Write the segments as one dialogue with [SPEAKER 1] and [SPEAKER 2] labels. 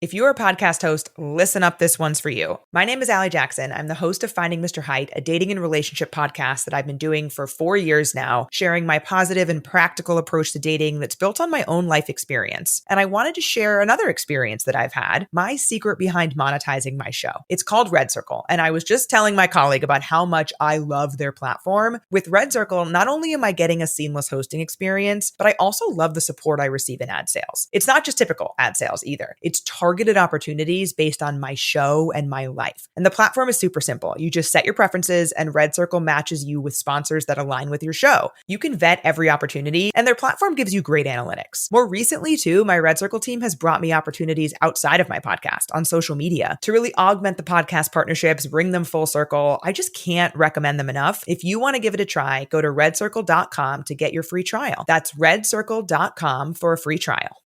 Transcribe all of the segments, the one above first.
[SPEAKER 1] If you're a podcast host, listen up, this one's for you. My name is Allie Jackson. I'm the host of Finding Mr. Height, a dating and relationship podcast that I've been doing for 4 years now, sharing my positive and practical approach to dating that's built on my own life experience. And I wanted to share another experience that I've had, my secret behind monetizing my show. It's called Red Circle, and I was just telling my colleague about how much I love their platform. With Red Circle, not only am I getting a seamless hosting experience, but I also love the support I receive in ad sales. It's not just typical ad sales either. It's targeted opportunities based on my show and my life. And the platform is super simple. You just set your preferences and Red Circle matches you with sponsors that align with your show. You can vet every opportunity and their platform gives you great analytics. More recently too, my Red Circle team has brought me opportunities outside of my podcast on social media to really augment the podcast partnerships, bring them full circle. I just can't recommend them enough. If you want to give it a try, go to redcircle.com to get your free trial. That's redcircle.com for a free trial.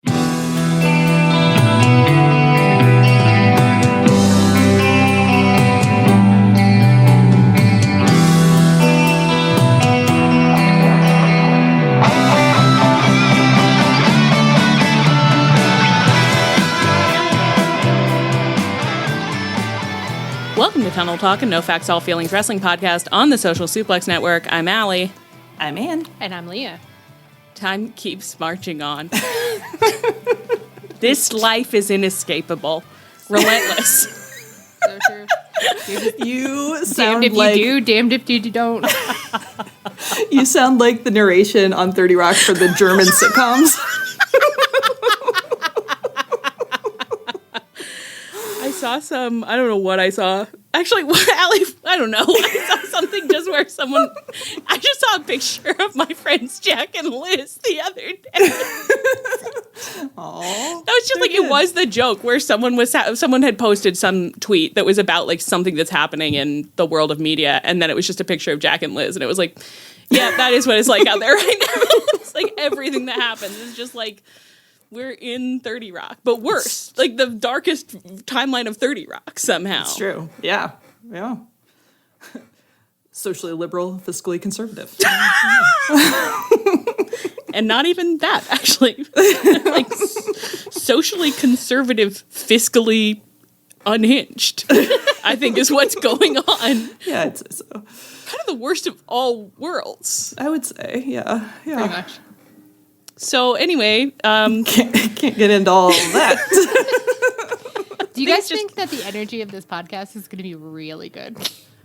[SPEAKER 2] Welcome to Tunnel Talk, a No Facts, All Feelings wrestling podcast on the Social Suplex Network. I'm Allie.
[SPEAKER 3] I'm Ann.
[SPEAKER 4] And I'm Leah.
[SPEAKER 2] Time keeps marching on. This life is inescapable. Relentless.
[SPEAKER 4] So true.
[SPEAKER 3] You
[SPEAKER 4] Damned
[SPEAKER 3] sound
[SPEAKER 4] if
[SPEAKER 3] like
[SPEAKER 4] you do, damned if you don't.
[SPEAKER 3] you sound like the narration on 30 Rock for the German sitcoms.
[SPEAKER 2] I saw some, I don't know what I saw. Actually, Allie, I don't know. I saw something just where I just saw a picture of my friends Jack and Liz the other day.
[SPEAKER 3] Aww,
[SPEAKER 2] that was just like, good. It was the joke where someone had posted some tweet that was about like something that's happening in the world of media. And then it was just a picture of Jack and Liz. And it was like, yeah, that is what it's like out there right now. It's like everything that happens is just like, we're in 30 Rock, but worse. Like the darkest timeline of 30 Rock somehow.
[SPEAKER 3] It's true. Yeah. Yeah. Socially liberal, fiscally conservative.
[SPEAKER 2] And not even that, actually. Like socially conservative, fiscally unhinged, I think is what's going on.
[SPEAKER 3] Yeah, it's so.
[SPEAKER 2] Kind of the worst of all worlds.
[SPEAKER 3] I would say, yeah.
[SPEAKER 4] Pretty much.
[SPEAKER 2] So anyway,
[SPEAKER 3] can't get into all of that.
[SPEAKER 4] Do you guys think that the energy of this podcast is going to be really good?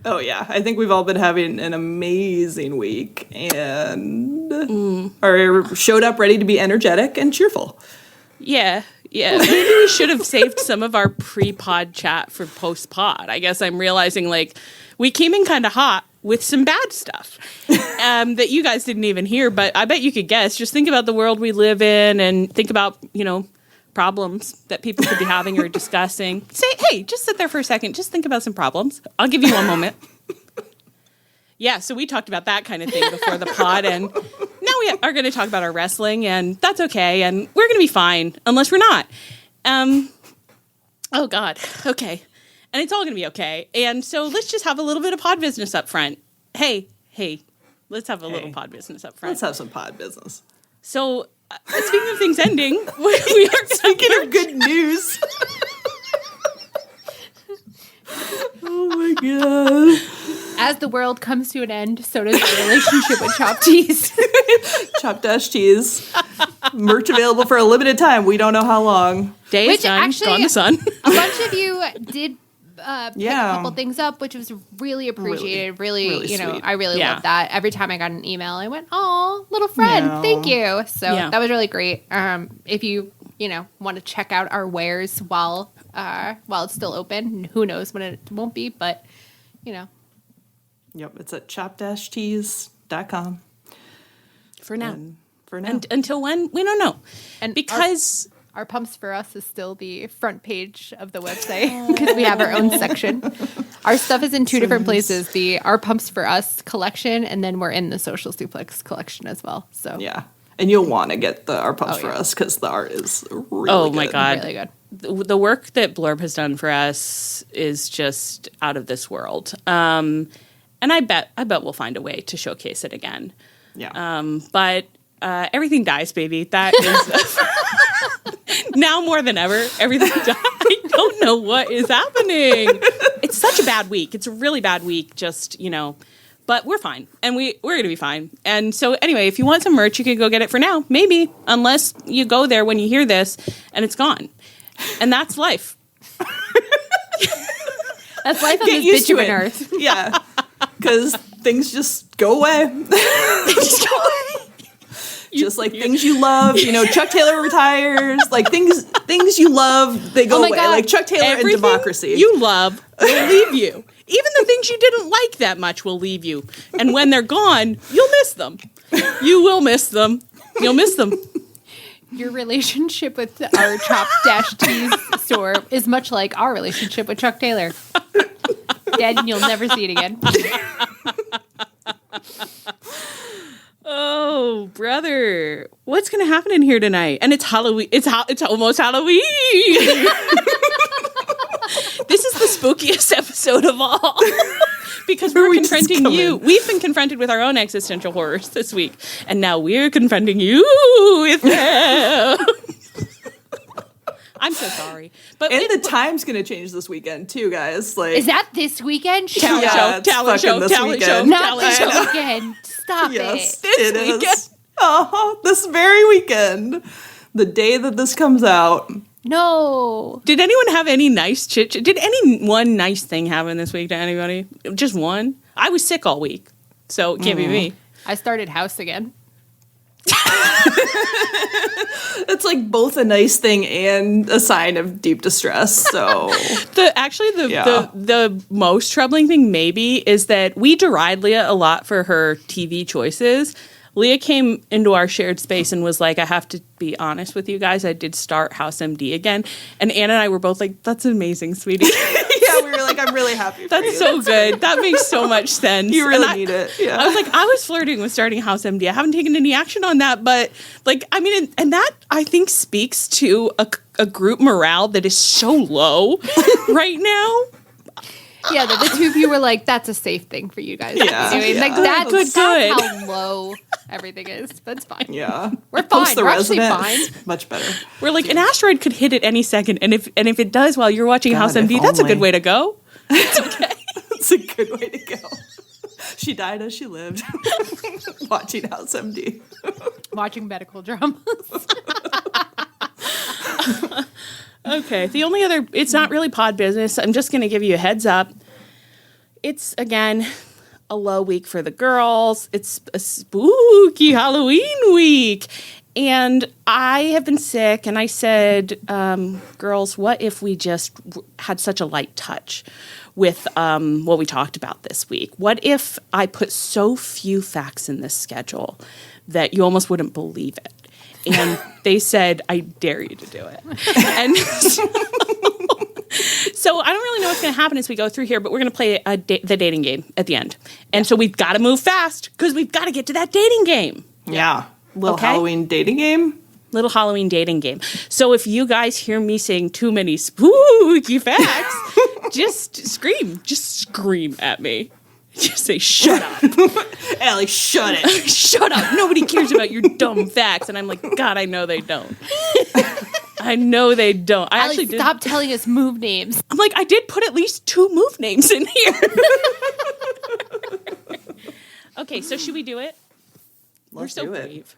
[SPEAKER 3] Oh yeah, I think we've all been having an amazing week and are showed up ready to be energetic and cheerful.
[SPEAKER 2] Yeah. Maybe we should have saved some of our pre-pod chat for post-pod. I guess I'm realizing like we came in kind of hot with some bad stuff that you guys didn't even hear, but I bet you could guess. Just think about the world we live in and think about, problems that people could be having or discussing. Hey, just sit there for a second. Just think about some problems. I'll give you one moment. Yeah, so we talked about that kind of thing before the pod, and now we are going to talk about our wrestling, and that's okay, and we're going to be fine, unless we're not. Oh, God. Okay. And it's all going to be okay. And so let's just have a little bit of pod business up front. Hey, let's have a little pod business up front.
[SPEAKER 3] Let's have some pod business.
[SPEAKER 2] So, speaking of things ending, we are
[SPEAKER 3] speaking of good news. Oh my God.
[SPEAKER 4] As the world comes to an end, so does the relationship with chopped cheese.
[SPEAKER 3] Chopped dash cheese. Merch available for a limited time. We don't know how long.
[SPEAKER 2] Day is done.
[SPEAKER 4] Actually,
[SPEAKER 2] gone the sun.
[SPEAKER 4] A bunch of you did pick a couple things up, which was really appreciated. Really sweet. I really loved that. Every time I got an email, I went, "Oh, little friend, thank you." So that was really great. If you want to check out our wares while it's still open, who knows when it won't be, but
[SPEAKER 3] Yep, it's at chop-cheese.com.
[SPEAKER 2] For now.
[SPEAKER 3] For now.
[SPEAKER 2] And until when? We don't know.
[SPEAKER 4] And
[SPEAKER 2] because
[SPEAKER 4] our Pumps for Us is still the front page of the website because we have our own section. Our stuff is in two different places, the Our Pumps for Us collection, and then we're in the Social Suplex collection as well. So
[SPEAKER 3] yeah. And you'll want to get the Our Pumps for Us because the art is really good.
[SPEAKER 2] Oh, my God.
[SPEAKER 4] Really good.
[SPEAKER 2] The work that Blurb has done for us is just out of this world. And I bet we'll find a way to showcase it again.
[SPEAKER 3] Yeah.
[SPEAKER 2] But everything dies, baby. That is now more than ever. Everything dies. I don't know what is happening. It's such a bad week. It's a really bad week. Just, but we're fine. And we're going to be fine. And so anyway, if you want some merch, you can go get it for now. Maybe. Unless you go there when you hear this and it's gone. And that's life.
[SPEAKER 4] That's life on this bitch of an earth.
[SPEAKER 3] Yeah. Because things just go away.
[SPEAKER 2] They just go away.
[SPEAKER 3] Just like things you love, Chuck Taylor retires, like things you love, they go away. God. Like Chuck Taylor and democracy.
[SPEAKER 2] You love will leave you. Even the things you didn't like that much will leave you. And when they're gone, you'll miss them. You will miss them. You'll miss them.
[SPEAKER 4] Your relationship with our Chop-Tees store is much like our relationship with Chuck Taylor. Dead and you'll never see it again.
[SPEAKER 2] Oh, brother. What's going to happen in here tonight? And it's Halloween. It's almost Halloween. This is the spookiest episode of all. Because we're confronting you. We've been confronted with our own existential horrors this week. And now we're confronting you with them. I'm so sorry. But
[SPEAKER 3] the time's going to change this weekend, too, guys. Like,
[SPEAKER 4] is that this weekend?
[SPEAKER 2] Talent show.
[SPEAKER 4] Not this weekend. Stop
[SPEAKER 3] yes,
[SPEAKER 4] it.
[SPEAKER 3] This weekend. Oh, this very weekend. The day that this comes out.
[SPEAKER 4] No.
[SPEAKER 2] Did anyone have any nice chit chat? Did any one nice thing happen this week to anybody? Just one? I was sick all week, so it can't be me.
[SPEAKER 4] I started house again.
[SPEAKER 3] It's like both a nice thing and a sign of deep distress. So
[SPEAKER 2] the most troubling thing maybe is that we deride Leah a lot for her TV choices. Leah came into our shared space and was like, I have to be honest with you guys. I did start House MD again. And Anna and I were both like, that's amazing, sweetie.
[SPEAKER 3] Yeah, we were like, I'm really happy for
[SPEAKER 2] That's
[SPEAKER 3] you.
[SPEAKER 2] so good. That makes so much sense.
[SPEAKER 3] You really need it. Yeah.
[SPEAKER 2] I was like, I was flirting with starting House MD. I haven't taken any action on that. But like, I mean, and that I think speaks to a group morale that is so low right now.
[SPEAKER 4] Yeah, the two of you were like, that's a safe thing for you guys to be doing.
[SPEAKER 2] Yeah.
[SPEAKER 4] Like, that's
[SPEAKER 2] good.
[SPEAKER 4] how low everything is. That's fine.
[SPEAKER 3] Yeah.
[SPEAKER 4] We're fine.
[SPEAKER 3] We're actually
[SPEAKER 4] fine.
[SPEAKER 3] Much better.
[SPEAKER 2] We're like, an asteroid could hit at any second. And if it does while you're watching House MD, that's a good way to go. It's okay.
[SPEAKER 3] It's a good way to go. She died as she lived. Watching House MD.
[SPEAKER 4] Watching medical dramas.
[SPEAKER 2] Okay, the only other, it's not really pod business. I'm just going to give you a heads up. It's, again, a low week for the girls. It's a spooky Halloween week. And I have been sick, and I said, girls, what if we just had such a light touch with what we talked about this week? What if I put so few facts in this schedule that you almost wouldn't believe it? And they said, I dare you to do it. And so I don't really know what's going to happen as we go through here, but we're going to play the dating game at the end. And so we've got to move fast because we've got to get to that dating game.
[SPEAKER 3] Yeah. Little Halloween dating game.
[SPEAKER 2] Little Halloween dating game. So if you guys hear me saying too many spooky facts, just scream at me. Just say, shut up.
[SPEAKER 3] Allie, shut it.
[SPEAKER 2] Shut up. Nobody cares about your dumb facts. And I'm like, God, I know they don't. I know they don't. I
[SPEAKER 4] actually did. Stop telling us move names.
[SPEAKER 2] I'm like, I did put at least 2 move names in here. Okay, so should we do it?
[SPEAKER 3] We're so brave.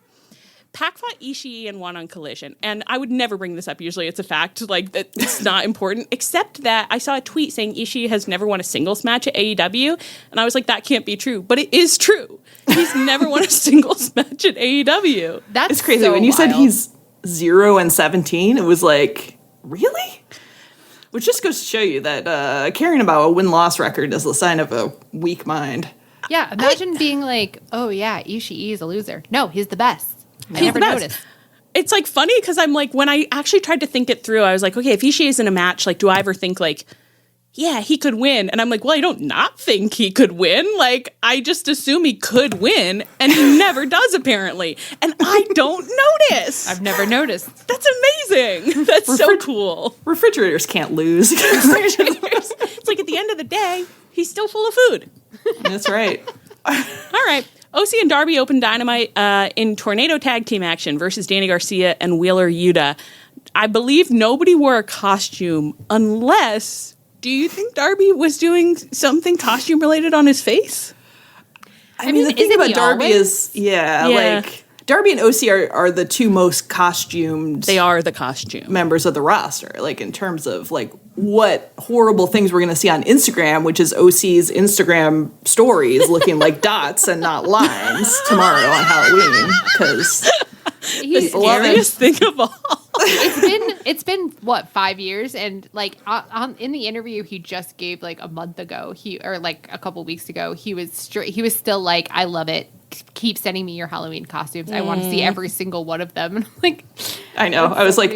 [SPEAKER 2] Pac fought Ishii and won on Collision. And I would never bring this up. Usually it's a fact. Like, that it's not important. Except that I saw a tweet saying Ishii has never won a singles match at AEW. And I was like, that can't be true. But it is true. He's never won a singles match at AEW.
[SPEAKER 3] It's crazy. So when you said he's 0-17, it was like, really? Which just goes to show you that caring about a win-loss record is a sign of a weak mind.
[SPEAKER 4] Yeah, imagine being like, oh yeah, Ishii is a loser. No, he's the best. I never noticed.
[SPEAKER 2] It's like funny because I'm like, when I actually tried to think it through, I was like, okay, if Ishii is in a match, like, do I ever think like, yeah, he could win? And I'm like, well, I don't not think he could win. Like, I just assume he could win, and he never does apparently. And I don't notice.
[SPEAKER 4] I've never noticed.
[SPEAKER 2] That's amazing. That's so cool.
[SPEAKER 3] Refrigerators can't lose.
[SPEAKER 2] It's like at the end of the day, he's still full of food.
[SPEAKER 3] That's right.
[SPEAKER 2] All right. OC and Darby opened Dynamite in Tornado Tag Team action versus Danny Garcia and Wheeler Yuta. I believe nobody wore a costume unless, do you think Darby was doing something costume related on his face?
[SPEAKER 3] I mean, the thing about Darby is, like, Darby and OC are the two most costumed.
[SPEAKER 2] They are the costume
[SPEAKER 3] members of the roster. Like, in terms of, like, what horrible things we're going to see on Instagram, which is OC's Instagram stories looking like dots and not lines tomorrow on Halloween. Because
[SPEAKER 2] the scariest thing of all.
[SPEAKER 4] It's been what, 5 years, and like in the interview he just gave like a month ago, or like a couple weeks ago, he was still like, I love it. Keep sending me your Halloween costumes. I want to see every single one of them. Like,
[SPEAKER 3] I know. I was like,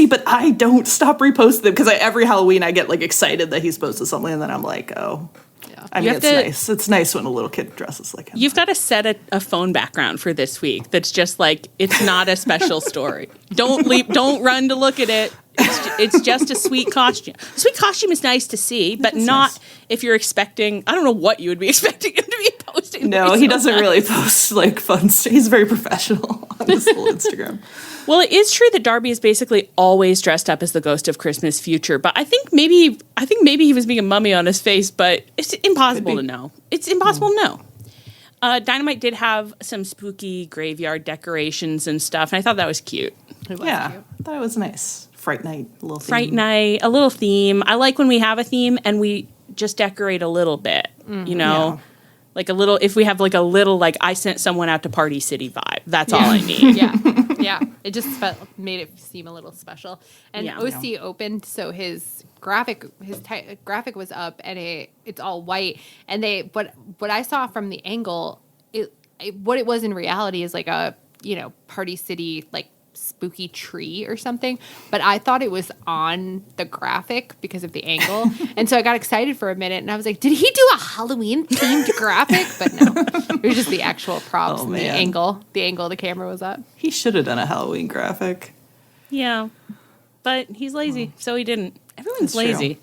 [SPEAKER 3] but I don't stop reposting them because every Halloween I get like excited that he's posted something, and then I'm like, oh. Yeah. I mean, it's nice. It's nice when a little kid dresses like him.
[SPEAKER 2] You've got to set a phone background for this week that's just like, it's not a special story. Don't run to look at it. It's just a sweet costume. Sweet costume is nice to see, but not nice. If you're expecting, I don't know what you would be expecting him to be posting.
[SPEAKER 3] No, he doesn't really post like fun stuff. He's very professional on his little Instagram.
[SPEAKER 2] Well, it is true that Darby is basically always dressed up as the ghost of Christmas future, but I think maybe he was being a mummy on his face, but it's impossible to know. It's impossible to know. Dynamite did have some spooky graveyard decorations and stuff, and I thought that was cute.
[SPEAKER 3] Cute. I thought it was nice. Fright night, a little theme.
[SPEAKER 2] Fright night, a little theme. I like when we have a theme and we just decorate a little bit, you know? Yeah. Like a little, if we have like a little, like I sent someone out to Party City vibe. That's all I need.
[SPEAKER 4] Yeah. It just made it seem a little special. And OC opened, so his graphic was up, and it's all white. And what I saw from the angle, what it was in reality is like a, Party City, like spooky tree or something, but I thought it was on the graphic because of the angle. And so I got excited for a minute and I was like, did he do a Halloween themed graphic? But no, it was just the actual props and the angle the camera was at.
[SPEAKER 3] He should have done a Halloween graphic.
[SPEAKER 2] Yeah, but he's lazy, so he didn't. Everyone's lazy.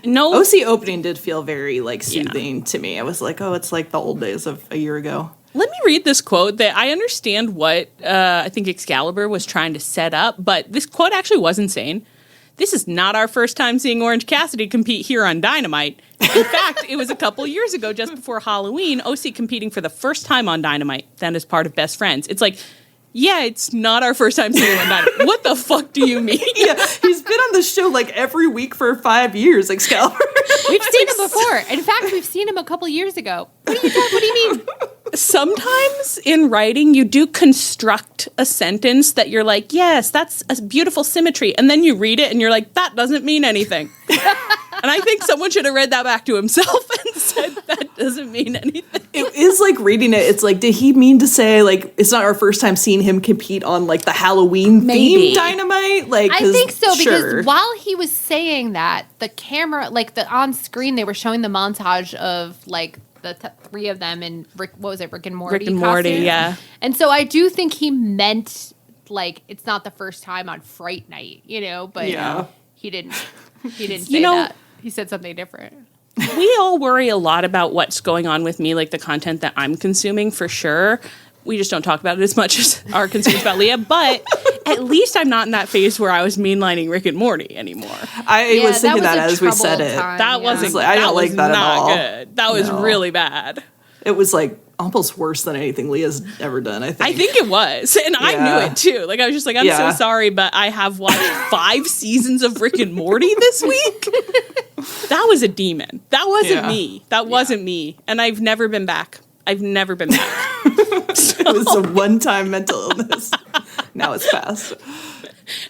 [SPEAKER 3] No, OC opening did feel very like soothing to me. I was like, oh, it's like the old days of a year ago.
[SPEAKER 2] Let me read this quote that I understand what I think Excalibur was trying to set up, but this quote actually was insane. This is not our first time seeing Orange Cassidy compete here on Dynamite. In fact, it was a couple years ago, just before Halloween, OC competing for the first time on Dynamite, then as part of Best Friends. It's like, yeah, it's not our first time seeing him on Dynamite. What the fuck do you mean?
[SPEAKER 3] Yeah, he's been on the show like every week for 5 years, Excalibur.
[SPEAKER 4] We've seen him before. In fact, we've seen him a couple years ago. What do you mean?
[SPEAKER 2] Sometimes in writing, you do construct a sentence that you're like, yes, that's a beautiful symmetry. And then you read it and you're like, that doesn't mean anything. And I think someone should have read that back to himself and said, that doesn't mean anything.
[SPEAKER 3] It is like reading it. It's like, did he mean to say, like, it's not our first time seeing him compete on, like, the Halloween themed Dynamite? Like,
[SPEAKER 4] I think so, because while he was saying that, the camera, like, on screen, they were showing the montage of, like, the three of them in Rick and Morty?
[SPEAKER 2] Rick and Morty, yeah.
[SPEAKER 4] And so I do think he meant, like, it's not the first time on Fright Night, but he didn't say that. He said something different.
[SPEAKER 2] We all worry a lot about what's going on with me, like the content that I'm consuming, for sure. We just don't talk about it as much as our concerns about Leah, but at least I'm not in that phase where I was mainlining Rick and Morty anymore.
[SPEAKER 3] I was thinking that as we said it.
[SPEAKER 2] That wasn't.
[SPEAKER 3] I don't like that at all.
[SPEAKER 2] Good. That was really bad.
[SPEAKER 3] It was like almost worse than anything Leah's ever done, I think.
[SPEAKER 2] It was. And I knew it too. Like, I was just like, I'm so sorry, but I have watched 5 seasons of Rick and Morty this week. That was a demon. That wasn't me. That wasn't me. And I've never been back. It
[SPEAKER 3] was a one-time mental illness. Now it's past.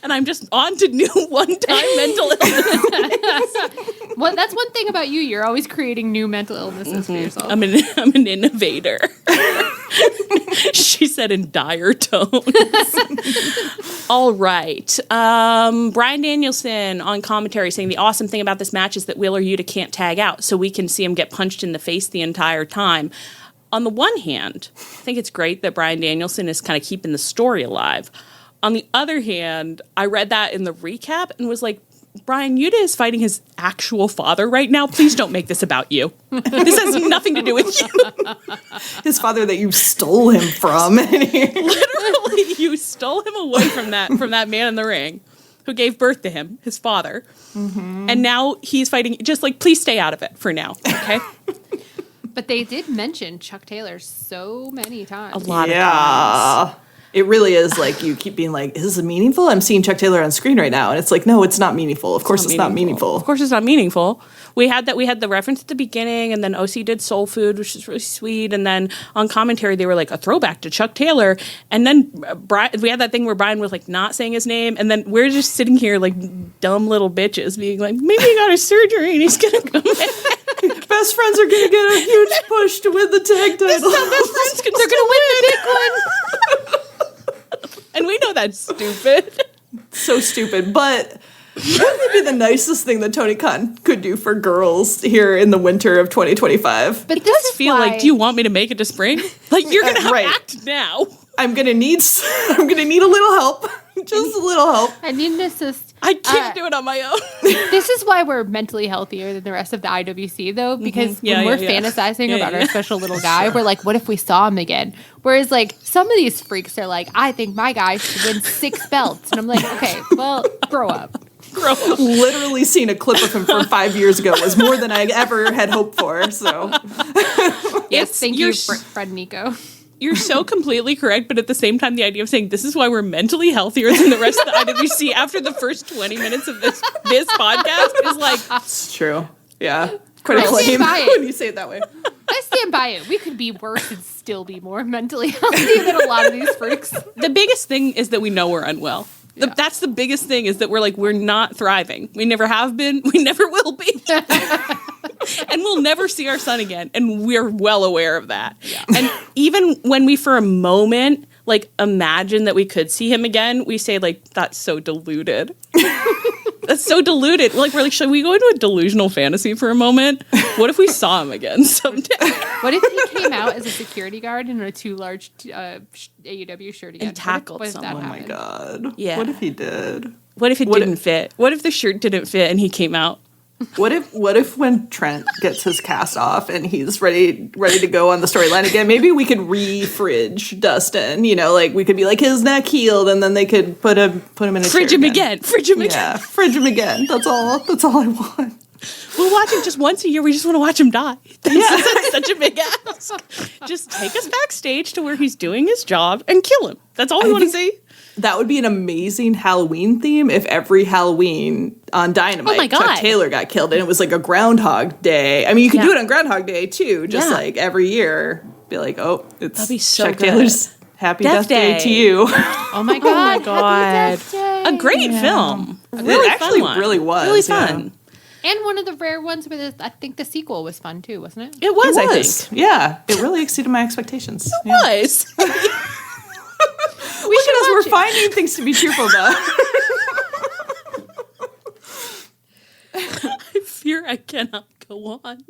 [SPEAKER 2] And I'm just on to new one-time mental illness.
[SPEAKER 4] Well, that's one thing about you. You're always creating new mental illnesses for yourself.
[SPEAKER 2] I'm an innovator. She said in dire tones. All right. Bryan Danielson on commentary saying the awesome thing about this match is that Wheeler Yuta can't tag out, so we can see him get punched in the face the entire time. On the one hand, I think it's great that Bryan Danielson is kind of keeping the story alive. On the other hand, I read that in the recap and was like, Bryan, Yuta is fighting his actual father right now. Please don't make this about you. This has nothing to do with you.
[SPEAKER 3] His father that you stole him from.
[SPEAKER 2] Literally, you stole him away from that man in the ring. who gave birth to him, his father. Mm-hmm. And now he's fighting, just like, please stay out of it for now, okay?
[SPEAKER 4] But they did mention Chuck Taylor so many times.
[SPEAKER 2] A lot of times.
[SPEAKER 3] It really is like you keep being like, is this meaningful? I'm seeing Chuck Taylor on screen right now. And it's like, no, it's not meaningful. Of course it's not meaningful.
[SPEAKER 2] Of course it's not meaningful. We had the reference at the beginning, and then OC did Soul Food, which is really sweet. And then on commentary, they were like, a throwback to Chuck Taylor. And then we had that thing where Brian was like not saying his name. And then we're just sitting here like dumb little bitches being like, maybe he got a surgery and he's going to come back.
[SPEAKER 3] Best friends are going to get a huge push to win the tag title.
[SPEAKER 2] Best friends they're going to win the big one. And we know that's stupid.
[SPEAKER 3] So stupid. But wouldn't it be the nicest thing that Tony Khan could do for girls here in the winter of 2025?
[SPEAKER 4] But
[SPEAKER 2] it does feel like, do you want me to make it to spring? Like, you're going to act now.
[SPEAKER 3] I'm going to need a little help. Just a little help.
[SPEAKER 4] I need an assist.
[SPEAKER 2] I can't do it on my own.
[SPEAKER 4] This is why we're mentally healthier than the rest of the IWC, though, because when we're fantasizing about our special little guy, we're like, what if we saw him again? Whereas, like, some of these freaks are like, I think my guy should win 6 belts. And I'm like, okay, well, grow up.
[SPEAKER 3] Literally seen a clip of him from 5 years ago was more than I ever had hoped for. So,
[SPEAKER 4] yes, thank you, Fred Nico.
[SPEAKER 2] You're so completely correct, but at the same time, the idea of saying this is why we're mentally healthier than the rest of the IWC after the first 20 minutes of this podcast is like...
[SPEAKER 3] It's true. Yeah. Quite a claim when you say it that way.
[SPEAKER 4] I stand by it. We could be worse and still be more mentally healthy than a lot of these freaks.
[SPEAKER 2] The biggest thing is that we know we're unwell. Yeah. That's the biggest thing, is that we're not thriving. We never have been. We never will be. And we'll never see our son again. And we're well aware of that. Yeah. And even when we, for a moment, like, imagine that we could see him again, we say, like, that's so deluded. That's so deluded. Like, we're like, should we go into a delusional fantasy for a moment? What if we saw him again someday?
[SPEAKER 4] What if he came out as a security guard in a too large AEW shirt again?
[SPEAKER 2] And tackled someone?
[SPEAKER 3] Oh my God.
[SPEAKER 2] Yeah.
[SPEAKER 3] What if he did?
[SPEAKER 2] What if it didn't fit? What if the shirt didn't fit and he came out?
[SPEAKER 3] What if when Trent gets his cast off and he's ready to go on the storyline again, maybe we could re-fridge Dustin, like we could be like, his neck healed, and then they could put him in a
[SPEAKER 2] fridge him again. Fridge him again.
[SPEAKER 3] Yeah, fridge him again. That's all I want.
[SPEAKER 2] We'll watch him just once a year. We just want to watch him die. That's such a big ask. Just take us backstage to where he's doing his job and kill him. That's all we want to see.
[SPEAKER 3] That would be an amazing Halloween theme if every Halloween on Dynamite, Chuck Taylor got killed, and it was like a Groundhog Day. I mean, you could do it on Groundhog Day too, just like every year. Be like, oh, it's
[SPEAKER 2] that'd be so
[SPEAKER 3] Chuck
[SPEAKER 2] good.
[SPEAKER 3] Taylor's Happy Death Day to you.
[SPEAKER 4] Oh my God.
[SPEAKER 2] Happy Death Day. A great film.
[SPEAKER 3] Really actually fun one. Really was.
[SPEAKER 2] Really fun.
[SPEAKER 4] Yeah. And one of the rare ones where I think the sequel was fun too, wasn't it?
[SPEAKER 2] It was, I think.
[SPEAKER 3] Yeah. It really exceeded my expectations.
[SPEAKER 2] It was.
[SPEAKER 3] Look at us, we're finding things to be cheerful about.
[SPEAKER 2] I fear I cannot go on.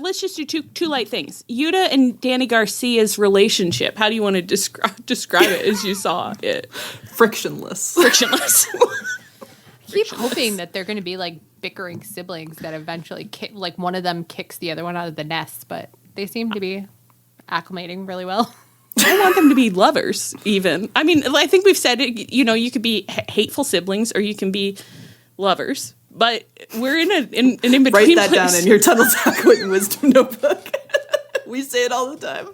[SPEAKER 2] Let's just do two light things. Yuta and Danny Garcia's relationship. How do you want to describe it as you saw it?
[SPEAKER 3] Frictionless.
[SPEAKER 4] I keep hoping that they're going to be like bickering siblings that eventually like one of them kicks the other one out of the nest, but they seem to be acclimating really well.
[SPEAKER 2] I want them to be lovers, even. I mean, I think we've said it, you could be hateful siblings or you can be lovers. But we're in an in-between
[SPEAKER 3] Write that
[SPEAKER 2] place.
[SPEAKER 3] down in your Tunnel Talk Wit and Wisdom notebook. We say it all the time.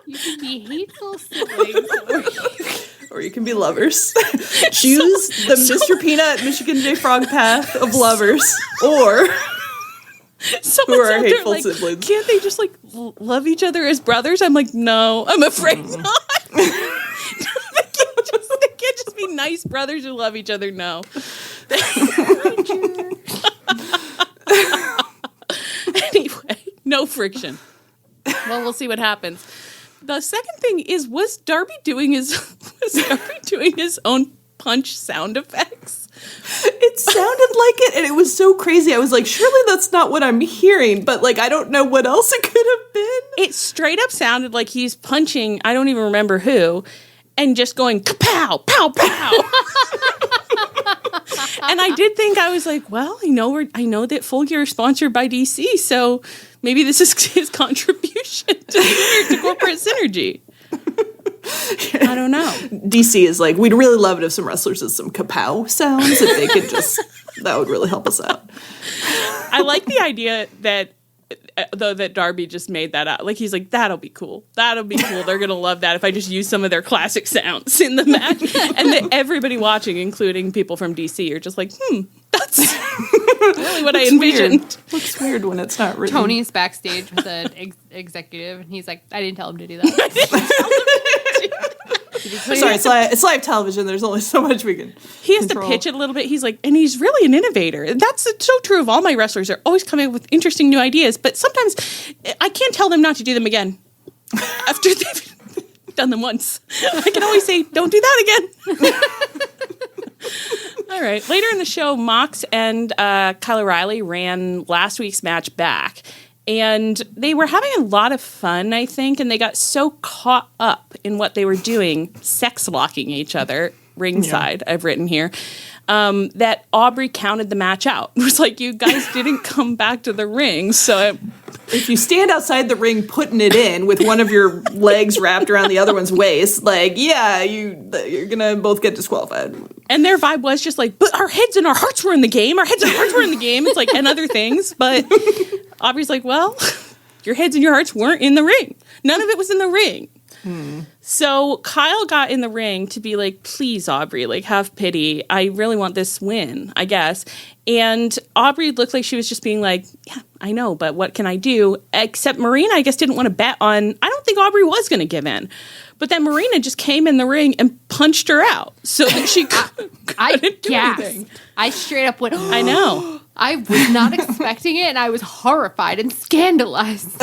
[SPEAKER 4] You can be hateful siblings
[SPEAKER 3] or you can be lovers. Choose the Mr. Peanut, Michigan J. Frog path of lovers. Or
[SPEAKER 2] someone's
[SPEAKER 3] who are
[SPEAKER 2] out
[SPEAKER 3] hateful
[SPEAKER 2] there, like,
[SPEAKER 3] siblings.
[SPEAKER 2] Can't they just, like, love each other as brothers? I'm like, no, I'm afraid not. They can't just be nice brothers who love each other. No. Anyway, no friction. Well, we'll see what happens. The second thing is, was Darby doing his own punch sound effects?
[SPEAKER 3] It sounded like it, and it was so crazy. I was like, surely that's not what I'm hearing, but like, I don't know what else it could have been.
[SPEAKER 2] It straight up sounded like he's punching, I don't even remember who, and just going, pow, pow, pow. And I did think, I was like, well, I know that Full Gear is sponsored by DC, so Maybe this is his contribution to corporate synergy. I don't know.
[SPEAKER 3] DC is like, we'd really love it if some wrestlers did some kapow sounds. If they could just, that would really help us out.
[SPEAKER 2] I like the idea that, though, that Darby just made that up. Like, he's like, that'll be cool. That'll be cool. They're going to love that if I just use some of their classic sounds in the match. And that everybody watching, including people from DC, are just like, that's really what I envisioned.
[SPEAKER 3] Weird. Looks weird when it's not written.
[SPEAKER 4] Tony's backstage with an executive, and he's like, I didn't tell him to do that.
[SPEAKER 3] Sorry, it's live television. There's only so much we can
[SPEAKER 2] He has
[SPEAKER 3] control.
[SPEAKER 2] to pitch it a little bit. He's like, and he's really an innovator. That's so true of all my wrestlers. They're always coming up with interesting new ideas, but sometimes I can't tell them not to do them again after they've done them once. I can always say, don't do that again. All right. Later in the show, Mox and Kyle O'Reilly ran last week's match back. And they were having a lot of fun, I think, and they got so caught up in what they were doing, sex locking each other, ringside, I've written here, that Aubrey counted the match out. It was like, you guys didn't come back to the ring, so...
[SPEAKER 3] If you stand outside the ring putting it in with one of your legs wrapped around the other one's waist, like, yeah, you're going to both get disqualified.
[SPEAKER 2] And their vibe was just like, but our heads and our hearts were in the game. Our heads and our hearts were in the game. It's like, and other things. But Aubrey's like, well, your heads and your hearts weren't in the ring. None of it was in the ring. So Kyle got in the ring to be like, please, Aubrey, like, have pity. I really want this win, I guess. And Aubrey looked like she was just being like, yeah, I know, but what can I do? Except Marina, I guess, didn't want to bet on, I don't think Aubrey was going to give in. But then Marina just came in the ring and punched her out so that she couldn't do anything.
[SPEAKER 4] I straight up went,
[SPEAKER 2] I know.
[SPEAKER 4] I was not expecting it, and I was horrified and scandalized.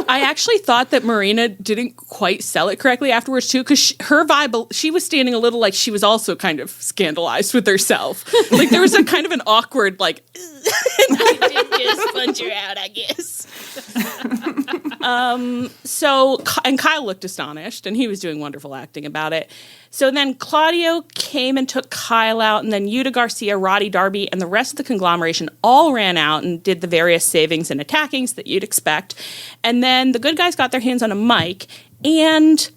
[SPEAKER 2] I actually thought that Marina didn't quite sell it correctly afterwards, too, because her vibe, she was standing a little like she was also kind of scandalized with herself. Like, there was a kind of an awkward, like, I did just punch her out, I guess. And Kyle looked astonished, and he was doing wonderful acting about it. So then Claudio came and took Kyle out, and then Yuta Garcia, Roddy, Darby, and the rest of the conglomeration all ran out and did the various savings and attackings that you'd expect. And then the good guys got their hands on a mic, and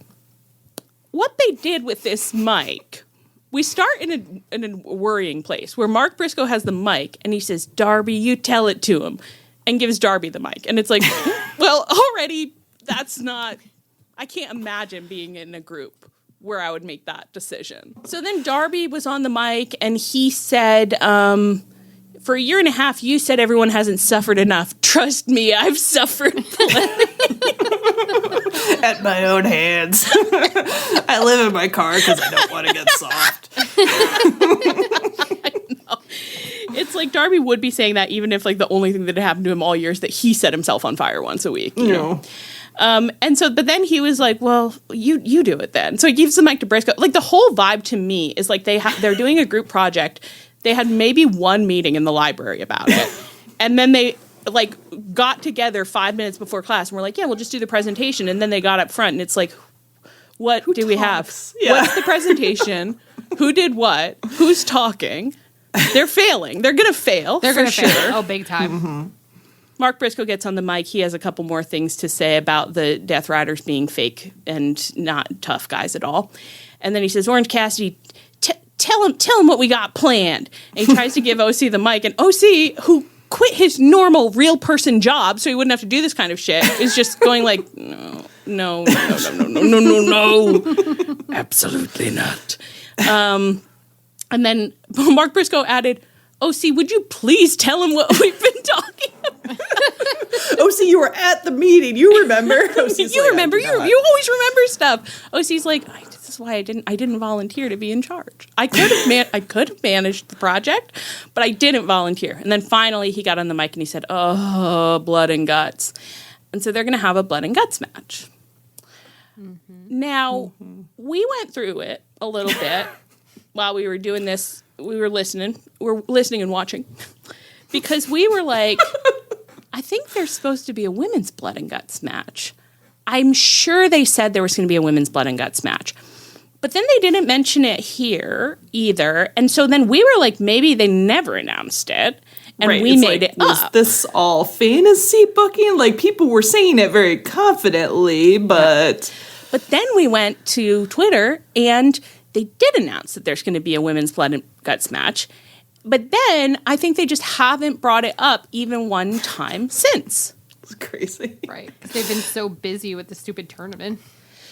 [SPEAKER 2] what they did with this mic, we start in a worrying place where Mark Briscoe has the mic, and he says, Darby, you tell it to him, and gives Darby the mic. And it's like, well, already that's not, I can't imagine being in a group where I would make that decision. So then Darby was on the mic, and he said, for a year and a half, you said everyone hasn't suffered enough. Trust me, I've suffered plenty.
[SPEAKER 3] At my own hands. I live in my car because I don't want to get soft.
[SPEAKER 2] I know. It's like Darby would be saying that even if, like, the only thing that had happened to him all year is that he set himself on fire once a week, you know? And so, but then he was like, well, you do it then. So he gives the mic to Briscoe. Like, the whole vibe to me is like they're doing a group project. They had maybe one meeting in the library about it. And then they, like, got together 5 minutes before class and were like, yeah, we'll just do the presentation. And then they got up front, and it's like, what do we have? Yeah. What's the presentation? Who did what? Who's talking? They're failing. They're going to fail.
[SPEAKER 4] They're going to
[SPEAKER 2] sure.
[SPEAKER 4] fail. Oh, big time.
[SPEAKER 3] Mm-hmm.
[SPEAKER 2] Mark Briscoe gets on the mic. He has a couple more things to say about the Death Riders being fake and not tough guys at all. And then he says, Orange Cassidy, tell him what we got planned. And he tries to give OC the mic. And OC, who quit his normal real person job so he wouldn't have to do this kind of shit, is just going like, no. Absolutely not. And then Mark Briscoe added, OC, would you please tell him what we've been talking about?
[SPEAKER 3] OC, you were at the meeting. You remember? OC's
[SPEAKER 2] you remember. You always remember stuff. OC's like, this is why I didn't volunteer to be in charge. I could have managed the project, but I didn't volunteer. And then finally he got on the mic and he said, oh, blood and guts. And so they're going to have a blood and guts match. Mm-hmm. Now, we went through it a little bit while we were doing this. We were listening and watching because we were like, I think there's supposed to be a women's blood and guts match. I'm sure they said there was going to be a women's blood and guts match, but then they didn't mention it here either. And so then we were like, maybe they never announced it. And we made it
[SPEAKER 3] was
[SPEAKER 2] up.
[SPEAKER 3] This all fantasy booking? Like, people were saying it very confidently, but...
[SPEAKER 2] But then we went to Twitter, and they did announce that there's going to be a women's blood and guts match. But then I think they just haven't brought it up even one time since.
[SPEAKER 3] It's crazy.
[SPEAKER 4] Right. Because they've been so busy with the stupid tournament.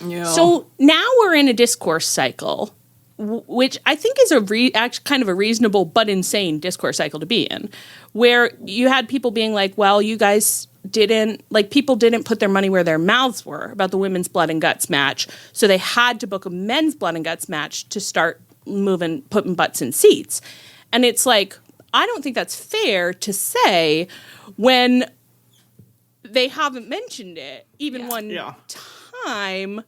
[SPEAKER 3] Yeah.
[SPEAKER 2] So now we're in a discourse cycle, which I think is actually kind of a reasonable but insane discourse cycle to be in, where you had people being like, well, you guys didn't, like, people didn't put their money where their mouths were about the women's blood and guts match, so they had to book a men's blood and guts match to start putting butts in seats. And it's like, I don't think that's fair to say when they haven't mentioned it even one time.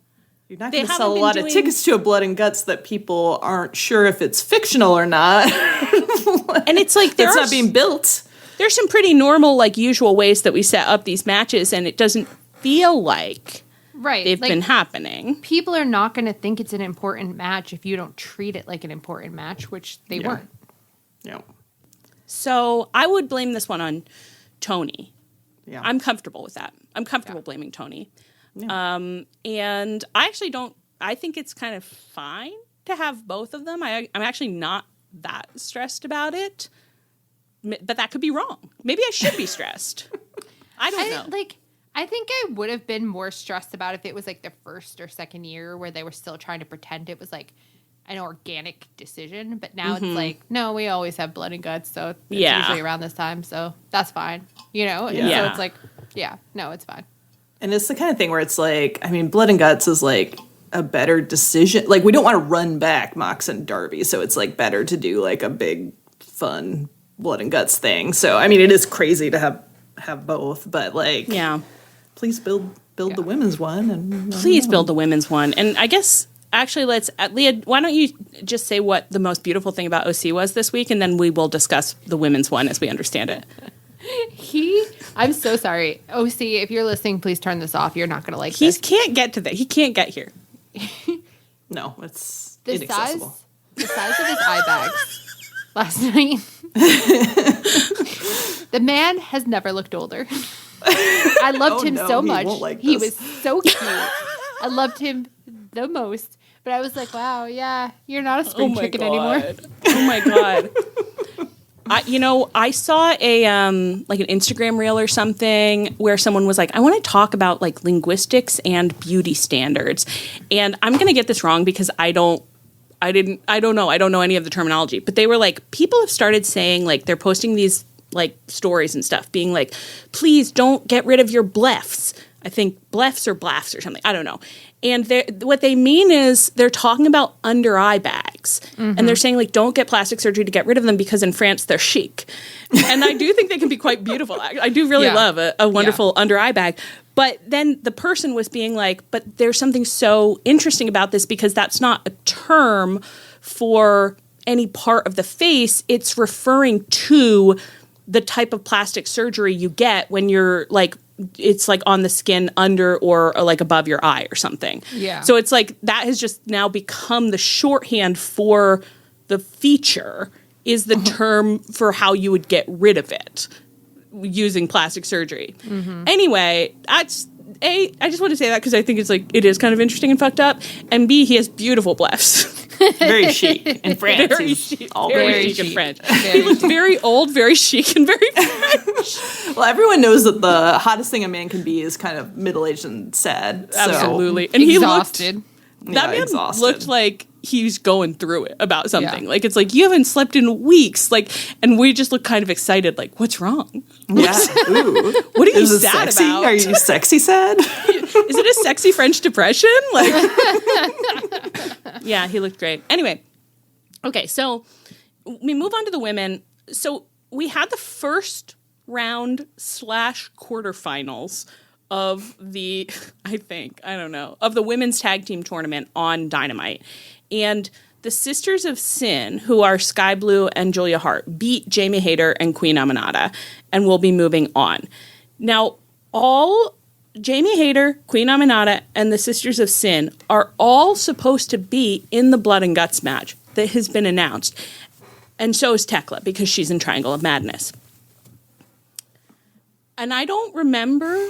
[SPEAKER 3] You're not going to sell a lot of tickets to a blood and guts that people aren't sure if it's fictional or not.
[SPEAKER 2] And it's like,
[SPEAKER 3] it's not being built.
[SPEAKER 2] There's some pretty normal, like, usual ways that we set up these matches, and it doesn't feel like they've been happening.
[SPEAKER 4] People are not going to think it's an important match if you don't treat it like an important match, which they weren't.
[SPEAKER 3] Yeah.
[SPEAKER 2] So I would blame this one on Tony.
[SPEAKER 3] Yeah.
[SPEAKER 2] I'm comfortable with that. I'm comfortable blaming Tony. Yeah. And I actually don't, I think it's kind of fine to have both of them. I'm actually not that stressed about it. But that could be wrong. Maybe I should be stressed. I don't know.
[SPEAKER 4] I think I would have been more stressed about if it was like the first or second year where they were still trying to pretend it was like an organic decision. But now it's like, no, we always have blood and guts, so it's usually around this time, so that's fine. You know?
[SPEAKER 3] Yeah.
[SPEAKER 4] And so it's like, no, it's fine.
[SPEAKER 3] And it's the kind of thing where it's like, I mean, blood and guts is like a better decision. Like, we don't want to run back Mox and Darby, so it's like better to do like a big, fun blood and guts thing. So, I mean, it is crazy to have both, but like, please build the women's one. And
[SPEAKER 2] please build the women's one. And I guess, actually, Leah, why don't you just say what the most beautiful thing about OC was this week, and then we will discuss the women's one as we understand it.
[SPEAKER 4] I'm so sorry. OC, if you're listening, please turn this off. You're not going to like
[SPEAKER 2] this. He can't get to that. He can't get here.
[SPEAKER 3] No, it's
[SPEAKER 4] the
[SPEAKER 3] inaccessible.
[SPEAKER 4] The size of his eye bags last night. The man has never looked older. I loved him so much. He was so cute. I loved him the most. But I was like, wow, yeah, you're not a spring chicken anymore.
[SPEAKER 2] Oh my God. I saw an Instagram reel or something where someone was like, I want to talk about like linguistics and beauty standards. And I'm going to get this wrong because I don't know any of the terminology, but they were like, people have started saying, like, they're posting these like stories and stuff being like, please don't get rid of your blephs. I think blephs or blaffs or something. I don't know. And what they mean is they're talking about under eye bags. Mm-hmm. And they're saying, like, don't get plastic surgery to get rid of them because in France they're chic. And I do think they can be quite beautiful. I do really love a wonderful under eye bag. But then the person was being like, but there's something so interesting about this because that's not a term for any part of the face. It's referring to the type of plastic surgery you get when you're like, it's like on the skin under or like above your eye or something.
[SPEAKER 4] Yeah.
[SPEAKER 2] So it's like that has just now become the shorthand for the feature is the term for how you would get rid of it using plastic surgery. Mm-hmm. Anyway, I just want to say that because I think it's like it is kind of interesting and fucked up. And B, he has beautiful blephs.
[SPEAKER 3] Very chic in France.
[SPEAKER 2] Very chic in French. He looks very old, very chic, and very French.
[SPEAKER 3] Well, everyone knows that the hottest thing a man can be is kind of middle-aged and sad.
[SPEAKER 2] Absolutely.
[SPEAKER 3] So.
[SPEAKER 2] And
[SPEAKER 4] exhausted.
[SPEAKER 2] That man looked like he's going through it about something. Yeah. Like, it's like, you haven't slept in weeks. Like, and we just look kind of excited. Like, what's wrong?
[SPEAKER 3] Yeah. Ooh.
[SPEAKER 2] What are you sad
[SPEAKER 3] sexy?
[SPEAKER 2] about?
[SPEAKER 3] Are you sexy sad?
[SPEAKER 2] Is it a sexy French depression? Like, yeah, he looked great. Anyway. Okay. So we move on to the women. So we had the first round / quarterfinals of the, of the women's tag team tournament on Dynamite. And the Sisters of Sin, who are Sky Blue and Julia Hart, beat Jamie Hayter and Queen Aminata and will be moving on. Now, all Jamie Hayter, Queen Aminata, and the Sisters of Sin are all supposed to be in the Blood and Guts match that has been announced. And so is Tekla, because she's in Triangle of Madness. And I don't remember.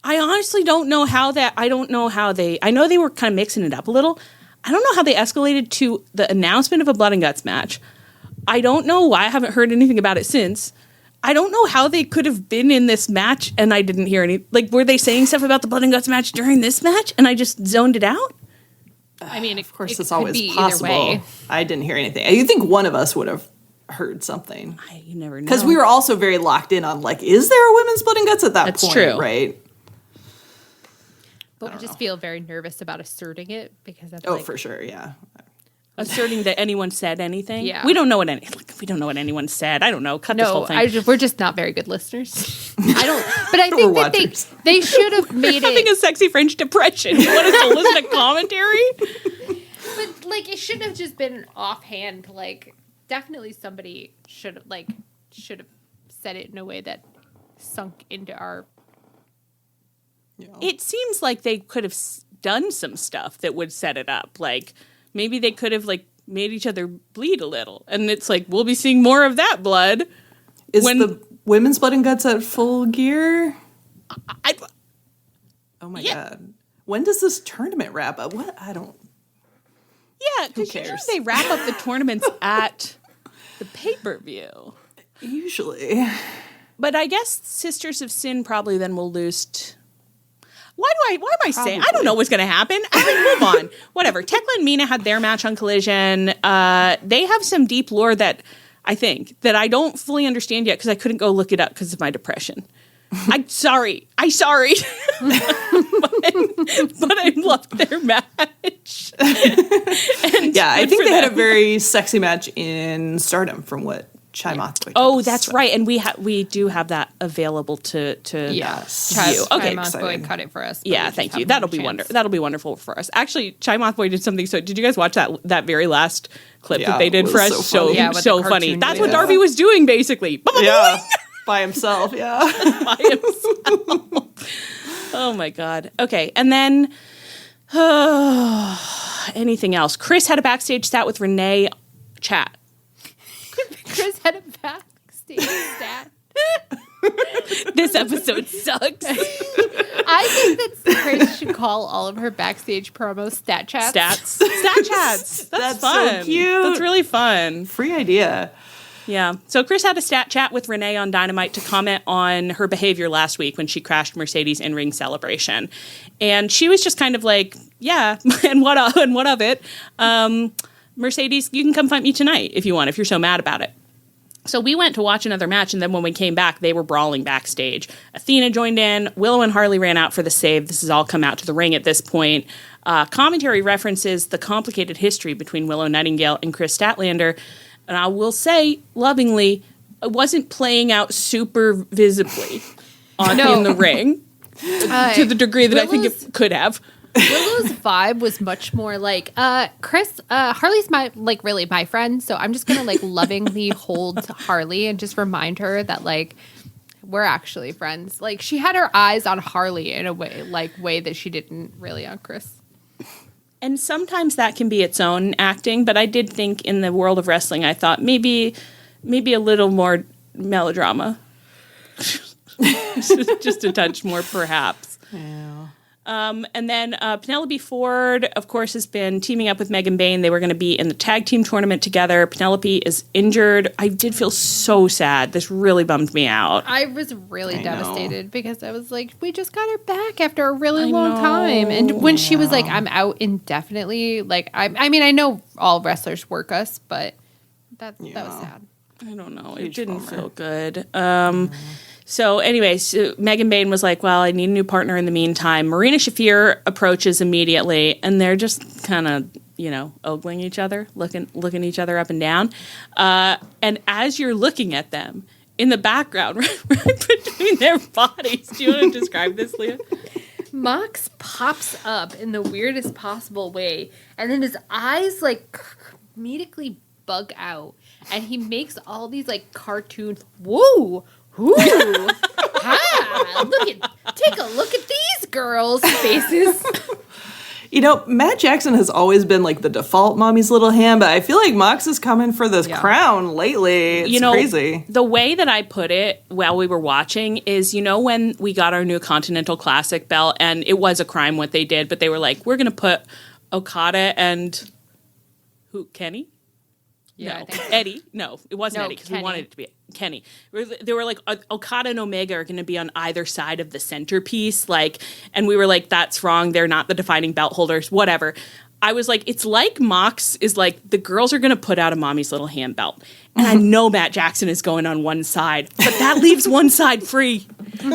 [SPEAKER 2] I honestly don't know how that. I know they were kind of mixing it up a little. I don't know how they escalated to the announcement of a Blood and Guts match. I don't know why I haven't heard anything about it since. I don't know how they could have been in this match and I didn't hear any. Like, were they saying stuff about the Blood and Guts match during this match and I just zoned it out?
[SPEAKER 3] I mean, of course, it's always possible. I didn't hear anything. You think one of us would have heard something?
[SPEAKER 2] You never know.
[SPEAKER 3] Because we were also very locked in on, like, is there a women's Blood and Guts at that point?
[SPEAKER 2] That's true.
[SPEAKER 3] Right?
[SPEAKER 4] But we just feel very nervous about asserting it because of
[SPEAKER 3] for sure, yeah.
[SPEAKER 2] Asserting that anyone said anything.
[SPEAKER 4] Yeah,
[SPEAKER 2] we don't know what anyone said. I don't know. Cut this whole thing.
[SPEAKER 4] We're just not very good listeners. I don't. But I think that they should have made
[SPEAKER 2] having a sexy French depression. You want us to listen to commentary?
[SPEAKER 4] But like, it shouldn't have just been offhand. Like, definitely somebody should have said it in a way that sunk into our.
[SPEAKER 2] It seems like they could have done some stuff that would set it up. Like, maybe they could have, like, made each other bleed a little. And it's like, we'll be seeing more of that blood.
[SPEAKER 3] Is the women's Blood and Guts at Full Gear? Oh, my God. When does this tournament wrap up? What? I don't...
[SPEAKER 2] Yeah, because usually they wrap up the tournaments at the pay-per-view.
[SPEAKER 3] Usually.
[SPEAKER 2] But I guess Sisters of Sin probably then will lose... What am I saying? I don't know what's going to happen. I mean, move on. Whatever. Tekla and Mina had their match on Collision. They have some deep lore that I think that I don't fully understand yet because I couldn't go look it up because of my depression. I'm sorry. but I loved their match.
[SPEAKER 3] I think they had a very sexy match in Stardom from what Chai Mothboy.
[SPEAKER 2] Oh, that's right, and we do have that available to
[SPEAKER 3] yes.
[SPEAKER 2] view. Okay,
[SPEAKER 4] Chai Mothboy cut it for us.
[SPEAKER 2] Yeah, thank you. That'll be wonderful. That'll be wonderful for us. Actually, Chai Mothboy did something. So, did you guys watch that very last clip that they did for us? So funny. That's what Darby was doing, basically.
[SPEAKER 3] Yeah, by himself. Yeah,
[SPEAKER 2] by himself. Oh my God. Okay, and then anything else? Kris had a backstage stat with Renee. Chat.
[SPEAKER 4] Kris had a backstage stat.
[SPEAKER 2] This episode sucks.
[SPEAKER 4] I think that Kris should call all of her backstage promos stat chats.
[SPEAKER 2] Stat chats. That's fun.
[SPEAKER 3] So cute.
[SPEAKER 2] That's really fun.
[SPEAKER 3] Free idea.
[SPEAKER 2] Yeah. So Kris had a stat chat with Renee on Dynamite to comment on her behavior last week when she crashed Mercedes in-ring celebration. And she was just kind of like, yeah, and what of it? Mercedes, you can come fight me tonight if you want, if you're so mad about it. So we went to watch another match, and then when we came back, they were brawling backstage. Athena joined in. Willow and Harley ran out for the save. This has all come out to the ring at this point. Commentary references the complicated history between Willow Nightingale and Kris Statlander. And I will say, lovingly, it wasn't playing out super visibly in the ring to the degree that I think it could have.
[SPEAKER 4] Willow's vibe was much more like, Kris, Harley's really my friend, so I'm just gonna lovingly hold Harley and just remind her that we're actually friends. Like, she had her eyes on Harley in a way that she didn't really on Kris.
[SPEAKER 2] And sometimes that can be its own acting, but I did think in the world of wrestling, I thought maybe a little more melodrama. just a touch more, perhaps.
[SPEAKER 3] Yeah.
[SPEAKER 2] And then Penelope Ford, of course, has been teaming up with Megan Bayne. They were going to be in the tag team tournament together. Penelope is injured. I did feel so sad. This really bummed me out.
[SPEAKER 4] I was really devastated because I was like, we just got her back after a really long time. And when she was like, I'm out indefinitely, I mean, I know all wrestlers work us, but that was sad.
[SPEAKER 2] I don't know. It didn't feel good. So anyways, Megan Bayne was like, well, I need a new partner in the meantime. Marina Shafir approaches immediately, and they're just kind of, ogling each other, looking each other up and down. And as you're looking at them, in the background, right between their bodies, do you want to describe this, Leah?
[SPEAKER 4] Mox pops up in the weirdest possible way, and then his eyes, comedically bug out, and he makes all these, cartoon, whoa! Ooh, take a look at these girls' faces.
[SPEAKER 3] Matt Jackson has always been like the default mommy's little hand, but I feel like Mox is coming for this crown lately. It's crazy.
[SPEAKER 2] The way that I put it while we were watching is, when we got our new Continental Classic belt, and it was a crime what they did, but they were like, we're going to put Okada and Kenny?
[SPEAKER 4] Yeah,
[SPEAKER 2] no,
[SPEAKER 4] I think so.
[SPEAKER 2] Eddie. No, it wasn't Eddie because we wanted it to be Kenny. They were like, Okada and Omega are going to be on either side of the centerpiece. And we were like, that's wrong. They're not the defining belt holders, whatever. I was like, it's like Mox is like, the girls are going to put out a mommy's little hand belt. And I know Matt Jackson is going on one side, but that leaves one side free.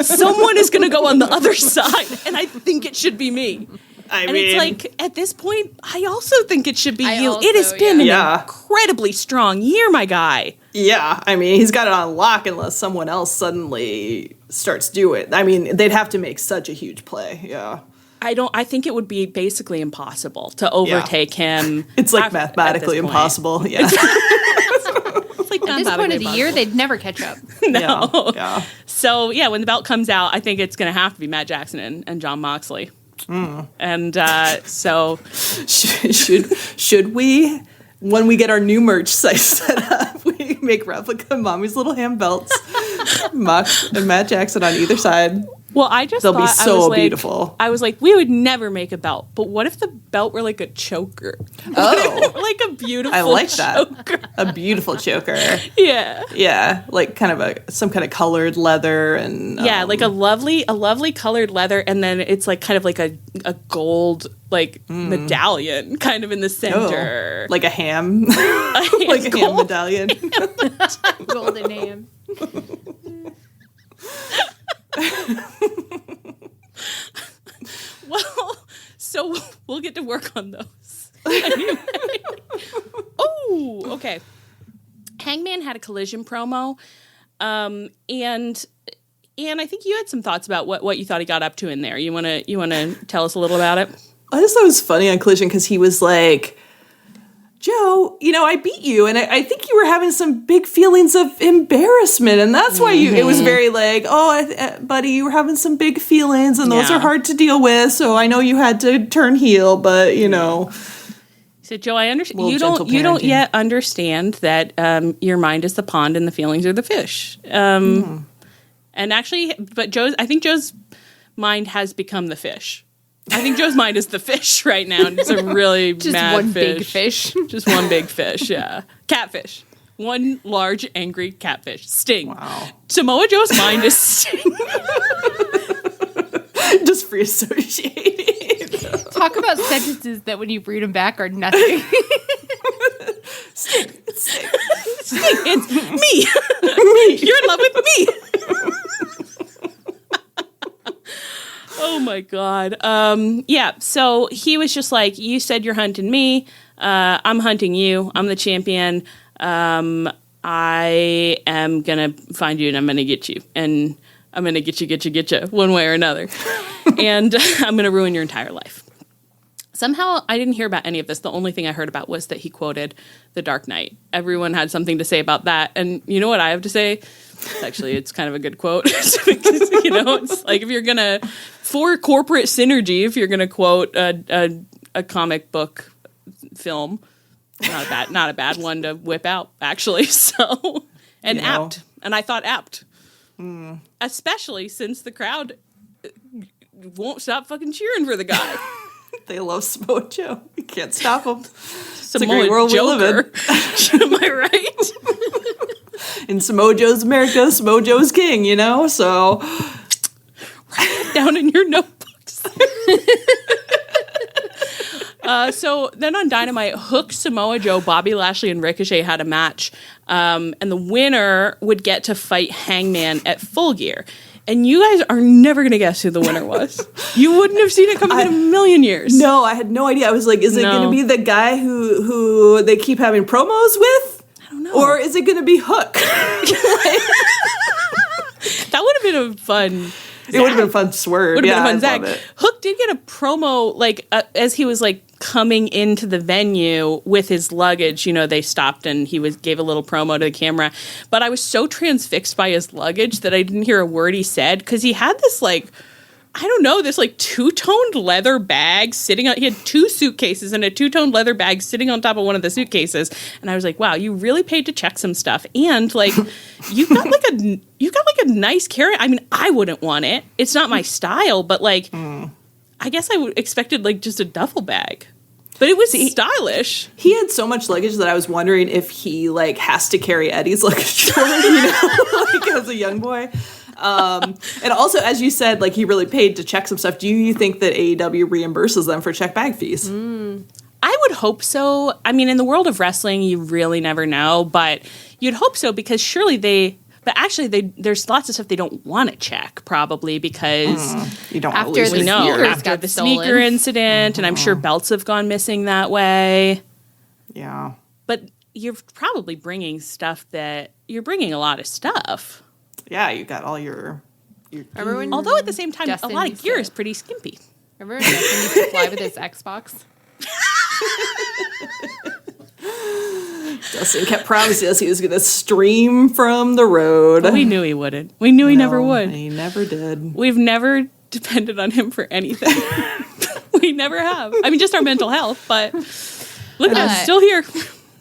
[SPEAKER 2] Someone is going to go on the other side. And I think it should be me. It's like, at this point, I also think it should be you. It has been an incredibly strong year, my guy.
[SPEAKER 3] Yeah, he's got it on lock unless someone else suddenly starts doing it. They'd have to make such a huge play, yeah.
[SPEAKER 2] I think it would be basically impossible to overtake him.
[SPEAKER 3] It's like mathematically impossible, yeah.
[SPEAKER 2] It's like
[SPEAKER 4] at this point of the year, they'd never catch up.
[SPEAKER 2] No. Yeah. So, when the belt comes out, I think it's going to have to be Matt Jackson and Jon Moxley. And so
[SPEAKER 3] should we, when we get our new merch site set up, we make replica mommy's little hand belts, Mox and Matt Jackson on either side.
[SPEAKER 2] Well, I just
[SPEAKER 3] they'll
[SPEAKER 2] thought,
[SPEAKER 3] be so beautiful.
[SPEAKER 2] I was like, we would never make a belt, but what if the belt were like a choker? Like a beautiful
[SPEAKER 3] I like
[SPEAKER 2] choker.
[SPEAKER 3] that. A beautiful choker.
[SPEAKER 2] Yeah.
[SPEAKER 3] Yeah, like kind of some kind of colored leather and
[SPEAKER 2] like a lovely colored leather, and then it's like kind of like a gold medallion kind of in the center.
[SPEAKER 3] Oh, like a ham. Like a ham medallion.
[SPEAKER 4] Golden ham.
[SPEAKER 2] Well, so we'll get to work on those. Anyway. Oh, okay. Hangman had a Collision promo, and I think you had some thoughts about what you thought he got up to in there. You wanna tell us a little about it?
[SPEAKER 3] I just thought it was funny on Collision because he was like, Joe, I beat you, and I think you were having some big feelings of embarrassment, and that's why it was very like, buddy, you were having some big feelings, and those are hard to deal with, so I know you had to turn heel, but,
[SPEAKER 2] So, Joe, I understand. You don't yet understand that your mind is the pond and the feelings are the fish. And actually, but I think Joe's mind has become the fish. I think Joe's mind is the fish right now, and it's a really
[SPEAKER 4] just
[SPEAKER 2] mad
[SPEAKER 4] one
[SPEAKER 2] fish.
[SPEAKER 4] big fish.
[SPEAKER 2] Just one big fish, yeah. Catfish. One large, angry catfish. Sting.
[SPEAKER 3] Wow.
[SPEAKER 2] Samoa Joe's mind is Sting.
[SPEAKER 3] Just free associating.
[SPEAKER 4] Talk about sentences that when you read them back are nothing.
[SPEAKER 3] Sting. Sting.
[SPEAKER 2] Sting. It's me. You're in love with me. Oh my God. So he was just like, you said you're hunting me. I'm hunting you. I'm the champion. I am going to find you and I'm going to get you. And I'm going to get you one way or another. And I'm going to ruin your entire life. Somehow I didn't hear about any of this. The only thing I heard about was that he quoted The Dark Knight. Everyone had something to say about that. And you know what I have to say? It's kind of a good quote. Because, it's like if you're going to, for corporate synergy, if you're going to quote a comic book film, not a bad one to whip out, actually. So, and apt. And I thought apt. Especially since the crowd won't stop fucking cheering for the guy.
[SPEAKER 3] They love Samoa Joe. You can't stop them.
[SPEAKER 2] It's a great world we live in. Am I right?
[SPEAKER 3] In Samoa Joe's America, Samoa Joe's king, so.
[SPEAKER 2] Write it down in your notebooks. So then on Dynamite, Hook, Samoa Joe, Bobby Lashley, and Ricochet had a match. And the winner would get to fight Hangman at Full Gear. And you guys are never going to guess who the winner was. You wouldn't have seen it coming in a million years.
[SPEAKER 3] No, I had no idea. I was like, is it going to be the guy who they keep having promos with?
[SPEAKER 2] I don't know.
[SPEAKER 3] Or is it going to be Hook?
[SPEAKER 2] That would have been a fun...
[SPEAKER 3] It would have been a fun swerve.
[SPEAKER 2] Would have been a fun zag. Hook did get a promo, as he was, coming into the venue with his luggage. They stopped and he gave a little promo to the camera. But I was so transfixed by his luggage that I didn't hear a word he said, because he had this, I don't know, this like two-toned leather bag sitting on, he had 2 suitcases and a two-toned leather bag sitting on top of one of the suitcases. And I was like, wow, you really paid to check some stuff. And like, you've got like a nice carry. I mean, I wouldn't want it. It's not my style, but like, I guess I would expected like just a duffel bag. But it was stylish.
[SPEAKER 3] He had so much luggage that I was wondering if he like has to carry Eddie's luggage for him, you know, like as a young boy. And also, as you said, like he really paid to check some stuff. Do you think that AEW reimburses them for check bag fees?
[SPEAKER 2] I would hope so. I mean, in the world of wrestling, you really never know, but you'd hope so because surely there's lots of stuff they don't want to check probably because
[SPEAKER 3] you don't
[SPEAKER 4] after the
[SPEAKER 2] sneaker incident, and I'm sure belts have gone missing that way.
[SPEAKER 3] Yeah.
[SPEAKER 2] But you're probably bringing you're bringing a lot of stuff.
[SPEAKER 3] Yeah, you got all your
[SPEAKER 2] although at the same time, a lot of gear is pretty skimpy.
[SPEAKER 4] Remember when Justin used to fly with his Xbox?
[SPEAKER 3] Justin kept promising us he was going to stream from the road.
[SPEAKER 2] But we knew he wouldn't. We knew he never would.
[SPEAKER 3] He never did.
[SPEAKER 2] We've never depended on him for anything. We never have. I mean, just our mental health, but look at us, still here.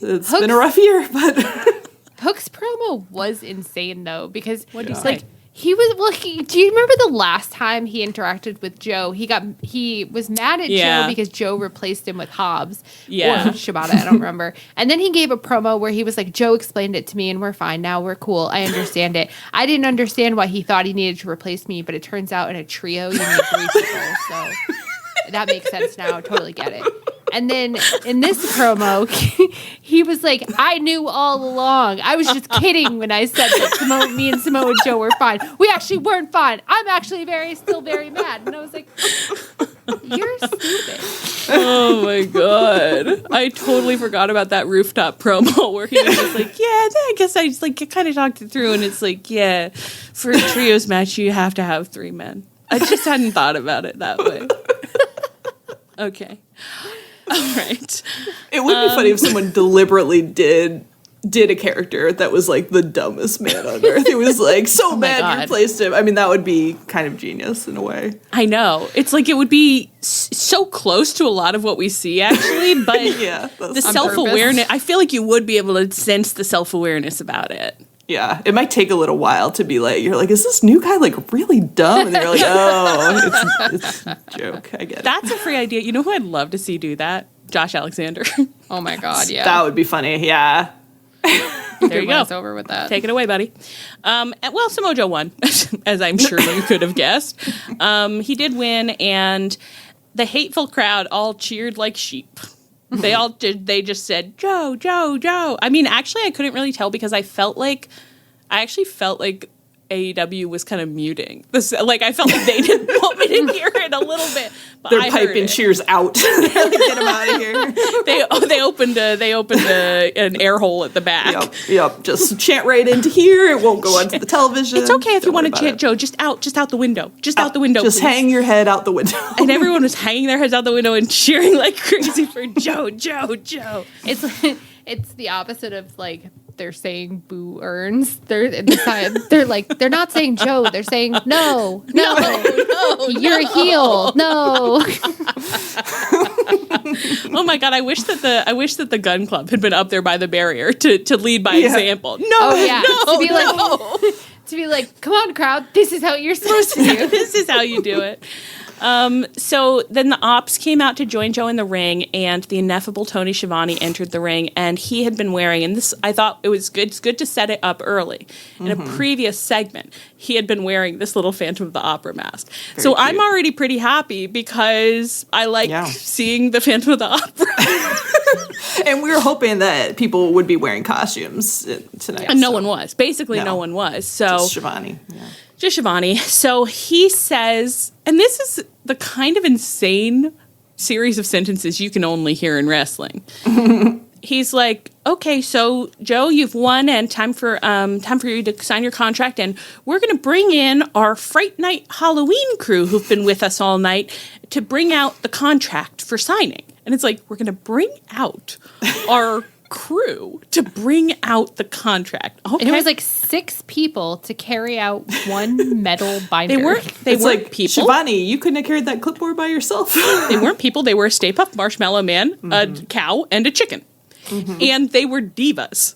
[SPEAKER 3] It's been a rough year, but...
[SPEAKER 4] Hook's promo was insane though because
[SPEAKER 2] what did he
[SPEAKER 4] like
[SPEAKER 2] say?
[SPEAKER 4] He was do you remember the last time he interacted with Joe? He was mad at Joe because Joe replaced him with Hobbs or Shibata, I don't remember. And then he gave a promo where he was like, Joe explained it to me and we're fine now, we're cool, I understand it. I didn't understand why he thought he needed to replace me, but it turns out in a trio you need 3 people, so that makes sense now, totally get it. And then in this promo, he was like, I knew all along. I was just kidding when I said that me and Samoa Joe were fine. We actually weren't fine. I'm actually still very mad. And I was like, you're stupid.
[SPEAKER 2] Oh my God. I totally forgot about that rooftop promo where he was just like, I guess I just like kind of talked it through. And it's like, for a trios match, you have to have 3 men. I just hadn't thought about it that way. Okay. All right.
[SPEAKER 3] It would be funny if someone deliberately did a character that was like the dumbest man on earth. It was like so mad you replaced him. I mean, that would be kind of genius in a way.
[SPEAKER 2] I know. It's like it would be so close to a lot of what we see actually, but the self-awareness, I feel like you would be able to sense the self-awareness about it.
[SPEAKER 3] Yeah, it might take a little while to be like, you're like, is this new guy like really dumb? And they're like, oh, it's a joke. I get it.
[SPEAKER 2] That's a free idea. You know who I'd love to see do that? Josh Alexander.
[SPEAKER 4] Oh my God, yeah.
[SPEAKER 3] That would be funny, yeah.
[SPEAKER 2] There you go.
[SPEAKER 4] Over with that.
[SPEAKER 2] Take it away, buddy. Well, Samoa Joe won, as I'm sure you could have guessed. He did win, and the hateful crowd all cheered like sheep. They just said, Joe, Joe, Joe. I mean, actually, I couldn't really tell because I actually felt like AEW was kind of muting. Like, I felt like they didn't want me to hear it a little bit. But
[SPEAKER 3] they're piping cheers out. They're like, get them out of here.
[SPEAKER 2] They opened an air hole at the back.
[SPEAKER 3] Yep. Just chant right into here. It won't go onto the television.
[SPEAKER 2] It's okay if you want to chant, Joe. Just out the window. Just out the window.
[SPEAKER 3] Just
[SPEAKER 2] please.
[SPEAKER 3] hang your head out the window.
[SPEAKER 2] And everyone was hanging their heads out the window and cheering like crazy for Joe, Joe, Joe.
[SPEAKER 4] It's the opposite of like they're saying boo earns. They're like they're not saying Joe. They're saying no, you're a heel. No.
[SPEAKER 2] Oh my God! I wish that the gun club had been up there by the barrier to lead by example. No,
[SPEAKER 4] to be like, come on, crowd. This is how you're supposed to do.
[SPEAKER 2] This is how you do it. So then the Ops came out to join Joe in the ring, and the ineffable Tony Schiavone entered the ring, and he had been wearing, and this, I thought it was good. It's good to set it up early. In a previous segment, he had been wearing this little Phantom of the Opera mask. Very so cute. I'm already pretty happy because I like seeing the Phantom of the Opera.
[SPEAKER 3] And we were hoping that people would be wearing costumes tonight.
[SPEAKER 2] And no one was. Basically, no one was. So
[SPEAKER 3] just Schiavone. Yeah.
[SPEAKER 2] Just Schiavone. So he says, and this is the kind of insane series of sentences you can only hear in wrestling. He's like, okay, so Joe, you've won, and time for you to sign your contract, and we're going to bring in our Fright Night Halloween crew who've been with us all night to bring out the contract for signing. And it's like, we're going to bring out our crew to bring out the contract. Okay.
[SPEAKER 4] And it was like 6 people to carry out one metal binder.
[SPEAKER 2] They weren't like people.
[SPEAKER 3] Shivani, you couldn't have carried that clipboard by yourself.
[SPEAKER 2] They weren't people. They were a Stay Puft Marshmallow Man, a cow, and a chicken. And they were divas.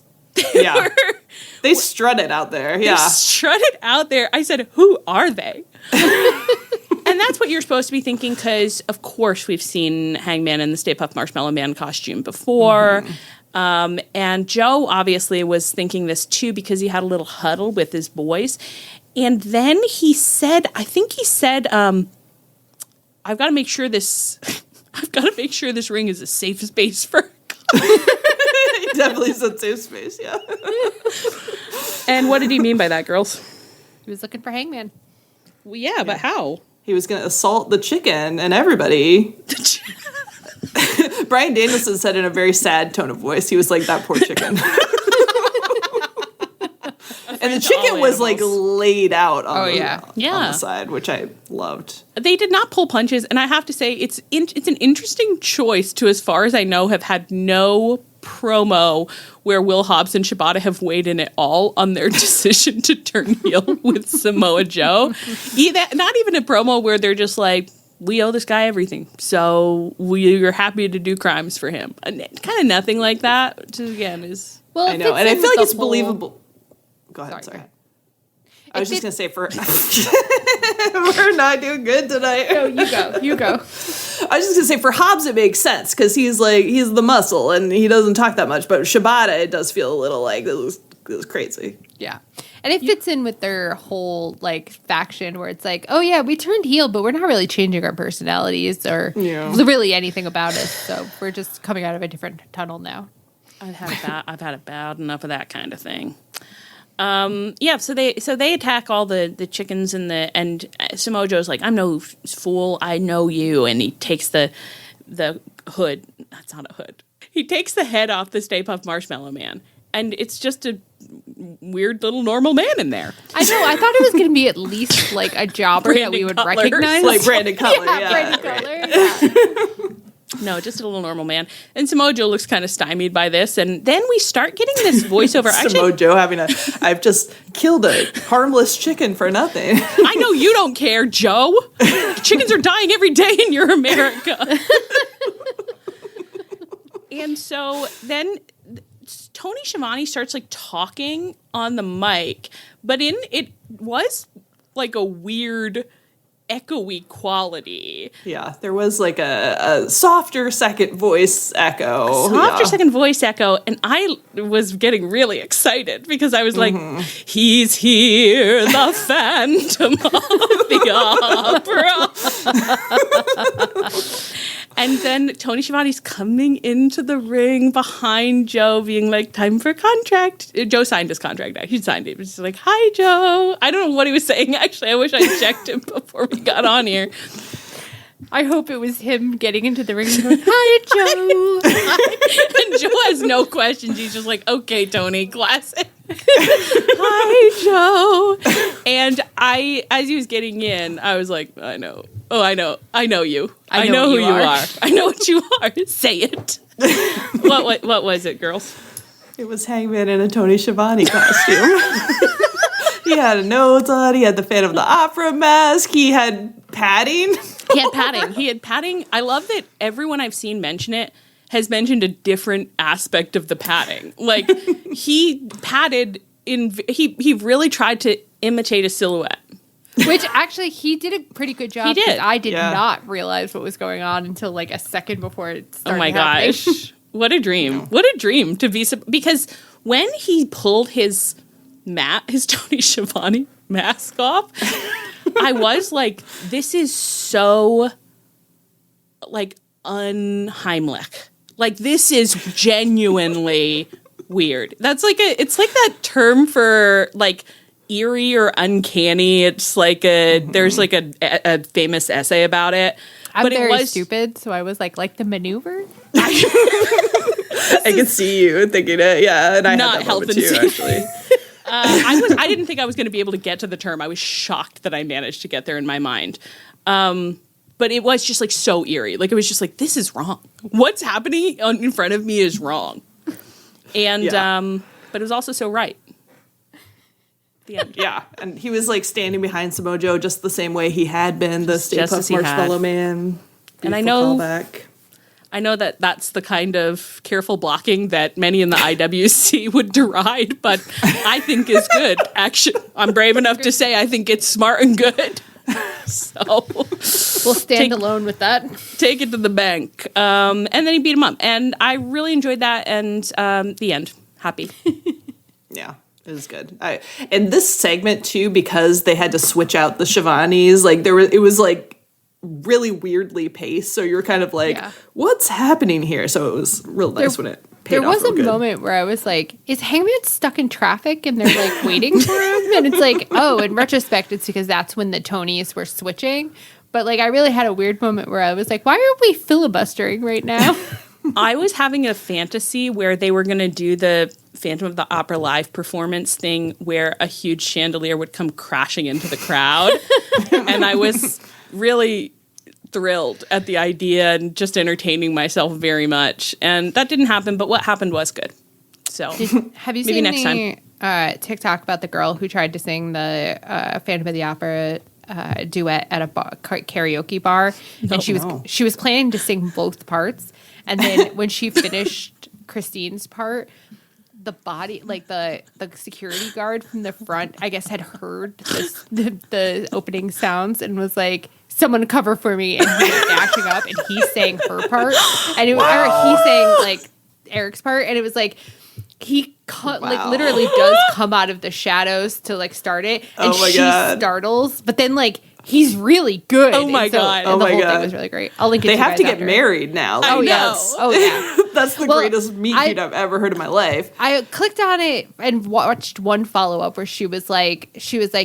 [SPEAKER 3] They strutted out there. Yeah.
[SPEAKER 2] They strutted out there. I said, who are they? And that's what you're supposed to be thinking, because, of course, we've seen Hangman in the Stay Puft Marshmallow Man costume before. And Joe obviously was thinking this, too, because he had a little huddle with his boys. And then he said, I've got to make sure this ring is a safe space for
[SPEAKER 3] He definitely said safe space, yeah.
[SPEAKER 2] And what did he mean by that, girls?
[SPEAKER 4] He was looking for Hangman.
[SPEAKER 2] Well, yeah, but how?
[SPEAKER 3] He was going to assault the chicken and everybody. Bryan Danielson said in a very sad tone of voice, he was like, that poor chicken. And the chicken was like laid out on the side, which I loved.
[SPEAKER 2] They did not pull punches, and I have to say it's an interesting choice to, as far as I know, have had no promo where Will Hobbs and Shibata have weighed in at all on their decision to turn heel with Samoa Joe. Not even a promo where they're just like, we owe this guy everything, so we're happy to do crimes for him. Kind of nothing like that, which again is...
[SPEAKER 3] Well, I know, and I feel like it's believable. Go ahead, sorry. I was just going to say, we're not doing good tonight.
[SPEAKER 4] No, you go.
[SPEAKER 3] I was just going to say, for Hobbs, it makes sense, because he's the muscle, and he doesn't talk that much, but Shibata, it does feel a little like, it was crazy.
[SPEAKER 4] Yeah. And it fits in with their whole, like, faction, where it's like, oh, yeah, we turned heel, but we're not really changing our personalities or really anything about us, so we're just coming out of a different tunnel now.
[SPEAKER 2] I've had it bad enough of that kind of thing. So they attack all the chickens and Samoa Joe's like, I'm no fool, I know you, and he takes the hood. That's not a hood. He takes the head off the Stay Puft Marshmallow Man, and it's just a weird little normal man in there.
[SPEAKER 4] I know. I thought it was going to be at least like a jobber that we would recognize,
[SPEAKER 3] like Brandon Cutler.
[SPEAKER 4] Brandon Cutler. Yeah.
[SPEAKER 2] No, just a little normal man. And Samoa Joe looks kind of stymied by this. And then we start getting this voiceover.
[SPEAKER 3] Samoa Joe I've just killed a harmless chicken for nothing.
[SPEAKER 2] I know you don't care, Joe. Chickens are dying every day in your America. And so then Tony Schiavone starts like talking on the mic. But it was like a weird... echoey quality.
[SPEAKER 3] Yeah, there was like a softer second voice echo.
[SPEAKER 2] Second voice echo, and I was getting really excited because I was like, he's here, the Phantom of the Opera. And then Tony Schiavone's coming into the ring behind Joe, being like, time for contract. Joe signed his contract. He signed it. He was just like, hi, Joe. I don't know what he was saying, actually. I wish I checked him before we got on here.
[SPEAKER 4] I hope it was him getting into the ring and going, hi, Joe.
[SPEAKER 2] And Joe has no questions. He's just like, okay, Tony, classic. Hi, Joe. And as he was getting in, I was like, I know. Oh, I know you. I know who you are. I know what you are. Say it. What was it, girls?
[SPEAKER 3] It was Hangman in a Tony Schiavone costume. He had a nose on. He had the Phantom of the Opera mask. He had padding.
[SPEAKER 2] He had padding. I love that everyone I've seen mention it has mentioned a different aspect of the padding. Like, he padded he really tried to imitate a silhouette.
[SPEAKER 4] Which actually he did a pretty good job.
[SPEAKER 2] He did.
[SPEAKER 4] I did not realize what was going on until like a second before it started.
[SPEAKER 2] Oh my gosh. What a dream. What a dream to be, because when he pulled his Tony Schiavone mask off, I was like, this is so like unheimlich. Like, this is genuinely weird. That's like it's like that term for like eerie or uncanny. It's like there's like a famous essay about it.
[SPEAKER 4] But it was stupid, so I was like the maneuver.
[SPEAKER 3] I can see you thinking it, yeah, and I
[SPEAKER 2] not
[SPEAKER 3] had that
[SPEAKER 2] health
[SPEAKER 3] moment
[SPEAKER 2] and
[SPEAKER 3] too, actually.
[SPEAKER 2] I didn't think I was going to be able to get to the term. I was shocked that I managed to get there in my mind. But it was just like so eerie. Like, it was just like, this is wrong. What's happening in front of me is wrong. And but it was also so right. The end.
[SPEAKER 3] Yeah, and he was like standing behind Samoa Joe just the same way he had been, the Stay Puft Marshmallow Man. Beautiful
[SPEAKER 2] and I know
[SPEAKER 3] callback.
[SPEAKER 2] that's the kind of careful blocking that many in the IWC would deride, but I think is good. Actually, I'm brave enough to say I think it's smart and good. So
[SPEAKER 4] we'll stand alone with that.
[SPEAKER 2] Take it to the bank. And then he beat him up, and I really enjoyed that. And the end. Happy.
[SPEAKER 3] Yeah. It was good. And this segment too, because they had to switch out the Shivani's, like it was like really weirdly paced. So you're kind of like, what's happening here? So it was real nice when it paid off.
[SPEAKER 4] There was a moment where I was like, is Hangman stuck in traffic and they're like waiting for him? And it's like, oh, in retrospect, it's because that's when the Tonys were switching. But like, I really had a weird moment where I was like, why are we filibustering right now?
[SPEAKER 2] I was having a fantasy where they were going to do the Phantom of the Opera live performance thing where a huge chandelier would come crashing into the crowd. And I was really thrilled at the idea and just entertaining myself very much. And that didn't happen, but what happened was good. So
[SPEAKER 4] have you
[SPEAKER 2] maybe
[SPEAKER 4] seen
[SPEAKER 2] next
[SPEAKER 4] the TikTok about the girl who tried to sing the Phantom of the Opera duet at a karaoke bar? And she was planning to sing both parts. And then when she finished Christine's part, the body, like the security guard from the front, I guess had heard the opening sounds and was like, someone cover for me. And he was dashing up and he sang her part. And or he sang like Eric's part. And it was like, he like literally does come out of the shadows to like start it. And she startles. But then like, he's really good.
[SPEAKER 2] Oh my God.
[SPEAKER 4] And the whole thing was really great. I'll link it to you guys
[SPEAKER 3] They have to get
[SPEAKER 4] after.
[SPEAKER 3] married now. Like,
[SPEAKER 2] oh, yeah.
[SPEAKER 3] That's the greatest meet cute I've ever heard in my life.
[SPEAKER 4] I clicked on it and watched one follow-up where she was like,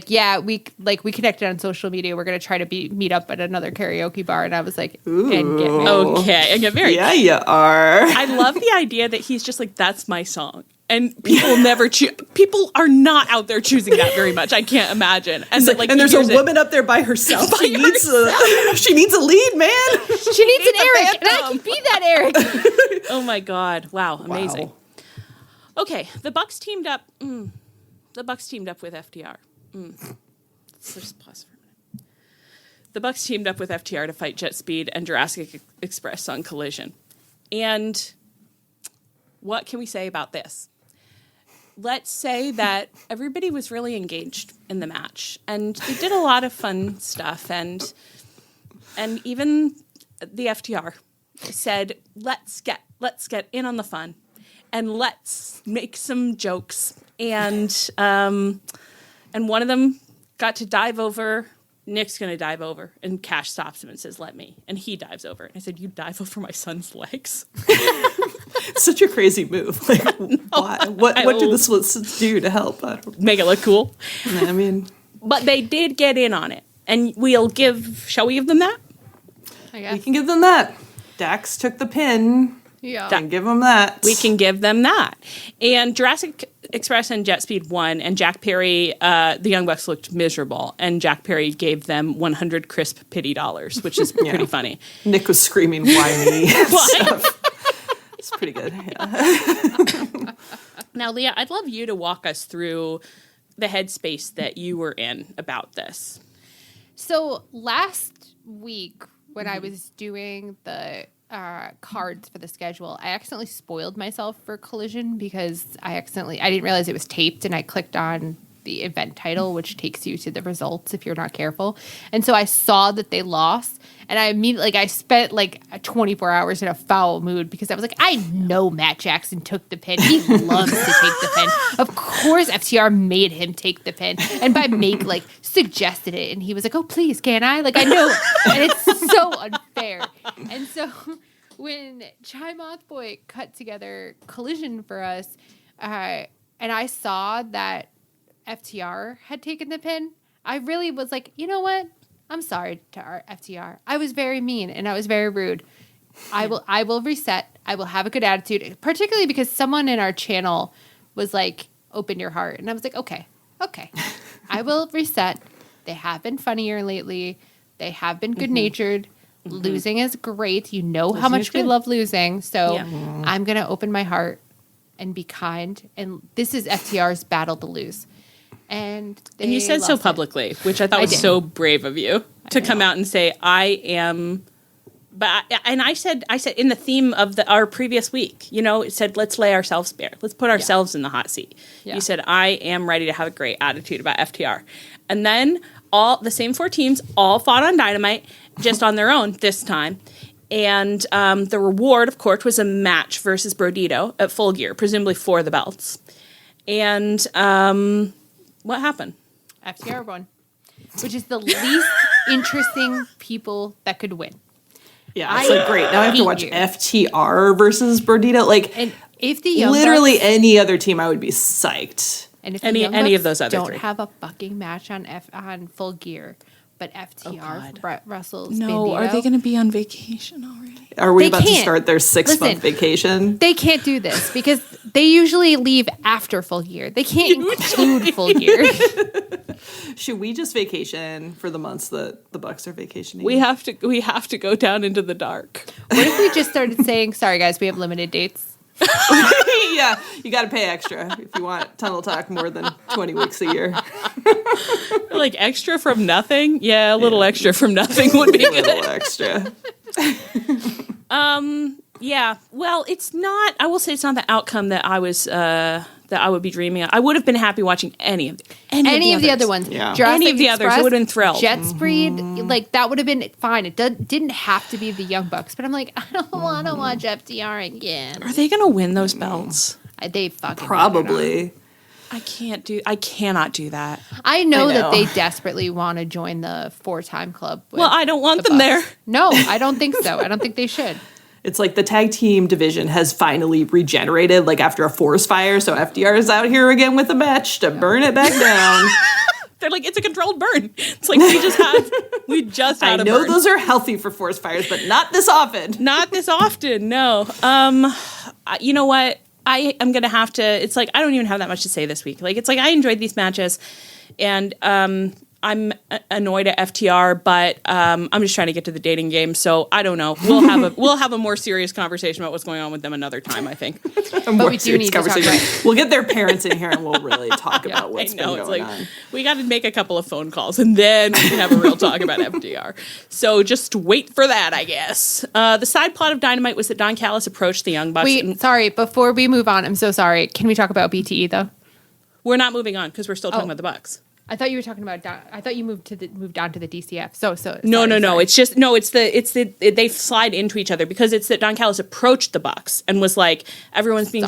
[SPEAKER 4] yeah, we connected on social media. We're going to try to meet up at another karaoke bar. And I was like,
[SPEAKER 3] ooh.
[SPEAKER 4] And get married.
[SPEAKER 2] Okay. And get married.
[SPEAKER 3] Yeah, you are.
[SPEAKER 2] I love the idea that he's just like, that's my song. And people never people are not out there choosing that very much. I can't imagine. And
[SPEAKER 3] like, and there's a woman up there by herself. She needs a lead, man.
[SPEAKER 4] She needs an Eric, and I can be that Eric.
[SPEAKER 2] Oh my God! Wow, amazing. Wow. Okay, the Bucks teamed up. The Bucks teamed up with FTR. Let's just pause for a minute. The Bucks teamed up with FTR to fight Jet Speed and Jurassic Express on Collision. And what can we say about this? Let's say that everybody was really engaged in the match, and they did a lot of fun stuff, and even the FTR said, let's get in on the fun, and let's make some jokes, and one of them got to dive over. Nick's going to dive over, and Cash stops him and says, let me. And he dives over. And I said, you dive over my son's legs?
[SPEAKER 3] Such a crazy move. Like, why? What did the Splits do to help?
[SPEAKER 2] Make it look cool?
[SPEAKER 3] I mean.
[SPEAKER 2] But they did get in on it. And shall we give them that?
[SPEAKER 3] I guess. We can give them that. Dax took the pin. Yeah. And give them that.
[SPEAKER 2] We can give them that. And Jurassic Express and Jet Speed won, and Jack Perry, the Young Bucks looked miserable, and Jack Perry gave them 100 crisp pity dollars, which is pretty funny.
[SPEAKER 3] Nick was screaming, why me? It's pretty good. Yeah.
[SPEAKER 2] Now, Leah, I'd love you to walk us through the headspace that you were in about this.
[SPEAKER 4] So last week, when I was doing the cards for the schedule, I accidentally spoiled myself for Collision because I didn't realize it was taped, and I clicked on the event title, which takes you to the results if you're not careful. And so I saw that they lost, and I immediately, I spent 24 hours in a foul mood because I was like, I know Matt Jackson took the pin. He loves to take the pin. Of course FTR made him take the pin. And by suggested it, and he was like, oh, please, can I? I know. And it's so unfair. And so when Chai Mothboy cut together Collision for us, and I saw that FTR had taken the pin, I really was like, you know what? I'm sorry to our FTR. I was very mean and I was very rude. I will reset. I will have a good attitude, particularly because someone in our channel was like, open your heart. And I was like, okay. I will reset. They have been funnier lately. They have been good-natured. Mm-hmm. Losing is great. You know how much we love losing. So I'm going to open my heart and be kind. And this is FTR's battle to lose. And
[SPEAKER 2] you said so publicly, which I thought was so brave of you to come out and say, I am. But I said in the theme of our previous week, it said, let's lay ourselves bare. Let's put ourselves in the hot seat. Yeah. You said, I am ready to have a great attitude about FTR. And then all the same 4 teams all fought on Dynamite, just on their own this time. And the reward, of course, was a match versus Brodito at Full Gear, presumably for the belts. And what happened?
[SPEAKER 4] FTR won, which is the least interesting people that could win.
[SPEAKER 3] Yeah, it's like, great. Now I have to watch FTR versus Brodito.
[SPEAKER 4] And if the Young
[SPEAKER 3] literally
[SPEAKER 4] Bucks,
[SPEAKER 3] any other team, I would be psyched.
[SPEAKER 4] And if
[SPEAKER 2] any of those other
[SPEAKER 4] don't
[SPEAKER 2] 3
[SPEAKER 4] have a fucking match on Full Gear, but FTR wrestles.
[SPEAKER 2] No,
[SPEAKER 4] Bandito,
[SPEAKER 2] are they going to be on vacation already?
[SPEAKER 3] Are we about to start their 6-month vacation?
[SPEAKER 4] They can't do this because they usually leave after Full Gear. They can't include Full Gear.
[SPEAKER 3] Should we just vacation for the months that the Bucks are vacationing?
[SPEAKER 2] We have to go down into the dark.
[SPEAKER 4] What if we just started saying, sorry guys, we have limited dates?
[SPEAKER 3] Yeah, you got to pay extra if you want Tunnel Talk more than 20 weeks a year.
[SPEAKER 2] Like extra from nothing? Yeah, a little extra from nothing would be good.
[SPEAKER 3] A little extra.
[SPEAKER 2] Yeah. Well, it's not. I will say it's not the outcome that I was that I would be dreaming of. I would have been happy watching any of the other ones.
[SPEAKER 3] Yeah.
[SPEAKER 2] Any of the others, I would have been thrilled.
[SPEAKER 4] Jet Speed, like that would have been fine. It didn't have to be the Young Bucks, but I'm like, I don't want to watch FTR again.
[SPEAKER 2] Are they going to win those belts?
[SPEAKER 4] They fucking
[SPEAKER 3] probably.
[SPEAKER 2] I cannot do that.
[SPEAKER 4] I know that they desperately want to join the 4-time club.
[SPEAKER 2] Well, I don't want them there.
[SPEAKER 4] No, I don't think so. I don't think they should.
[SPEAKER 3] It's like the tag team division has finally regenerated, like after a forest fire. So FDR is out here again with a match to burn it back down.
[SPEAKER 2] They're like, it's a controlled burn. It's like we just had a burn.
[SPEAKER 3] I know those are healthy for forest fires, but not this often.
[SPEAKER 2] Not this often, no. You know what? I am going to have to, it's like, I don't even have that much to say this week. Like, it's like, I enjoyed these matches, and I'm annoyed at FTR, but I'm just trying to get to the dating game. So I don't know. We'll have a more serious conversation about what's going on with them another time, I think.
[SPEAKER 4] But we do need to talk about it.
[SPEAKER 3] We'll get their parents in here and we'll really talk about what's been going on.
[SPEAKER 2] We got to make a couple of phone calls and then we can have a real talk about FTR. So just wait for that, I guess. The side plot of Dynamite was that Don Callis approached the Young Bucks.
[SPEAKER 4] Sorry. Before we move on, I'm so sorry. Can we talk about BTE though?
[SPEAKER 2] We're not moving on because we're still talking about the Bucks.
[SPEAKER 4] I thought you were talking about. I thought you moved down to the DCF. So
[SPEAKER 2] no. It's just they slide into each other because it's that Don Callis approached the Bucks and was like, everyone is being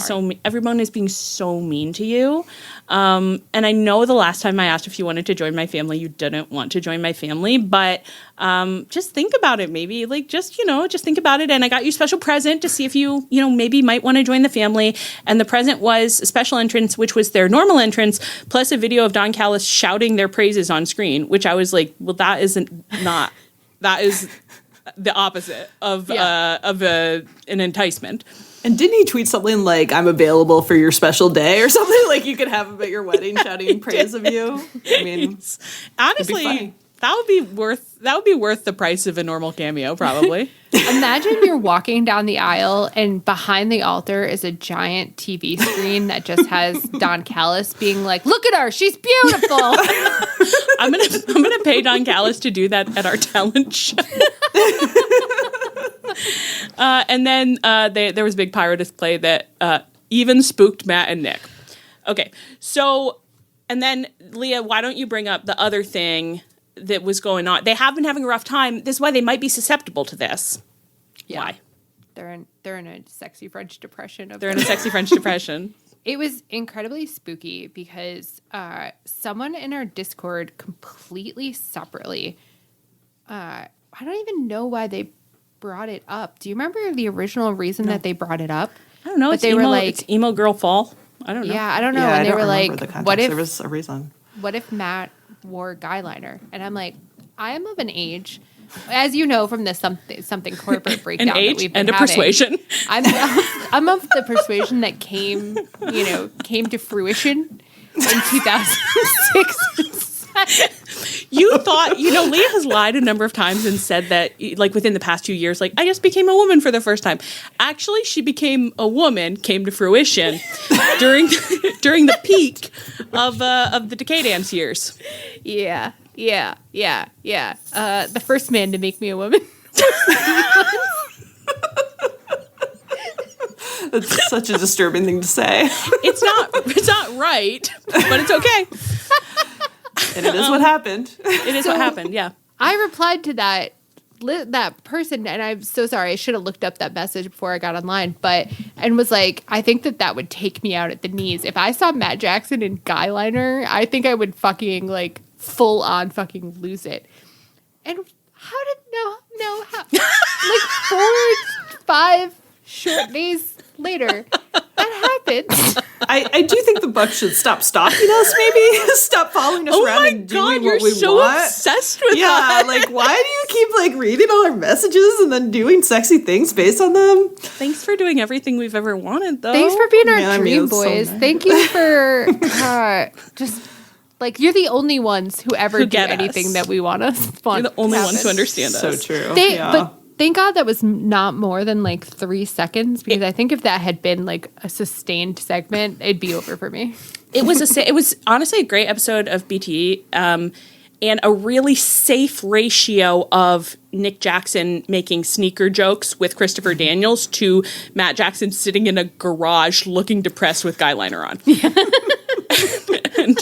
[SPEAKER 2] so mean to you. And I know the last time I asked if you wanted to join my family, you didn't want to join my family, but just think about it. Maybe just think about it. And I got you a special present to see if you maybe might want to join the family. And the present was a special entrance, which was their normal entrance, plus a video of Don Callis shouting their praises on screen, which I was like, well, that is the opposite of an enticement.
[SPEAKER 3] And didn't he tweet something like, I'm available for your special day or something? Like you could have him at your wedding shouting praise of you? I mean,
[SPEAKER 2] honestly, that would be worth the price of a normal cameo, probably.
[SPEAKER 4] Imagine you're walking down the aisle and behind the altar is a giant TV screen that just has Don Callis being like, look at her, she's beautiful.
[SPEAKER 2] I'm gonna pay Don Callis to do that at our talent show. And then there was a big pyro display that even spooked Matt and Nick. Okay, so, and then Leah, why don't you bring up the other thing that was going on? They have been having a rough time. This is why they might be susceptible to this. Yeah. Why?
[SPEAKER 4] They're in a sexy French depression.
[SPEAKER 2] They're in a sexy French depression.
[SPEAKER 4] It was incredibly spooky because someone in our Discord completely separately, I don't even know why they brought it up. Do you remember the original reason that they brought it up?
[SPEAKER 2] I don't know.
[SPEAKER 4] But they were like,
[SPEAKER 2] it's emo girl fall. I don't know.
[SPEAKER 4] Yeah, I don't know. And they were like, what if
[SPEAKER 3] there was a reason?
[SPEAKER 4] What if Matt wore guy liner? And I'm like, I am of an age, as you know from this something corporate breakdown
[SPEAKER 2] an age
[SPEAKER 4] that we've been
[SPEAKER 2] and a
[SPEAKER 4] having,
[SPEAKER 2] persuasion.
[SPEAKER 4] I'm of the persuasion that came to fruition in 2006.
[SPEAKER 2] You thought, Leah has lied a number of times and said that, like, within the past 2 years, like, I just became a woman for the first time. Actually, she became a woman, came to fruition during the peak of the Decay Dance years.
[SPEAKER 4] Yeah. The first man to make me a woman.
[SPEAKER 3] That's such a disturbing thing to say.
[SPEAKER 2] It's not right, but it's okay.
[SPEAKER 3] And it is what happened.
[SPEAKER 2] It is what happened, yeah.
[SPEAKER 4] I replied to that person, and I'm so sorry. I should have looked up that message before I got online, and was like, I think that would take me out at the knees. If I saw Matt Jackson in guy liner, I think I would fucking, like, full on fucking lose it. And how like 4, 5 short days later, that happens.
[SPEAKER 3] I do think the Bucks should stop stalking us, maybe. Stop following us around and doing what we want.
[SPEAKER 2] You're so obsessed with that.
[SPEAKER 3] Yeah, like, why do you keep, like, reading all our messages and then doing sexy things based on them?
[SPEAKER 2] Thanks for doing everything we've ever wanted, though.
[SPEAKER 4] Thanks for being our dream boys. So nice. Thank you for just... Like, you're the only ones who ever do anything that we want us.
[SPEAKER 2] You're the only ones who understand us.
[SPEAKER 3] So true.
[SPEAKER 4] But thank God that was not more than, like, 3 seconds, because I think if that had been, like, a sustained segment, it'd be over for me.
[SPEAKER 2] It was honestly a great episode of BTE, and a really safe ratio of Nick Jackson making sneaker jokes with Christopher Daniels to Matt Jackson sitting in a garage looking depressed with guy liner on. Yeah. And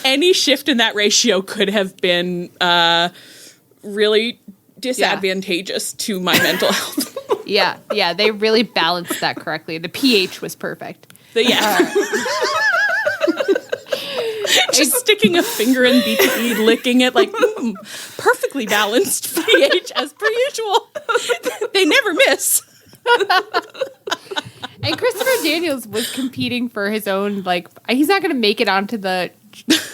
[SPEAKER 2] any shift in that ratio could have been really disadvantageous to my mental health.
[SPEAKER 4] Yeah, they really balanced that correctly. The pH was perfect.
[SPEAKER 2] Just sticking a finger in BTE, licking it like, perfectly balanced pH as per usual. They never miss.
[SPEAKER 4] And Christopher Daniels was competing for his own, like, he's not going to make it onto the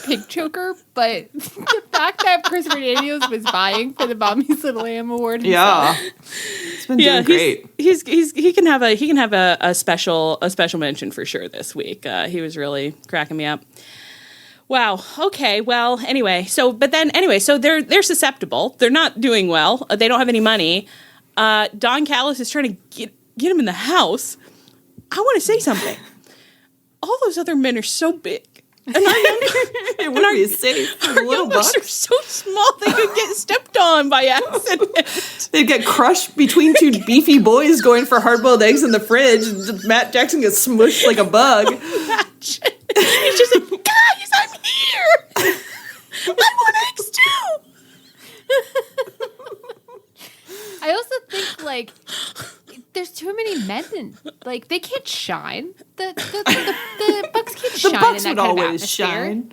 [SPEAKER 4] pig choker, but the fact that Christopher Daniels was vying for the Mommy's Little Lamb Award himself.
[SPEAKER 3] Yeah. It's been doing great.
[SPEAKER 2] He can have a special mention for sure this week. He was really cracking me up. Wow. Okay. Well, anyway, so they're susceptible. They're not doing well. They don't have any money. Don Callis is trying to get him in the house. I want to say something. All those other men are so big. And
[SPEAKER 3] it would be safe.
[SPEAKER 2] Our young bucks are so small they could get stepped on by accident.
[SPEAKER 3] They'd get crushed between two beefy boys going for hard-boiled eggs in the fridge. Matt Jackson gets smushed like a bug.
[SPEAKER 2] Imagine. He's just like, guys, I'm here. I want eggs too.
[SPEAKER 4] I also think, like, there's too many men. Like, they can't shine. The Bucks can't shine.
[SPEAKER 3] The Bucks
[SPEAKER 4] in that
[SPEAKER 3] would
[SPEAKER 4] kind
[SPEAKER 3] always
[SPEAKER 4] of
[SPEAKER 3] shine.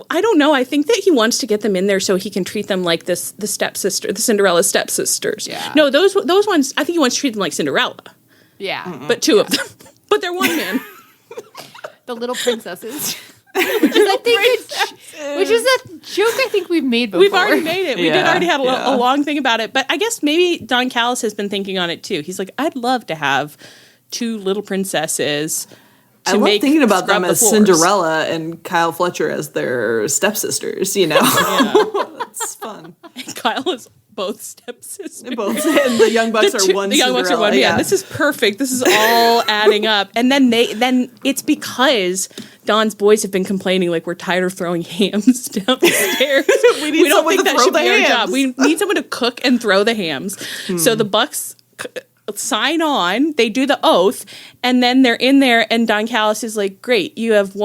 [SPEAKER 2] I don't know. I think that he wants to get them in there so he can treat them like the Cinderella stepsisters. Yeah. No, those ones. I think he wants to treat them like Cinderella.
[SPEAKER 4] Yeah.
[SPEAKER 3] Mm-mm.
[SPEAKER 2] But two of them. But they're one man.
[SPEAKER 4] The little princesses. Which is a joke I think we've made before.
[SPEAKER 2] We've already made it. We did already have a long thing about it. But I guess maybe Don Callis has been thinking on it too. He's like, I'd love to have 2 little princesses.
[SPEAKER 3] I love thinking about them as Cinderella and Kyle Fletcher as their stepsisters, you know? Yeah. It's fun.
[SPEAKER 2] And Kyle is both stepsisters.
[SPEAKER 3] And the Young Bucks are one.
[SPEAKER 2] The Young Bucks are one. Yeah, this is perfect. This is all adding up. And then it's because Don's boys have been complaining, like, we're tired of throwing hams down the stairs. we don't think that should be our job. We need someone to cook and throw the hams. So the Bucks sign on. They do the oath, and then they're in there. And Don Callis is like, "Great, you have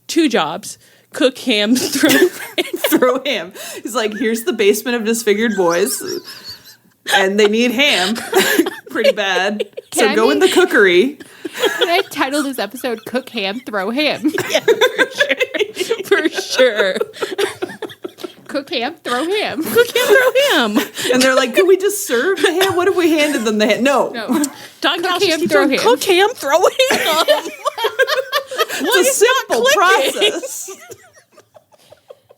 [SPEAKER 2] 2 jobs." Cook ham,
[SPEAKER 3] throw ham. He's like, here's the basement of disfigured boys, and they need ham pretty bad. So go in the cookery.
[SPEAKER 4] Can I title this episode "Cook Ham, Throw Ham"?
[SPEAKER 2] Yeah, for sure.
[SPEAKER 4] Cook ham, throw ham.
[SPEAKER 2] Cook ham, throw ham.
[SPEAKER 3] And they're like, could we just serve the ham? What if we handed them the ham? No.
[SPEAKER 2] Don Callis keeps throw ham. Cook ham, throw ham.
[SPEAKER 3] It's a simple process.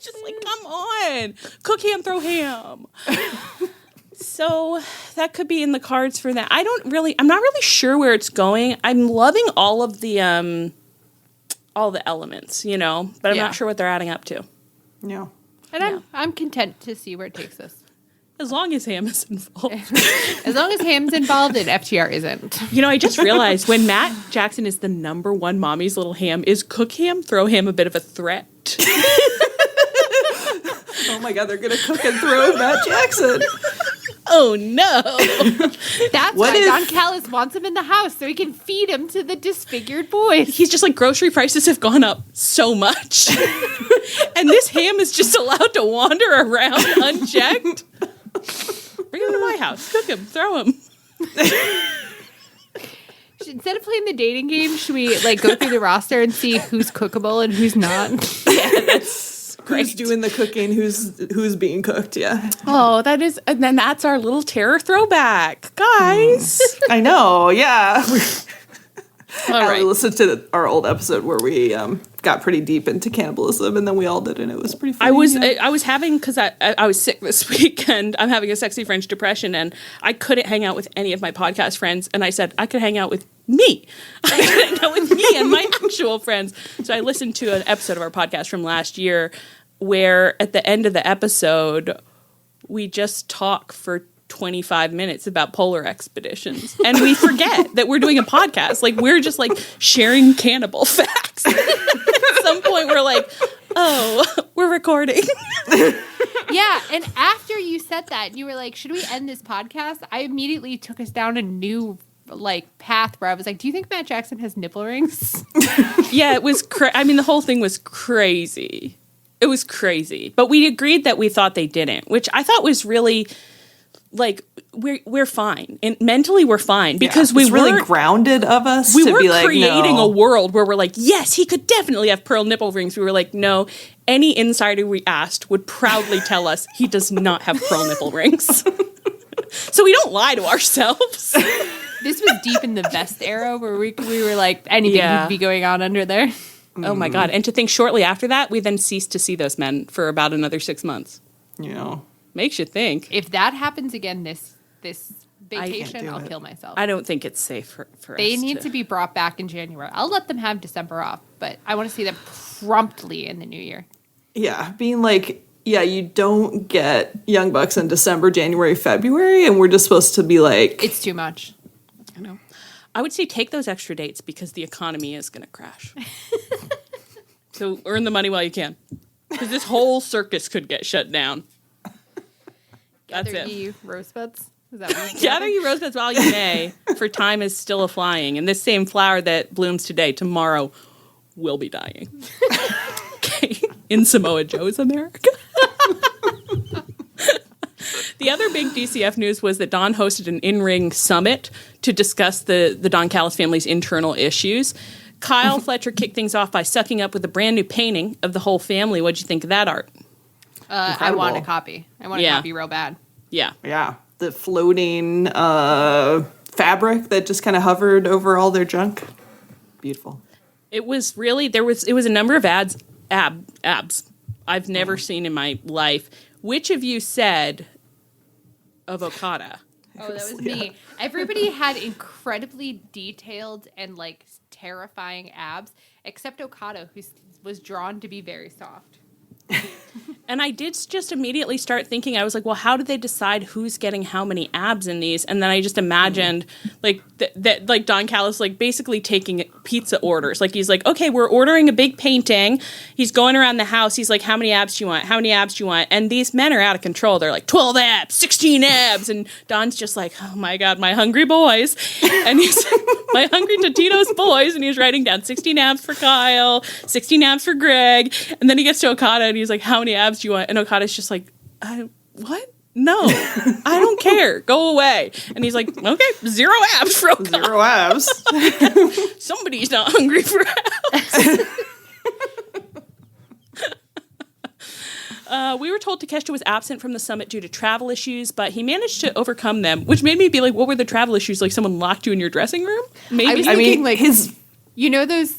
[SPEAKER 2] Just like, come on. Cook ham, throw ham. So that could be in the cards for that. I'm not really sure where it's going. I'm loving all the elements, but I'm not sure what they're adding up to.
[SPEAKER 3] Yeah.
[SPEAKER 4] And I'm content to see where it takes us.
[SPEAKER 2] As long as ham is involved.
[SPEAKER 4] As long as ham's involved and FTR isn't.
[SPEAKER 2] You know, I just realized when Matt Jackson is the number one mommy's little ham, is cook ham, throw ham a bit of a threat?
[SPEAKER 3] Oh my God, they're going to cook and throw Matt Jackson.
[SPEAKER 2] Oh no.
[SPEAKER 4] That's why Don Callis wants him in the house so he can feed him to the disfigured boys.
[SPEAKER 2] He's just like, grocery prices have gone up so much. And this ham is just allowed to wander around unchecked. Bring him to my house. Cook him. Throw him.
[SPEAKER 4] Instead of playing the dating game, should we like go through the roster and see who's cookable and who's not?
[SPEAKER 2] Yeah, that's great.
[SPEAKER 3] Who's doing the cooking? Who's being cooked? Yeah.
[SPEAKER 2] Oh, that is, and then that's our little terror throwback, guys.
[SPEAKER 3] I know. Yeah.
[SPEAKER 2] All right.
[SPEAKER 3] We listened to our old episode where we got pretty deep into cannibalism, and then we all did, and it was pretty funny.
[SPEAKER 2] I was having, because I was sick this week, and I'm having a sexy French depression, and I couldn't hang out with any of my podcast friends, and I said I could hang out with me. I could hang out with me and my actual friends. So I listened to an episode of our podcast from last year where at the end of the episode, we just talk for 25 minutes about polar expeditions, and we forget that we're doing a podcast. Like, we're just like sharing cannibal facts. At some point we're like, oh, we're recording.
[SPEAKER 4] Yeah, and after you said that, you were like, should we end this podcast? I immediately took us down a new like path where I was like, do you think Matt Jackson has nipple rings?
[SPEAKER 2] Yeah, it was I mean, the whole thing was crazy. It was crazy, but we agreed that we thought they didn't, which I thought was really like, we're fine, and mentally we're fine, because we were
[SPEAKER 3] really grounded of us.
[SPEAKER 2] We
[SPEAKER 3] to
[SPEAKER 2] were
[SPEAKER 3] be like,
[SPEAKER 2] creating
[SPEAKER 3] no.
[SPEAKER 2] a world where we're like, yes, he could definitely have pearl nipple rings. We were like, no, any insider we asked would proudly tell us he does not have pearl nipple rings. So we don't lie to ourselves.
[SPEAKER 4] This was deep in the vest era where we were like, anything could be going on under there.
[SPEAKER 2] Oh my God. And to think shortly after that, we then ceased to see those men for about another 6 months.
[SPEAKER 3] Yeah.
[SPEAKER 2] Makes you think.
[SPEAKER 4] If that happens again this vacation, I'll kill myself.
[SPEAKER 2] I don't think it's safe for
[SPEAKER 4] They
[SPEAKER 2] us
[SPEAKER 4] need to be brought back in January. I'll let them have December off, but I want to see them promptly in the new year.
[SPEAKER 3] Yeah, being like, yeah, you don't get Young Bucks in December, January, February, and we're just supposed to be like...
[SPEAKER 4] It's too much.
[SPEAKER 2] I know. I would say take those extra dates because the economy is going to crash. So earn the money while you can. Because this whole circus could get shut down. That's
[SPEAKER 4] Gather
[SPEAKER 2] it.
[SPEAKER 4] ye rosebuds. Is that what
[SPEAKER 2] Gather ye rosebuds while you may, for time is still a-flying. And this same flower that blooms today, tomorrow will be dying. Okay. In Samoa Joe's America. The other big DCF news was that Don hosted an in-ring summit to discuss the Don Callis family's internal issues. Kyle Fletcher kicked things off by sucking up with a brand new painting of the whole family. What'd you think of that art?
[SPEAKER 4] I want a copy. I want a copy real bad.
[SPEAKER 2] Yeah.
[SPEAKER 3] Yeah. The floating fabric that just kind of hovered over all their junk. Beautiful.
[SPEAKER 2] It was really, it was a number of abs I've never seen in my life. Which of you said of Okada?
[SPEAKER 4] Oh, that was me. Everybody had incredibly detailed and like terrifying abs, except Okada, who was drawn to be very soft.
[SPEAKER 2] And I did just immediately start thinking, I was like, well, how did they decide who's getting how many abs in these? And then I just imagined like that like Don Callis like basically taking pizza orders. Like he's like, okay, we're ordering a big painting. He's going around the house. He's like, how many abs do you want? How many abs do you want? And these men are out of control. They're like 12 abs, 16 abs. And Don's just like, oh my God, my hungry boys. And he's my hungry Totino's boys. And he's writing down 16 abs for Kyle, 16 abs for Greg. And then he gets to Okada and he's like, how many abs do you want? And Okada's just like, what? No, I don't care. Go away. And he's like, okay, 0 abs for Okada.
[SPEAKER 3] 0 abs.
[SPEAKER 2] Somebody's not hungry for abs. We were told Takeshita was absent from the summit due to travel issues, but he managed to overcome them, which made me be like, what were the travel issues? Like someone locked you in your dressing room? Maybe.
[SPEAKER 4] I was thinking like his... You know those,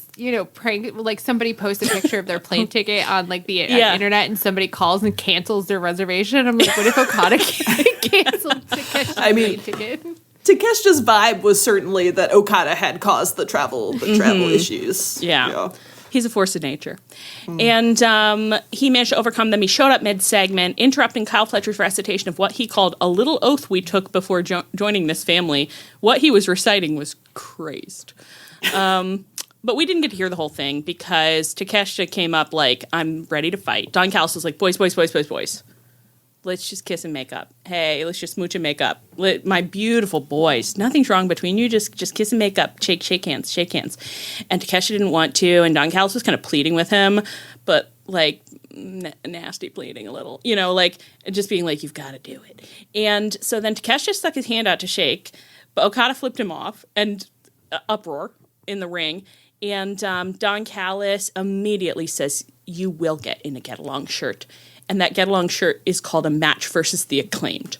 [SPEAKER 4] prank, like somebody posts a picture of their plane ticket on like the internet and somebody calls and cancels their reservation. I'm like, what if Okada canceled Takeshita's plane ticket?
[SPEAKER 3] Takeshita's vibe was certainly that Okada had caused the travel issues.
[SPEAKER 2] Yeah. He's a force of nature. And he managed to overcome them. He showed up mid-segment, interrupting Kyle Fletcher's recitation of what he called a little oath we took before joining this family. What he was reciting was crazed. But we didn't get to hear the whole thing because Takeshita came up like, I'm ready to fight. Don Callis was like, boys. Let's just kiss and make up. Hey, let's just smooch and make up. My beautiful boys. Nothing's wrong between you. Just kiss and make up. Shake hands. And Takeshita didn't want to, and Don Callis was kind of pleading with him, but like nasty pleading a little, like just being like, you've got to do it. And so then Takeshita stuck his hand out to shake, but Okada flipped him off, and uproar in the ring. And Don Callis immediately says, you will get in a get-along shirt. And that get-along shirt is called a match versus the Acclaimed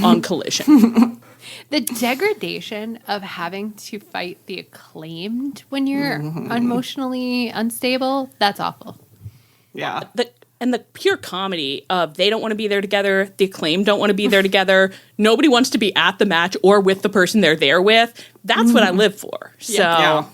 [SPEAKER 2] on Collision.
[SPEAKER 4] The degradation of having to fight the Acclaimed when you're emotionally unstable, that's awful.
[SPEAKER 3] Yeah.
[SPEAKER 2] And the pure comedy of they don't want to be there together, the Acclaimed don't want to be there together, nobody wants to be at the match or with the person they're there with. That's what I live for. So...
[SPEAKER 3] Yeah.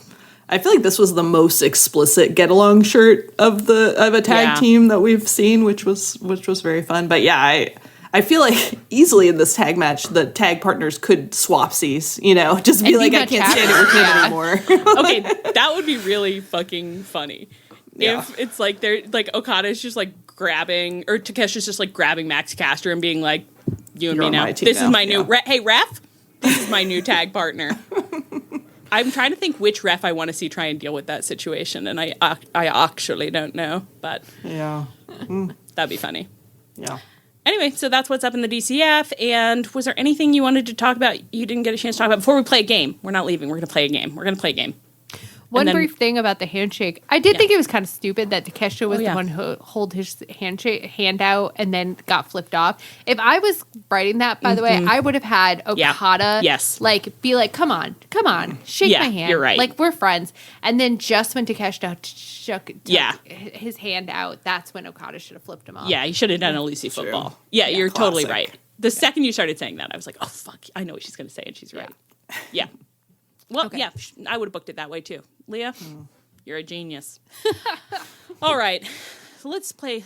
[SPEAKER 3] I feel like this was the most explicit get along shirt of a tag team that we've seen, which was very fun. But yeah, I feel like easily in this tag match, the tag partners could swapsies, just be like, I can't stand it with him anymore.
[SPEAKER 2] Okay, that would be really fucking funny. Yeah. If it's like they're like Okada's just like grabbing, or Takeshi's just like grabbing Max Caster and being like, you and me now. This is my new hey ref. This is my new tag partner. I'm trying to think which ref I want to see try and deal with that situation, and I actually don't know, but that'd be funny.
[SPEAKER 3] Yeah.
[SPEAKER 2] Anyway, so that's what's up in the DCF, and was there anything you wanted to talk about you didn't get a chance to talk about before we play a game? We're not leaving. We're going to play a game.
[SPEAKER 4] One brief thing about the handshake. I did think it was kind of stupid that Takeshita was the one who hold his hand out and then got flipped off. If I was writing that, by the way, I would have had Okada be like, come on, shake my hand.
[SPEAKER 2] You're right.
[SPEAKER 4] Like, we're friends. And then just when Takeshita took his hand out, that's when Okada should have flipped him off.
[SPEAKER 2] Yeah, he should have done a Lucy football. Yeah, you're totally right. The second you started saying that, I was like, oh, fuck, I know what she's going to say, and she's right. Yeah. Well, yeah, I would have booked it that way, too. Leah, you're a genius. All right. So let's play a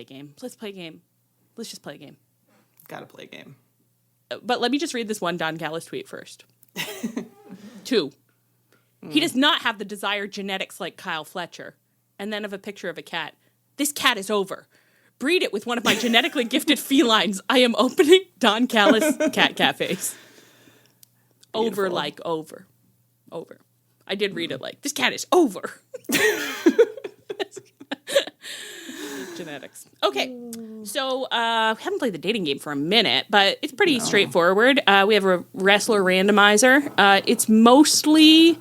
[SPEAKER 2] game. Let's just play a game.
[SPEAKER 3] Gotta play a game.
[SPEAKER 2] But let me just read this one Don Callis tweet first. 2. He does not have the desired genetics like Kyle Fletcher. And then of a picture of a cat. This cat is over. Breed it with one of my genetically gifted felines. I am opening Don Callis cat cafes. Over like over. I did read it like, this cat is over. Genetics. Okay, so we haven't played the dating game for a minute, but it's pretty straightforward. We have a wrestler randomizer. It's mostly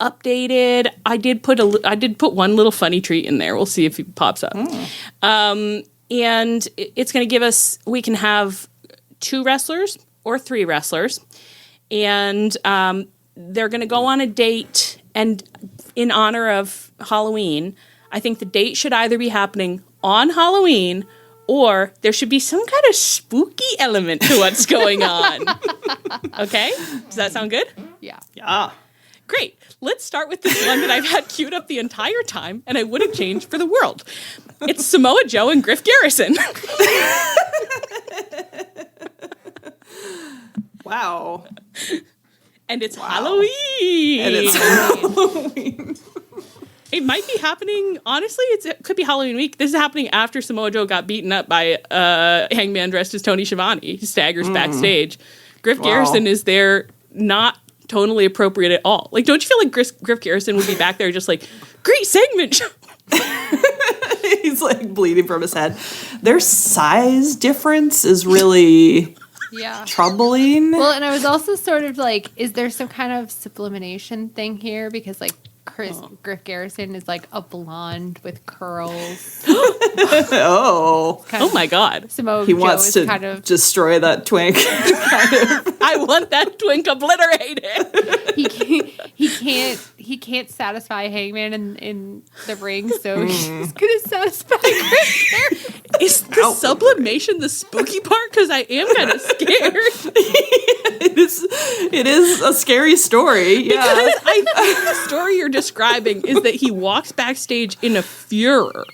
[SPEAKER 2] updated. I did put one little funny treat in there. We'll see if he pops up. And it's going to give us, we can have 2 wrestlers or 3 wrestlers. And they're going to go on a date, and in honor of Halloween, I think the date should either be happening on Halloween or there should be some kind of spooky element to what's going on. Okay? Does that sound good?
[SPEAKER 3] Yeah.
[SPEAKER 2] Great. Let's start with this one that I've had queued up the entire time, and I wouldn't change for the world. It's Samoa Joe and Griff Garrison.
[SPEAKER 3] Wow.
[SPEAKER 2] And it's Halloween. It might be happening. Honestly, it could be Halloween week. This is happening after Samoa Joe got beaten up by Hangman dressed as Tony Schiavone. He staggers backstage. Griff Garrison is there, not tonally appropriate at all. Like, don't you feel like Griff Garrison would be back there just like, great segment.
[SPEAKER 3] He's like bleeding from his head. Their size difference is really... troubling.
[SPEAKER 4] Well, and I was also sort of like, is there some kind of sublimination thing here? Because like Griff Garrison is like a blonde with curls.
[SPEAKER 3] Oh
[SPEAKER 2] my God!
[SPEAKER 4] Samoa
[SPEAKER 3] he
[SPEAKER 4] Joe
[SPEAKER 3] wants
[SPEAKER 4] is
[SPEAKER 3] to
[SPEAKER 4] kind of
[SPEAKER 3] destroy that twink.
[SPEAKER 2] I want that twink obliterated.
[SPEAKER 4] He can't satisfy Hangman in the ring, so he's gonna satisfy Griff Garrison.
[SPEAKER 2] Is the sublimation the spooky part? Because I am kind of scared.
[SPEAKER 3] It is a scary story. Yeah.
[SPEAKER 2] Because I think the story you're describing is that he walks backstage in a furor,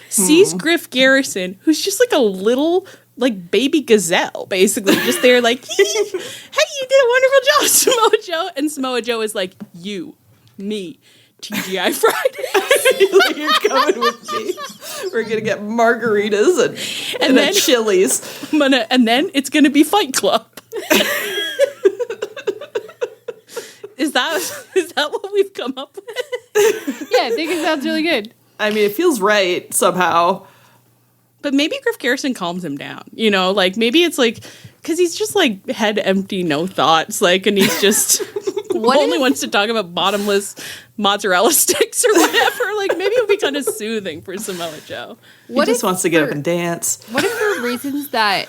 [SPEAKER 2] sees Griff Garrison, who's just like a little like baby gazelle, basically, just there like, hey, you did a wonderful job, Samoa Joe. And Samoa Joe is like, you, me, TGI Fridays.
[SPEAKER 3] You're coming with me. We're gonna get margaritas and then Chili's.
[SPEAKER 2] And then it's gonna be Fight Club. Is that what we've come up with?
[SPEAKER 4] Yeah, I think it sounds really good.
[SPEAKER 3] I mean, it feels right somehow.
[SPEAKER 2] But maybe Griff Garrison calms him down, you know, like maybe it's like, because he's just like head empty, no thoughts, like, and he's just only wants to talk about bottomless mozzarella sticks or whatever. Like maybe it would be kind of soothing for Samoa Joe.
[SPEAKER 3] He just wants to get up and dance.
[SPEAKER 4] What if for reasons that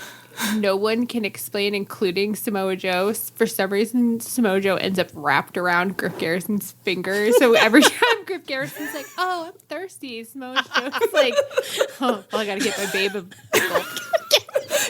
[SPEAKER 4] no one can explain, including Samoa Joe, for some reason Samoa Joe ends up wrapped around Griff Garrison's finger? So every time Griff Garrison's like, "Oh, I'm thirsty," Samoa Joe's like, "Oh, well, I gotta get my babe a gulp."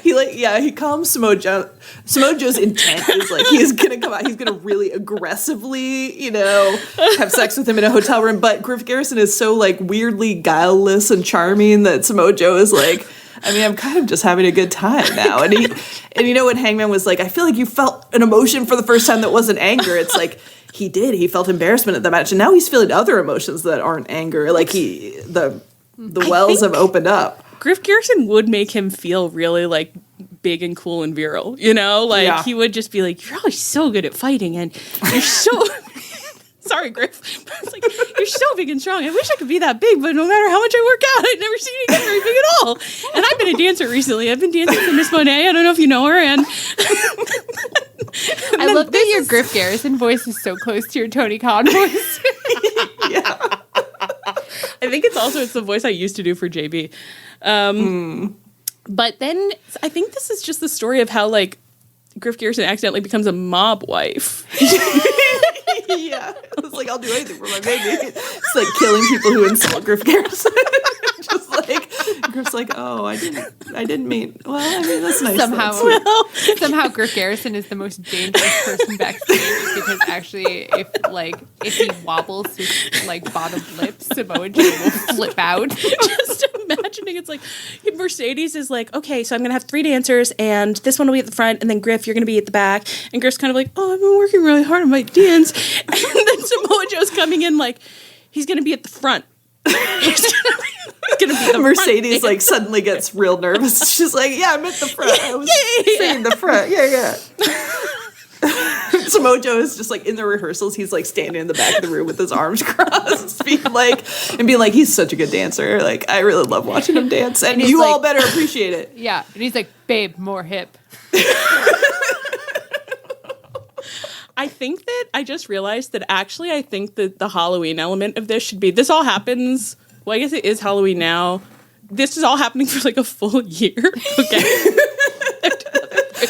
[SPEAKER 3] He calms Samoa Joe. Samoa Joe's intent is like he's gonna come out, he's gonna really aggressively, you know, have sex with him in a hotel room. But Griff Garrison is so like weirdly guileless and charming that Samoa Joe is like, I mean, I'm kind of just having a good time now. And you know when Hangman was like, I feel like you felt an emotion for the first time that wasn't anger. It's like he did. He felt embarrassment at the match, and now he's feeling other emotions that aren't anger. Like the wells have opened up.
[SPEAKER 2] Griff Garrison would make him feel really like big and cool and virile, you know? Like he would just be like, "You're always so good at fighting, and you're so." Sorry, Griff. It's like, you're so big and strong. I wish I could be that big, but no matter how much I work out, I've never seen you get very big at all. And I've been a dancer recently. I've been dancing for Miss Monet. I don't know if you know her. And
[SPEAKER 4] I love that your Griff Garrison voice is so close to your Tony Khan voice.
[SPEAKER 3] Yeah.
[SPEAKER 2] I think it's the voice I used to do for JB. But then I think this is just the story of how like Griff Garrison accidentally becomes a mob wife.
[SPEAKER 3] Yeah, it's like I'll do anything for my baby. It's like killing people who insult Griff Garrison. Just like Griff's like, oh, I didn't mean. Well, I mean that's nice.
[SPEAKER 4] Somehow Griff Garrison is the most dangerous person backstage because actually, if he wobbles his like bottom lip, Samoa Joe will flip out.
[SPEAKER 2] Just imagining it's like Mercedes is like, okay, so I'm gonna have 3 dancers, and this one will be at the front, and then Griff, you're gonna be at the back, and Griff's kind of like, oh, I've been working really hard on my dance. And then Samoa Joe's coming in like, he's going to be at the front. He's going to be the
[SPEAKER 3] Mercedes
[SPEAKER 2] front
[SPEAKER 3] like suddenly gets real nervous. She's like, yeah, I'm at the front. I was saying the front. Yeah. Samoa Joe is just like in the rehearsals. He's like standing in the back of the room with his arms crossed, being like, he's such a good dancer. Like, I really love watching him dance, and you all better appreciate it.
[SPEAKER 4] Yeah. And he's like, babe, more hip.
[SPEAKER 2] I think that I just realized that actually I think that the Halloween element of this should be, this all happens, well, I guess it is Halloween now. This is all happening for like a full year. Okay.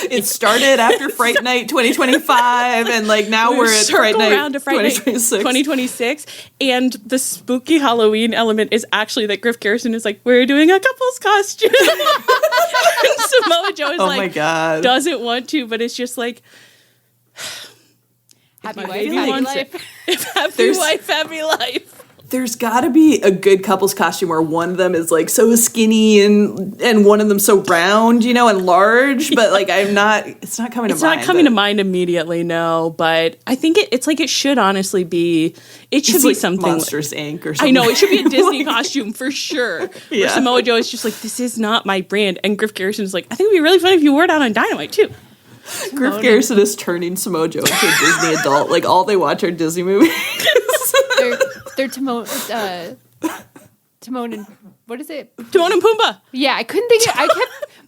[SPEAKER 3] It started after Fright Night 2025, and like now we're at Fright Night
[SPEAKER 2] 2026. And the spooky Halloween element is actually that Griff Garrison is like, we're doing a couple's costume. And Samoa Joe is
[SPEAKER 3] my God,
[SPEAKER 2] doesn't want to, but it's just like,
[SPEAKER 4] happy wife, happy life.
[SPEAKER 2] Happy wife, happy life.
[SPEAKER 3] There's got to be a good couple's costume where one of them is like so skinny and one of them so round, you know, and large. But like, it's not coming to mind.
[SPEAKER 2] It's not coming to mind immediately, no. But I think it's like it should honestly be. It should be like something
[SPEAKER 3] Monsters Inc. or something.
[SPEAKER 2] I know it should be a Disney costume for sure. Yeah. Where Samoa Joe is just like, this is not my brand, and Griff Garrison is like, I think it'd be really fun if you wore it out on Dynamite too.
[SPEAKER 3] Griff Garrison is turning Samoa Joe into a Disney adult. Like all they watch are Disney movies.
[SPEAKER 4] They're Timon and what is it?
[SPEAKER 2] Timon and Pumbaa.
[SPEAKER 4] Yeah, I couldn't think.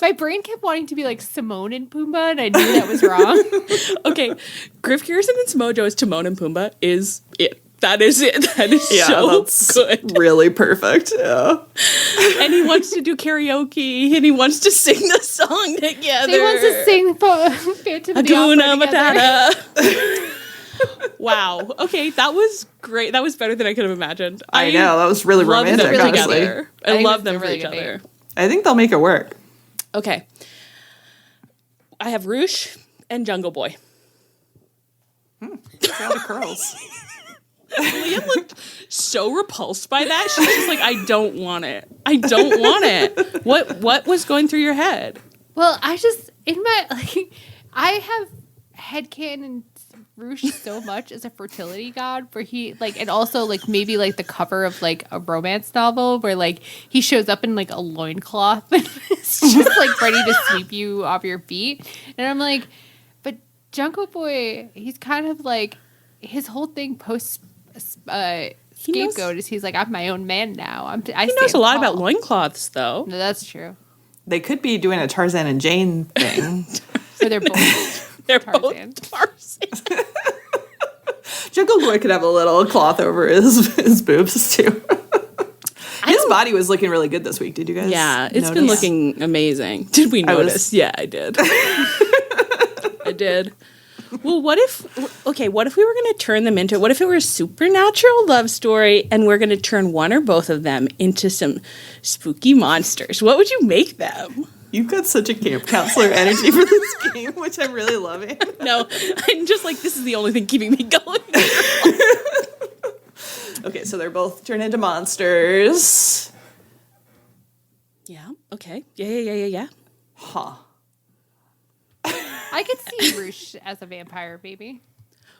[SPEAKER 4] My brain kept wanting to be like Simone and Pumbaa, and I knew that was wrong.
[SPEAKER 2] Okay, Griff Garrison and Samoa Joe as Timon and Pumbaa is it. That is it. That is so good.
[SPEAKER 3] Really perfect. Yeah.
[SPEAKER 2] And he wants to do karaoke, and he wants to sing the song together.
[SPEAKER 4] He wants to sing Phantom of the Opera together.
[SPEAKER 2] Wow. Okay, that was great. That was better than I could have imagined.
[SPEAKER 3] I know. That was really romantic, honestly.
[SPEAKER 2] I love them for each other.
[SPEAKER 3] I think they'll make it work.
[SPEAKER 2] Okay. I have Roosh and Jungle Boy.
[SPEAKER 3] It's a lot of curls.
[SPEAKER 2] Leah looked so repulsed by that. She was just like, I don't want it. I don't want it. What was going through your head?
[SPEAKER 4] Well, I have headcanon Roosh so much as a fertility god, where he like, and also like maybe like the cover of like a romance novel where like he shows up in like a loincloth and it's just like ready to sweep you off your feet. And I'm like, but Jungle Boy, he's kind of like, his whole thing post scapegoat is he's like, I'm my own man now. He
[SPEAKER 2] knows a lot about loincloths, though.
[SPEAKER 4] No, that's true.
[SPEAKER 3] They could be doing a Tarzan and Jane thing.
[SPEAKER 4] So they're both
[SPEAKER 2] Tarzan. Both Tarzan.
[SPEAKER 3] Jungle Boy could have a little cloth over his boobs, too. His body was looking really good this week. Did you guys
[SPEAKER 2] it's been looking amazing. Did we notice? Yeah, I did. I did. Well, what if we were going to turn them into, what if it were a supernatural love story and we're going to turn one or both of them into some spooky monsters? What would you make them?
[SPEAKER 3] You've got such a camp counselor energy for this game, which I'm really loving.
[SPEAKER 2] No, I'm just like, this is the only thing keeping me going.
[SPEAKER 3] Okay, so they're both turned into monsters.
[SPEAKER 2] Yeah, okay. Yeah.
[SPEAKER 3] Huh.
[SPEAKER 4] I could see Roosh as a vampire, baby.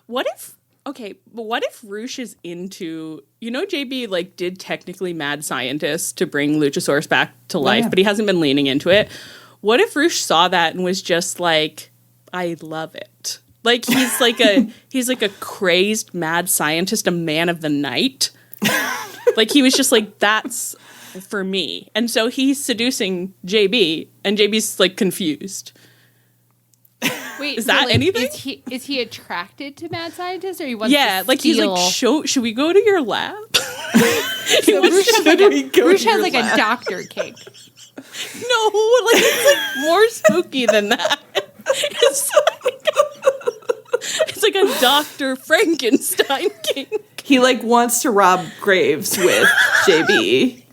[SPEAKER 2] What if Roosh is into, JB like did technically mad scientist to bring Luchasaurus back to life, but he hasn't been leaning into it. What if Roosh saw that and was just like, I love it. Like he's like a crazed mad scientist, a man of the night. Like he was just like, that's for me. And so he's seducing JB and JB's like confused.
[SPEAKER 4] Wait,
[SPEAKER 2] is that anything?
[SPEAKER 4] Is he attracted to mad scientists, or he wants to
[SPEAKER 2] like
[SPEAKER 4] steal?
[SPEAKER 2] He's like, should we go to your lab?
[SPEAKER 4] So Roosh has like a doctor kink.
[SPEAKER 2] No, like it's like more spooky than that. It's like a Dr. Frankenstein kink.
[SPEAKER 3] He like wants to rob graves with JB.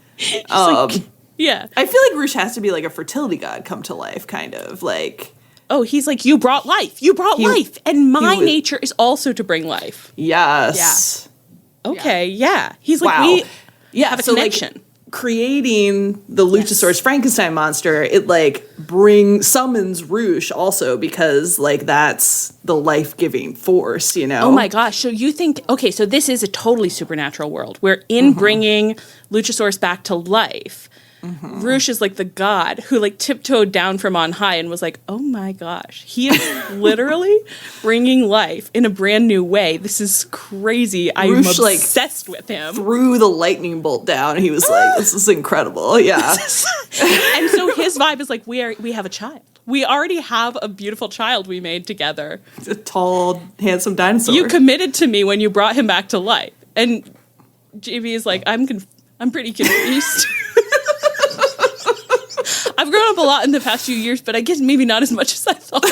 [SPEAKER 2] Yeah.
[SPEAKER 3] I feel like Roosh has to be like a fertility god come to life, kind of like.
[SPEAKER 2] Oh, he's like, you brought life. You brought life. And my nature is also to bring life.
[SPEAKER 3] Yes.
[SPEAKER 2] Yeah. Okay, yeah. He's like, we have a connection.
[SPEAKER 3] Like, creating the Luchasaurus Frankenstein monster, it like summons Roosh also because like that's the life-giving force,
[SPEAKER 2] Oh my gosh. So you think, okay, so this is a totally supernatural world where in bringing Luchasaurus back to life, Roosh is like the god who like tiptoed down from on high and was like, oh my gosh, he is literally bringing life in a brand new way. This is crazy. I'm obsessed with him.
[SPEAKER 3] Threw the lightning bolt down. He was like, this is incredible. Yeah.
[SPEAKER 2] And so his vibe is like, we have a child. We already have a beautiful child we made together.
[SPEAKER 3] A tall, handsome dinosaur.
[SPEAKER 2] You committed to me when you brought him back to life. And JB is like, I'm pretty confused. I've grown up a lot in the past few years, but I guess maybe not as much as I thought.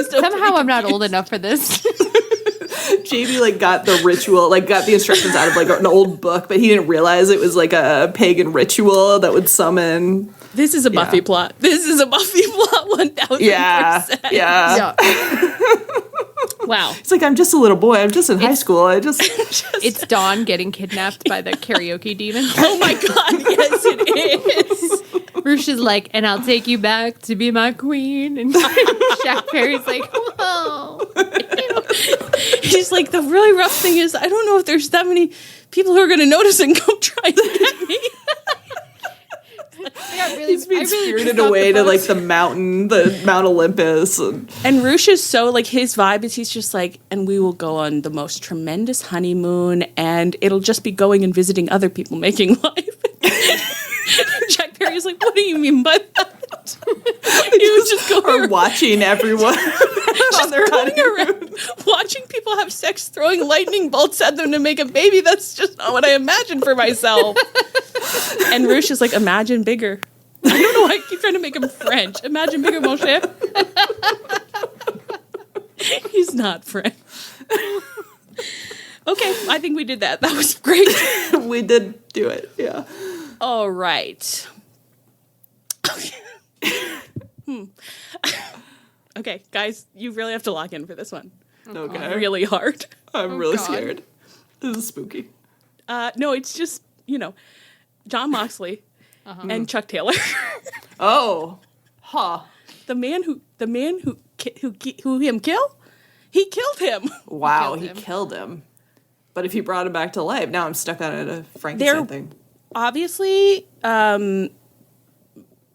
[SPEAKER 4] Somehow I'm not old enough for this.
[SPEAKER 3] JB like got the ritual, like got the instructions out of like an old book, but he didn't realize it was like a pagan ritual that would summon.
[SPEAKER 2] This is a Buffy plot. This is a Buffy plot 1000%.
[SPEAKER 3] Yeah.
[SPEAKER 2] Wow.
[SPEAKER 3] It's like, I'm just a little boy. I'm just in high school.
[SPEAKER 4] It's Dawn getting kidnapped by the karaoke demon.
[SPEAKER 2] Oh my God. Yes, it is.
[SPEAKER 4] Roosh is like, and I'll take you back to be my queen. And Jack Perry's like, whoa.
[SPEAKER 2] He's like, the really rough thing is, I don't know if there's that many people who are going to notice and come try and get me.
[SPEAKER 3] He's being spirited away to like the Mount Olympus.
[SPEAKER 2] And Roosh is so like, his vibe is he's just like, and we will go on the most tremendous honeymoon and it'll just be going and visiting other people making life. Jack Perry's like, what do you mean by that?
[SPEAKER 3] He was just going watching everyone on their honeymoon.
[SPEAKER 2] Watching people have sex, throwing lightning bolts at them to make a baby. That's just not what I imagined for myself. And Roosh is like, imagine bigger. I don't know why I keep trying to make him French. Imagine bigger, mon cher. He's not French. Okay, I think we did that. That was great.
[SPEAKER 3] We did do it, yeah.
[SPEAKER 2] All right. Okay, guys, you really have to lock in for this one.
[SPEAKER 3] Okay.
[SPEAKER 2] Really hard.
[SPEAKER 3] I'm really scared. This is spooky.
[SPEAKER 2] No, it's just, Jon Moxley and Chuck Taylor.
[SPEAKER 3] Oh. Huh.
[SPEAKER 2] The man who him kill? He killed him.
[SPEAKER 3] Wow, he killed him. But if he brought him back to life, now I'm stuck on a Frankenstein thing.
[SPEAKER 2] Obviously, Neil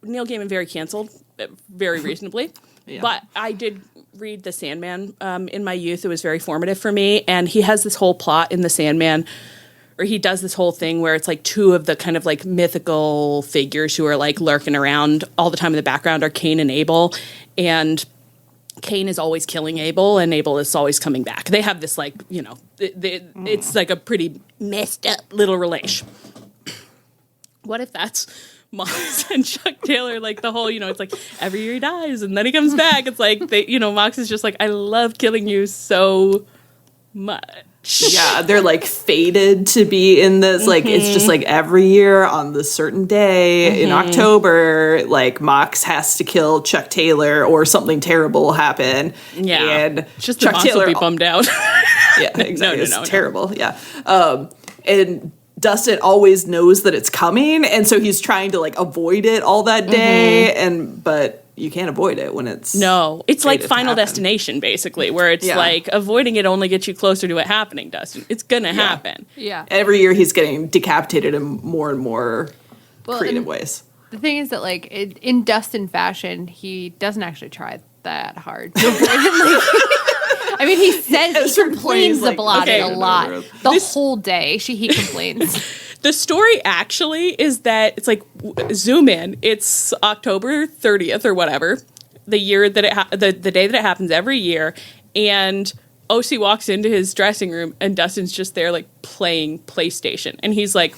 [SPEAKER 2] Gaiman very canceled, very reasonably. Yeah. But I did read The Sandman in my youth. It was very formative for me. And he has this whole plot in The Sandman, or he does this whole thing where it's like two of the kind of like mythical figures who are like lurking around all the time in the background are Cain and Abel. And Cain is always killing Abel, and Abel is always coming back. They have this like, it's like a pretty messed up little relation. What if that's Mox and Chuck Taylor, like the whole, it's like every year he dies and then he comes back. It's like, Mox is just like, I love killing you so much.
[SPEAKER 3] Yeah, they're like fated to be in this. Like, it's just like every year on this certain day in October, like Mox has to kill Chuck Taylor or something terrible will happen.
[SPEAKER 2] Yeah.
[SPEAKER 3] And
[SPEAKER 2] just Chuck Taylor will be bummed out.
[SPEAKER 3] Yeah, exactly. No, it's terrible. Yeah. And Dustin always knows that it's coming, and so he's trying to like avoid it all that day, but you can't avoid it when it's
[SPEAKER 2] it's like Final Destination basically, where it's like avoiding it only gets you closer to it happening, Dustin. It's gonna happen.
[SPEAKER 4] Yeah.
[SPEAKER 3] Every year he's getting decapitated in more and more creative ways.
[SPEAKER 4] The thing is that like in Dustin fashion, he doesn't actually try that hard to avoid it. I mean, he says he complains about it a lot. The whole day, he complains.
[SPEAKER 2] The story actually is that it's like, zoom in, it's October 30th or whatever, the year that the day that it happens every year, and OC walks into his dressing room, and Dustin's just there, like, playing PlayStation. And he's like,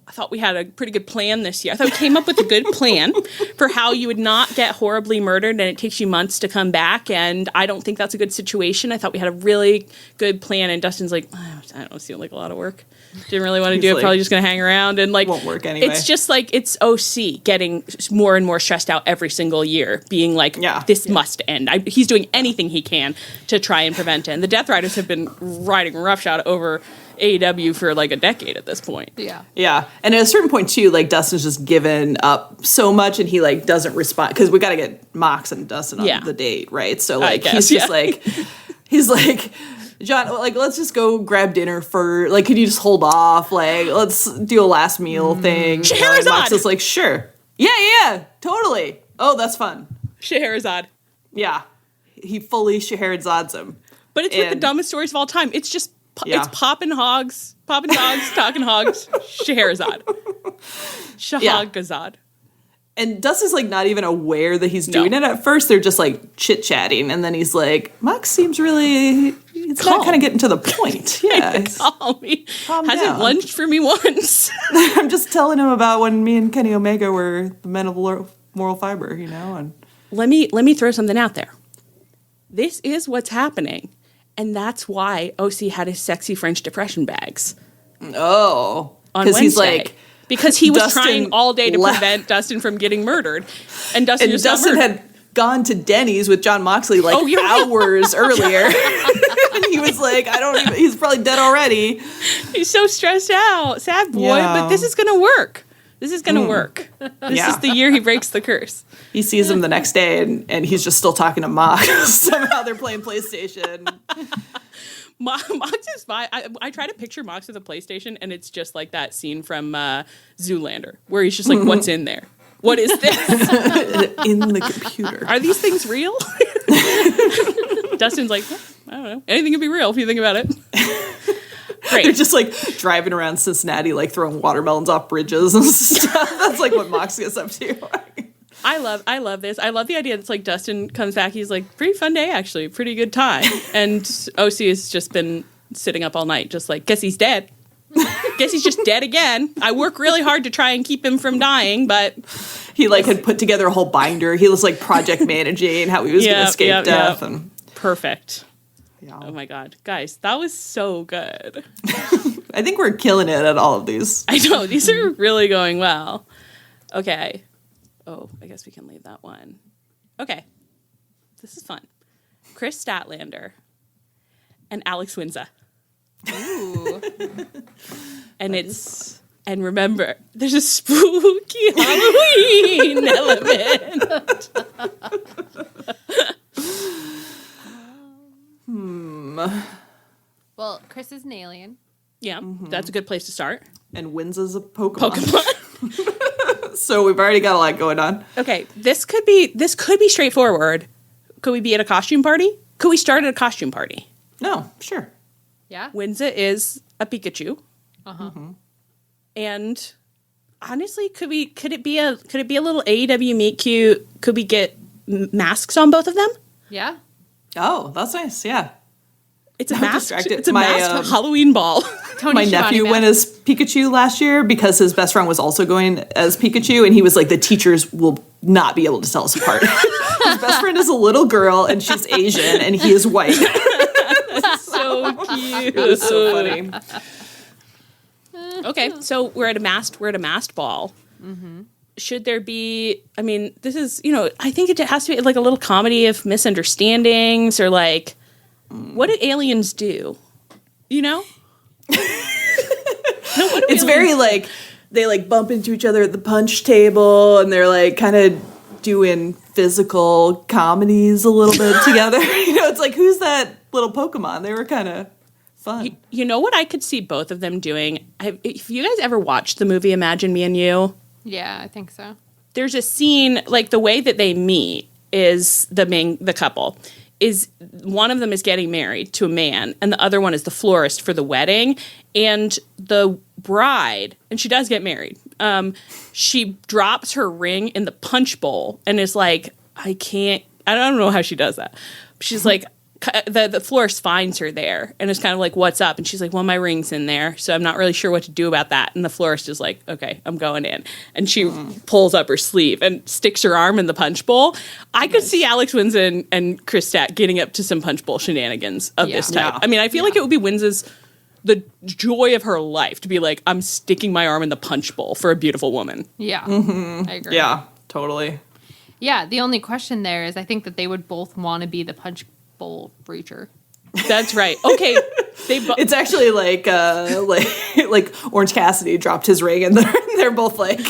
[SPEAKER 2] I thought we had a pretty good plan this year. I thought we came up with a good plan for how you would not get horribly murdered and it takes you months to come back, and I don't think that's a good situation. I thought we had a really good plan, and Dustin's like, I don't know, it seemed like a lot of work. Didn't really want to do it, probably just going to hang around. And like,
[SPEAKER 3] won't work anyway.
[SPEAKER 2] It's just like, it's OC getting more and more stressed out every single year, being like, this must end. He's doing anything he can to try and prevent it. And the Death Riders have been riding roughshod over AEW for like a decade at this point.
[SPEAKER 3] Yeah. And at a certain point too, like Dustin's just given up so much, and he like doesn't respond, because we got to get Mox and Dustin on the date, right? So like he's just like, he's like, John, like, let's just go grab dinner for, like, could you just hold off? Like, let's do a last meal thing.
[SPEAKER 2] Scheherazade!
[SPEAKER 3] Mox is like, sure. Yeah, totally. Oh, that's fun.
[SPEAKER 2] Scheherazade.
[SPEAKER 3] Yeah. He fully Scheherazades him.
[SPEAKER 2] But it's with the dumbest stories of all time. It's just, it's popping dogs, talking hogs, Scheherazade. Shahagazad.
[SPEAKER 3] And Dustin's like not even aware that he's doing it at first. They're just like chit-chatting, and then he's like, Mox seems really, it's not kind of getting to the point. Yeah.
[SPEAKER 2] Call me. Hasn't lunched for me once.
[SPEAKER 3] I'm just telling him about when me and Kenny Omega were the men of moral fiber, and
[SPEAKER 2] let me throw something out there. This is what's happening, and that's why OC had his sexy French depression bags.
[SPEAKER 3] Oh.
[SPEAKER 2] On Wednesday.
[SPEAKER 3] He's like,
[SPEAKER 2] because he was trying all day to prevent Dustin from getting murdered. And Dustin
[SPEAKER 3] had gone to Denny's with Jon Moxley hours earlier. And he was like, he's probably dead already.
[SPEAKER 2] He's so stressed out. Sad boy. Yeah. But this is going to work. This is going to work. This is the year he breaks the curse.
[SPEAKER 3] He sees him the next day, and he's just still talking to Mox. Somehow they're playing PlayStation.
[SPEAKER 2] Mox is fine. I try to picture Mox with a PlayStation, and it's just like that scene from Zoolander, where he's just like, what's in there? What is this?
[SPEAKER 3] In the computer.
[SPEAKER 2] Are these things real? Dustin's like, I don't know. Anything can be real if you think about it. Great.
[SPEAKER 3] They're just like driving around Cincinnati, like throwing watermelons off bridges and stuff. That's like what Mox gets up to.
[SPEAKER 2] I love this. I love the idea that's like Dustin comes back. He's like, pretty fun day, actually. Pretty good time. And OC has just been sitting up all night, just like, guess he's dead. Guess he's just dead again. I work really hard to try and keep him from dying, but
[SPEAKER 3] he like had put together a whole binder. He was like project managing how he was going to escape death. And
[SPEAKER 2] perfect. Yeah. Oh my God. Guys, that was so good.
[SPEAKER 3] I think we're killing it at all of these.
[SPEAKER 2] I know. These are really going well. Okay. Oh, I guess we can leave that one. Okay. This is fun. Kris Statlander and Alex Winza.
[SPEAKER 4] Ooh.
[SPEAKER 2] And and remember, there's a spooky Halloween element.
[SPEAKER 4] Well, Kris is an alien.
[SPEAKER 2] Yeah, that's a good place to start.
[SPEAKER 3] And Winza's a Pokemon. So we've already got a lot going on.
[SPEAKER 2] Okay, this could be straightforward. Could we be at a costume party? Could we start at a costume party?
[SPEAKER 3] No, sure.
[SPEAKER 4] Yeah.
[SPEAKER 2] Winza is a Pikachu.
[SPEAKER 4] Uh-huh.
[SPEAKER 2] And honestly, could it be a little AEW meet cute? Could we get masks on both of them?
[SPEAKER 4] Yeah.
[SPEAKER 3] Oh, that's nice. Yeah.
[SPEAKER 2] It's a
[SPEAKER 3] I'm
[SPEAKER 2] masked
[SPEAKER 3] distracted.
[SPEAKER 2] masked Halloween ball.
[SPEAKER 3] My nephew went as Pikachu last year because his best friend was also going as Pikachu, and he was like, the teachers will not be able to tell us apart. His best friend is a little girl, and she's Asian, and he is white.
[SPEAKER 2] So cute.
[SPEAKER 3] It was so funny.
[SPEAKER 2] Okay, so we're at a masked ball. Mm-hmm. Should there be, I mean, this is, I think it has to be like a little comedy of misunderstandings or like, what do aliens do?
[SPEAKER 3] It's very like, they like bump into each other at the punch table and they're like kind of doing physical comedies a little bit together. It's like, who's that little Pokemon? They were kind of fun.
[SPEAKER 2] You know what I could see both of them doing? If you guys ever watched the movie Imagine Me and You?
[SPEAKER 4] Yeah, I think so.
[SPEAKER 2] There's a scene, like the way that they meet is the couple. Is one of them is getting married to a man and the other one is the florist for the wedding, and the bride, and she does get married, she drops her ring in the punch bowl and is like, I don't know how she does that. She's like, the florist finds her there and is kind of like, what's up? And she's like, well, my ring's in there, so I'm not really sure what to do about that. And the florist is like, okay, I'm going in. And she pulls up her sleeve and sticks her arm in the punch bowl. I could see Alex Winza and Kris Stat getting up to some punch bowl shenanigans of this type.
[SPEAKER 3] Yeah.
[SPEAKER 2] I mean, I feel like it would be the joy of her life to be like, I'm sticking my arm in the punch bowl for a beautiful woman.
[SPEAKER 4] Yeah. I agree.
[SPEAKER 3] Yeah, totally.
[SPEAKER 4] Yeah, the only question there is I think that they would both want to be the punch bowl breacher.
[SPEAKER 2] That's right. Okay.
[SPEAKER 3] It's actually like Orange Cassidy dropped his ring and they're both like,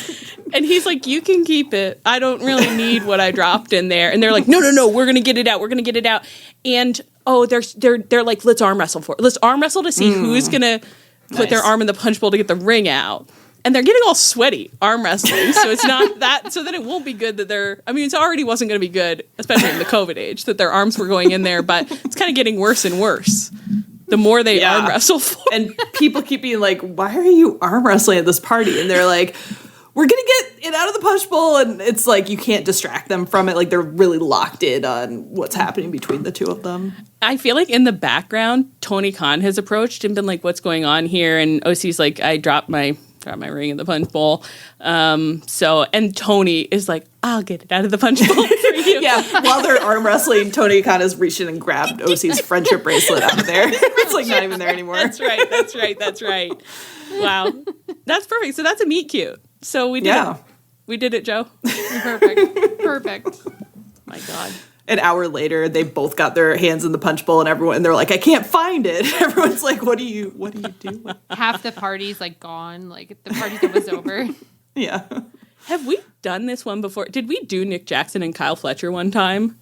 [SPEAKER 2] and he's like, you can keep it. I don't really need what I dropped in there. And they're like, no, we're going to get it out. We're going to get it out. And they're like, let's arm wrestle for it. Let's arm wrestle to see who's going to put their arm in the punch bowl to get the ring out. And they're getting all sweaty arm wrestling, so it's not that. So then it won't be good that it already wasn't going to be good, especially in the COVID age, that their arms were going in there. But it's kind of getting worse and worse the more they arm wrestle for.
[SPEAKER 3] And people keep being like, why are you arm wrestling at this party? And they're like, we're going to get it out of the punch bowl. And it's like, you can't distract them from it. Like, they're really locked in on what's happening between the two of them.
[SPEAKER 2] I feel like in the background, Tony Khan has approached and been like, what's going on here? And OC's like, I dropped my ring in the punch bowl. And Tony is like, I'll get it out of the punch bowl for you.
[SPEAKER 3] Yeah, while they're arm wrestling, Tony kind of reached in and grabbed OC's friendship bracelet out of there. It's like not even there anymore.
[SPEAKER 2] That's right. Wow. That's perfect. So that's a meet cute. So we did it. We did it, Joe.
[SPEAKER 4] Perfect.
[SPEAKER 2] My God.
[SPEAKER 3] An hour later, they both got their hands in the punch bowl, and they're like, I can't find it. Everyone's like, what do you do?
[SPEAKER 4] Half the party's like gone. Like the party's almost over.
[SPEAKER 3] Yeah.
[SPEAKER 2] Have we done this one before? Did we do Nick Jackson and Kyle Fletcher one time?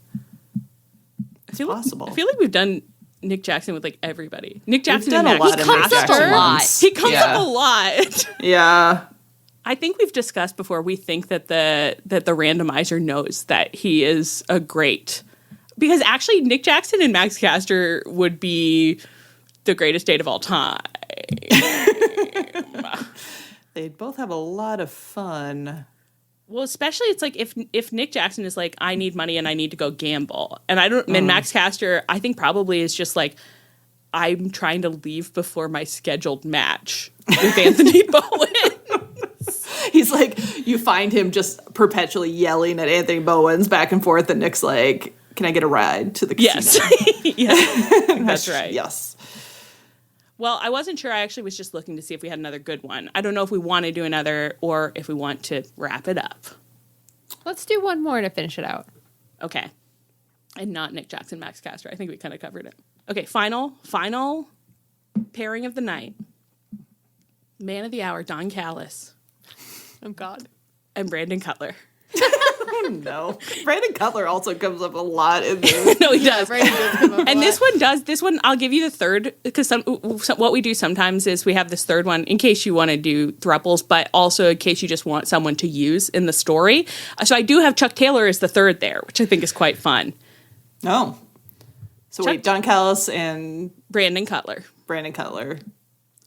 [SPEAKER 3] It's possible.
[SPEAKER 2] I feel like we've done Nick Jackson with like everybody. Nick Jackson
[SPEAKER 3] We've done a lot of Nick Jackson ones.
[SPEAKER 2] He comes up a lot.
[SPEAKER 3] Yeah.
[SPEAKER 2] I think we've discussed before, we think that the randomizer knows that he is a great, because actually Nick Jackson and Max Caster would be the greatest date of all time.
[SPEAKER 3] They'd both have a lot of fun.
[SPEAKER 2] Well, especially it's like if Nick Jackson is like, I need money and I need to go gamble. And and Max Caster, I think probably is just like, I'm trying to leave before my scheduled match with Anthony Bowen.
[SPEAKER 3] He's like, you find him just perpetually yelling at Anthony Bowens back and forth, and Nick's like, can I get a ride to the casino?
[SPEAKER 2] Yes. That's right.
[SPEAKER 3] Yes.
[SPEAKER 2] Well, I wasn't sure. I actually was just looking to see if we had another good one. I don't know if we want to do another or if we want to wrap it up.
[SPEAKER 4] Let's do one more to finish it out.
[SPEAKER 2] Okay. And not Nick Jackson, Max Caster. I think we kind of covered it. Okay, final pairing of the night. Man of the hour, Don Callis.
[SPEAKER 4] Oh, God.
[SPEAKER 2] And Brandon Cutler.
[SPEAKER 3] Oh, no. Brandon Cutler also comes up a lot in this.
[SPEAKER 2] No, he does.
[SPEAKER 4] Brandon does come up a
[SPEAKER 2] And
[SPEAKER 4] lot.
[SPEAKER 2] this one, I'll give you the third, because what we do sometimes is we have this third one in case you want to do thruples, but also in case you just want someone to use in the story. So I do have Chuck Taylor as the third there, which I think is quite fun.
[SPEAKER 3] Oh. So wait, Don Callis and
[SPEAKER 2] Brandon Cutler.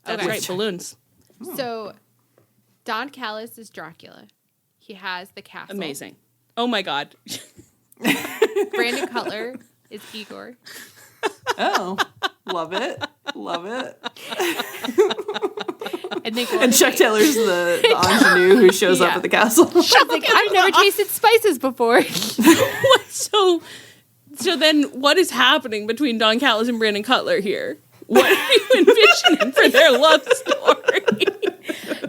[SPEAKER 2] That's right, balloons.
[SPEAKER 4] So Don Callis is Dracula. He has the castle.
[SPEAKER 2] Amazing. Oh my God.
[SPEAKER 4] Brandon Cutler is Igor.
[SPEAKER 3] Oh, love it.
[SPEAKER 4] And
[SPEAKER 3] Chuck Taylor's the ingenue who shows up at the castle.
[SPEAKER 4] She's like, I've never tasted spices before.
[SPEAKER 2] So then what is happening between Don Callis and Brandon Cutler here? What are you envisioning for their love story?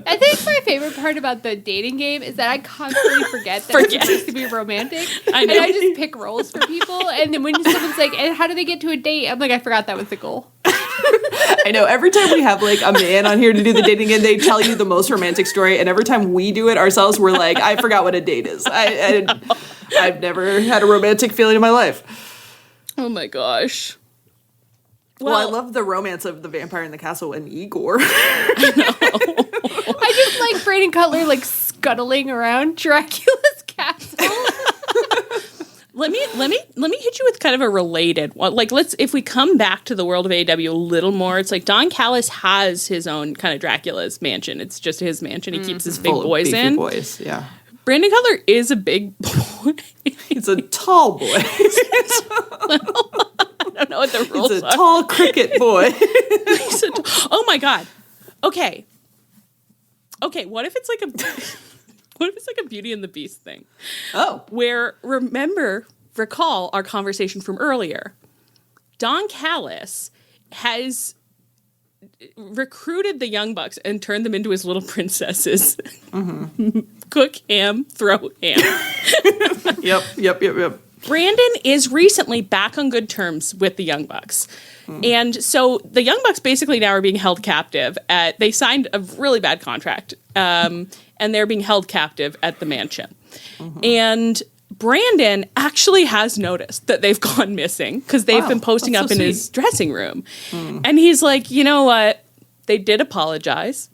[SPEAKER 4] I think my favorite part about the dating game is that I constantly forget that it's supposed to be romantic.
[SPEAKER 2] I know.
[SPEAKER 4] And I just pick roles for people. And then when someone's like, and how do they get to a date? I'm like, I forgot that was the goal.
[SPEAKER 3] I know. Every time we have like a man on here to do the dating game, they tell you the most romantic story. And every time we do it ourselves, we're like, I forgot what a date is. I've never had a romantic feeling in my life.
[SPEAKER 2] Oh my gosh.
[SPEAKER 3] Well, I love the romance of the vampire in the castle and Igor.
[SPEAKER 2] I know.
[SPEAKER 4] I just like Brandon Cutler like scuttling around Dracula's castle.
[SPEAKER 2] Let me hit you with kind of a related one. Like, if we come back to the world of AEW a little more, it's like Don Callis has his own kind of Dracula's mansion. It's just his mansion. He keeps his big boys in.
[SPEAKER 3] Boys, yeah.
[SPEAKER 2] Brandon Cutler is a big boy.
[SPEAKER 3] He's a tall boy.
[SPEAKER 2] I don't know what the rules are.
[SPEAKER 3] He's a tall cricket boy.
[SPEAKER 2] Oh my God. Okay, what if it's like a Beauty and the Beast thing?
[SPEAKER 3] Oh.
[SPEAKER 2] Where, recall our conversation from earlier. Don Callis has recruited the Young Bucks and turned them into his little princesses. Mm-hmm. Cook ham, throw ham.
[SPEAKER 3] Yep.
[SPEAKER 2] Brandon is recently back on good terms with the Young Bucks. And so the Young Bucks basically now are being held captive they signed a really bad contract, and they're being held captive at the mansion. Mm-hmm. And Brandon actually has noticed that they've gone missing because they've been posting up in his dressing room. Mm. And he's like, you know what? They did apologize.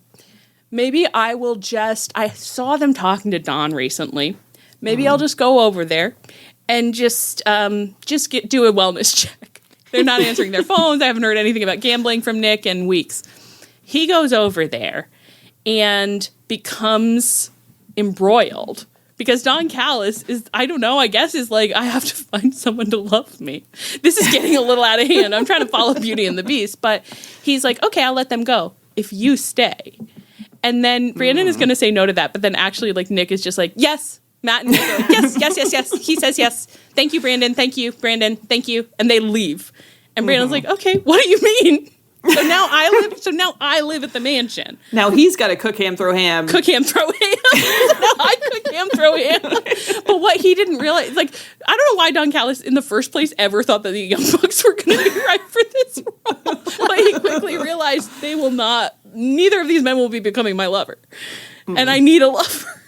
[SPEAKER 2] Maybe I saw them talking to Don recently. Maybe I'll just go over there and just do a wellness check. They're not answering their phones. I haven't heard anything about gambling from Nick in weeks. He goes over there and becomes embroiled because Don Callis is, I don't know, I guess is like, I have to find someone to love me. This is getting a little out of hand. I'm trying to follow Beauty and the Beast, but he's like, okay, I'll let them go if you stay. And then Brandon is going to say no to that, but then actually like Nick is just like, yes. Matt and Nick are like, yes. He says yes. Thank you, Brandon. Thank you, Brandon. Thank you. And they leave. And Brandon's like, okay, what do you mean? So now I live at the mansion.
[SPEAKER 3] Now he's got to cook ham, throw ham.
[SPEAKER 2] Cook ham, throw ham. No, I cook ham, throw ham. But what he didn't realize, like, I don't know why Don Callis in the first place ever thought that the Young Bucks were going to be right for this role. But he quickly realized neither of these men will be becoming my lover. Mm. And I need a lover.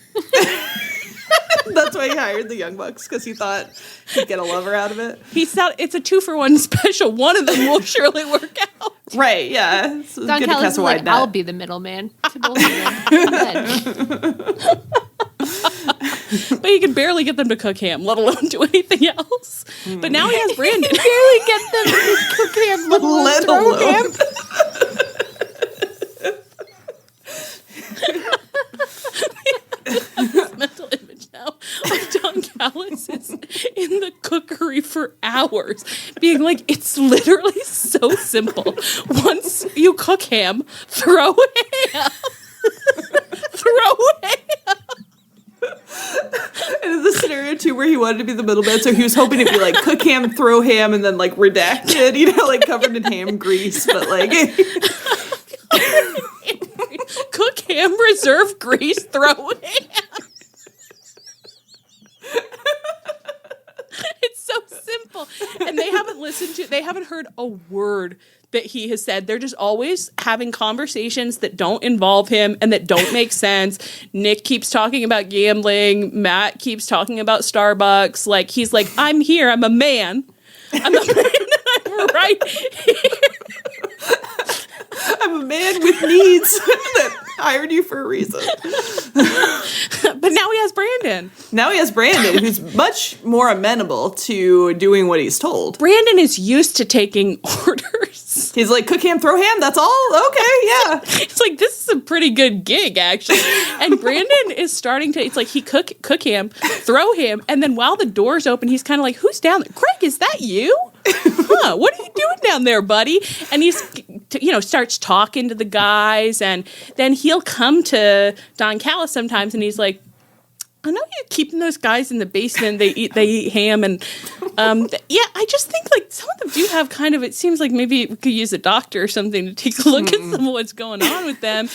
[SPEAKER 3] That's why he hired the Young Bucks, because he thought he'd get a lover out of it.
[SPEAKER 2] He thought it's a 2-for-1 special. One of them will surely work out.
[SPEAKER 3] Right, yeah. So
[SPEAKER 4] Don Callis is like, I'll be the middleman to both of them.
[SPEAKER 2] But he could barely get them to cook ham, let alone do anything else. But now he has Brandon.
[SPEAKER 4] Barely get them to cook ham, let alone throw ham.
[SPEAKER 2] Mental image now of Don Callis is in the cookery for hours, being like, it's literally so simple. Once you cook ham, throw ham. Throw ham.
[SPEAKER 3] And in the scenario too where he wanted to be the middleman, so he was hoping to be like cook ham, throw ham, and then like redacted, like covered in ham grease, but like
[SPEAKER 2] cook ham, reserve grease, throw ham. It's so simple. And they have haven't heard a word that he has said. They're just always having conversations that don't involve him and that don't make sense. Nick keeps talking about gambling. Matt keeps talking about Starbucks. Like, he's like, I'm here. I'm a man. I'm right here.
[SPEAKER 3] I'm a man with needs that hired you for a reason.
[SPEAKER 2] But now he has Brandon. Who's much more amenable to doing what he's told. Brandon is used to taking orders.
[SPEAKER 3] He's like, cook ham, throw ham, that's all? Okay, yeah.
[SPEAKER 2] It's like, this is a pretty good gig, actually. And Brandon is starting to, it's like he cook ham, throw ham, and then while the door's open, he's kind of like, who's down there? Craig, is that you? Huh, what are you doing down there, buddy? And he's, starts talking to the guys, and then he'll come to Don Callis sometimes, and he's like, I know you're keeping those guys in the basement. They eat ham, and I just think like some of them do have kind of. It seems like maybe we could use a doctor or something to take a look at some of what's going on with them.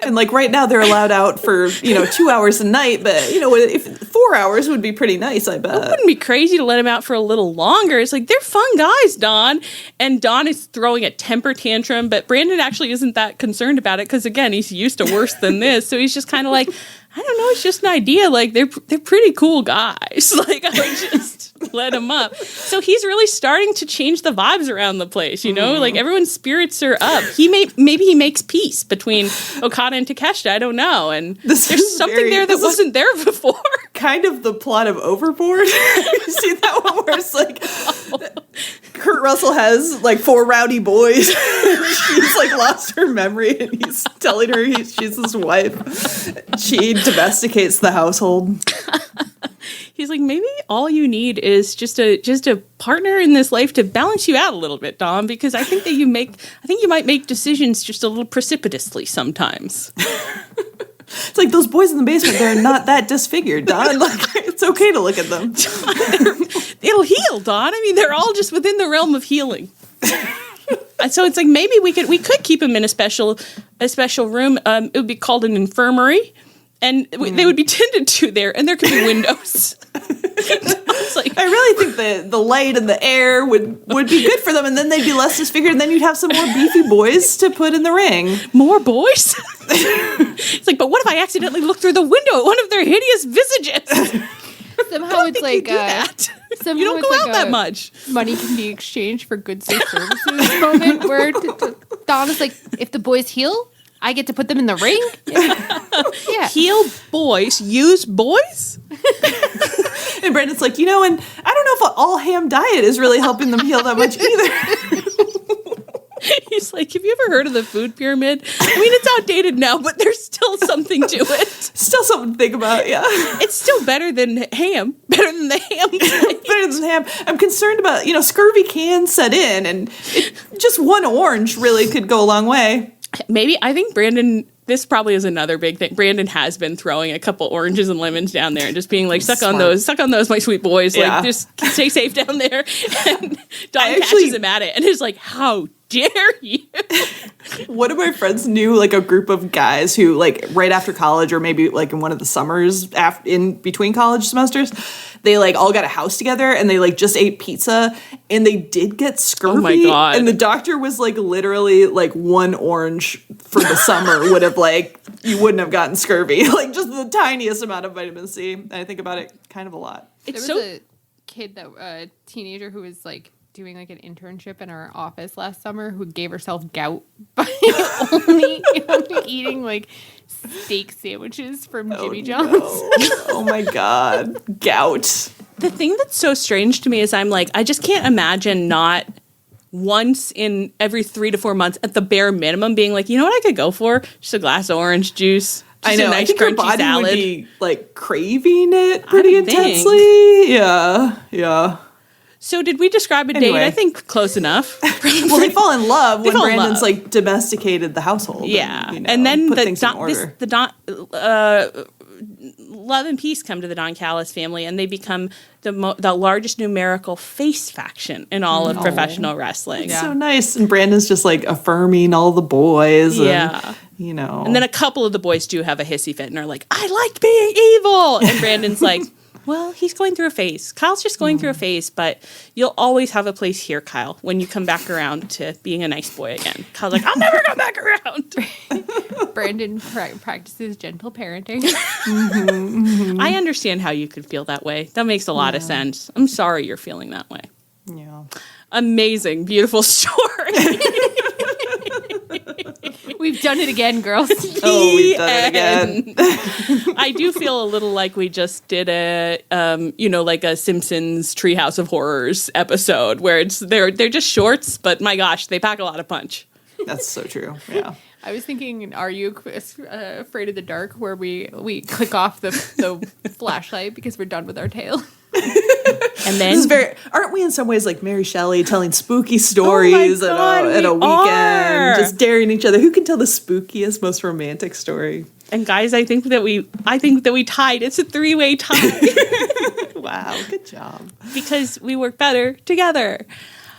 [SPEAKER 3] And like right now, they're allowed out for 2 hours a night, but if 4 hours would be pretty nice. I bet
[SPEAKER 2] it wouldn't be crazy to let them out for a little longer. It's like they're fun guys, Don, and Don is throwing a temper tantrum, but Brandon actually isn't that concerned about it because again, he's used to worse than this, so he's just kind of like, I don't know, it's just an idea. Like they're pretty cool guys. Like I would just let them up. So he's really starting to change the vibes around the place. Like everyone's spirits are up. Maybe he makes peace between Okada and Takeshita. I don't know. And there's something there that wasn't there before.
[SPEAKER 3] Kind of the plot of Overboard. You see that one where it's like Kurt Russell has like 4 rowdy boys. She's like lost her memory, and he's telling her she's his wife. She domesticates the household.
[SPEAKER 2] He's like, maybe all you need is just a partner in this life to balance you out a little bit, Dom, because I think you might make decisions just a little precipitously sometimes.
[SPEAKER 3] It's like those boys in the basement, they're not that disfigured, Don. Like, it's okay to look at them.
[SPEAKER 2] It'll heal, Don. I mean, they're all just within the realm of healing. So it's like maybe we could keep them in a special room. It would be called an infirmary. And they would be tended to there, and there could be windows.
[SPEAKER 3] I really think the light and the air would be good for them, and then they'd be less disfigured, and then you'd have some more beefy boys to put in the ring.
[SPEAKER 2] More boys? It's like, but what if I accidentally look through the window at one of their hideous visages?
[SPEAKER 4] Somehow it's like
[SPEAKER 2] you don't go out that much.
[SPEAKER 4] Money can be exchanged for goods and services moment where Don is like, if the boys heal, I get to put them in the ring? Yeah.
[SPEAKER 2] Heal boys, use boys?
[SPEAKER 3] And Brandon's like, and I don't know if an all ham diet is really helping them heal that much either.
[SPEAKER 2] He's like, have you ever heard of the food pyramid? I mean, it's outdated now, but there's still something to it.
[SPEAKER 3] Still something to think about, yeah.
[SPEAKER 2] It's still better than ham. Better than the ham.
[SPEAKER 3] Better than ham. I'm concerned about, scurvy can set in, and just one orange really could go a long way.
[SPEAKER 2] Maybe, I think Brandon, this probably is another big thing. Brandon has been throwing a couple oranges and lemons down there and just being like, suck on those, my sweet boys. Yeah. Like, just stay safe down there. And Don catches him at it and is like, how dare you?
[SPEAKER 3] One of my friends knew like a group of guys who like right after college or maybe like in one of the summers in between college semesters, they like all got a house together and they like just ate pizza and they did get scurvy.
[SPEAKER 2] Oh my God.
[SPEAKER 3] And the doctor was like literally like one orange for the summer would have like, you wouldn't have gotten scurvy. Like just the tiniest amount of vitamin C. And I think about it kind of a lot.
[SPEAKER 4] There was a kid a teenager who was like doing like an internship in our office last summer who gave herself gout by only eating like steak sandwiches from Jimmy John's. No.
[SPEAKER 3] Oh my God. Gout.
[SPEAKER 2] The thing that's so strange to me is I'm like, I just can't imagine not once in every 3 to 4 months at the bare minimum being like, you know what I could go for? Just a glass of orange juice.
[SPEAKER 3] I know.
[SPEAKER 2] A nice
[SPEAKER 3] I think her body
[SPEAKER 2] salad.
[SPEAKER 3] Would be like craving it pretty intensely. Yeah.
[SPEAKER 2] So did we describe a date? I think close enough.
[SPEAKER 3] Well, they fall in love when Brandon's like domesticated the household.
[SPEAKER 2] Yeah. And then the Love and Peace come to the Don Callis family, and they become the largest numerical face faction in all of professional wrestling.
[SPEAKER 3] It's so nice. And Brandon's just like affirming all the boys.
[SPEAKER 2] Yeah.
[SPEAKER 3] And,
[SPEAKER 2] And then a couple of the boys do have a hissy fit and are like, I like being evil. And Brandon's like, Well, he's going through a phase. Kyle's just going through a phase, but you'll always have a place here, Kyle, when you come back around to being a nice boy again. Kyle's like, I'll never come back around.
[SPEAKER 4] Brandon practices gentle parenting.
[SPEAKER 2] I understand how you could feel that way. That makes a lot of sense. I'm sorry you're feeling that way.
[SPEAKER 3] Yeah.
[SPEAKER 2] Amazing, beautiful story.
[SPEAKER 4] We've done it again, girls.
[SPEAKER 3] Oh, we've done it again.
[SPEAKER 2] I do feel a little like we just did a, like a Simpsons Treehouse of Horrors episode where they're just shorts, but my gosh, they pack a lot of punch.
[SPEAKER 3] That's so true. Yeah.
[SPEAKER 4] I was thinking, are you afraid of the dark, where we click off the flashlight because we're done with our tale?
[SPEAKER 2] And then,
[SPEAKER 3] aren't we in some ways like Mary Shelley telling spooky stories at a weekend, just daring each other? Who can tell the spookiest, most romantic story?
[SPEAKER 2] And guys, I think that we tied. It's a 3-way tie.
[SPEAKER 3] Wow, good job.
[SPEAKER 2] Because we work better together.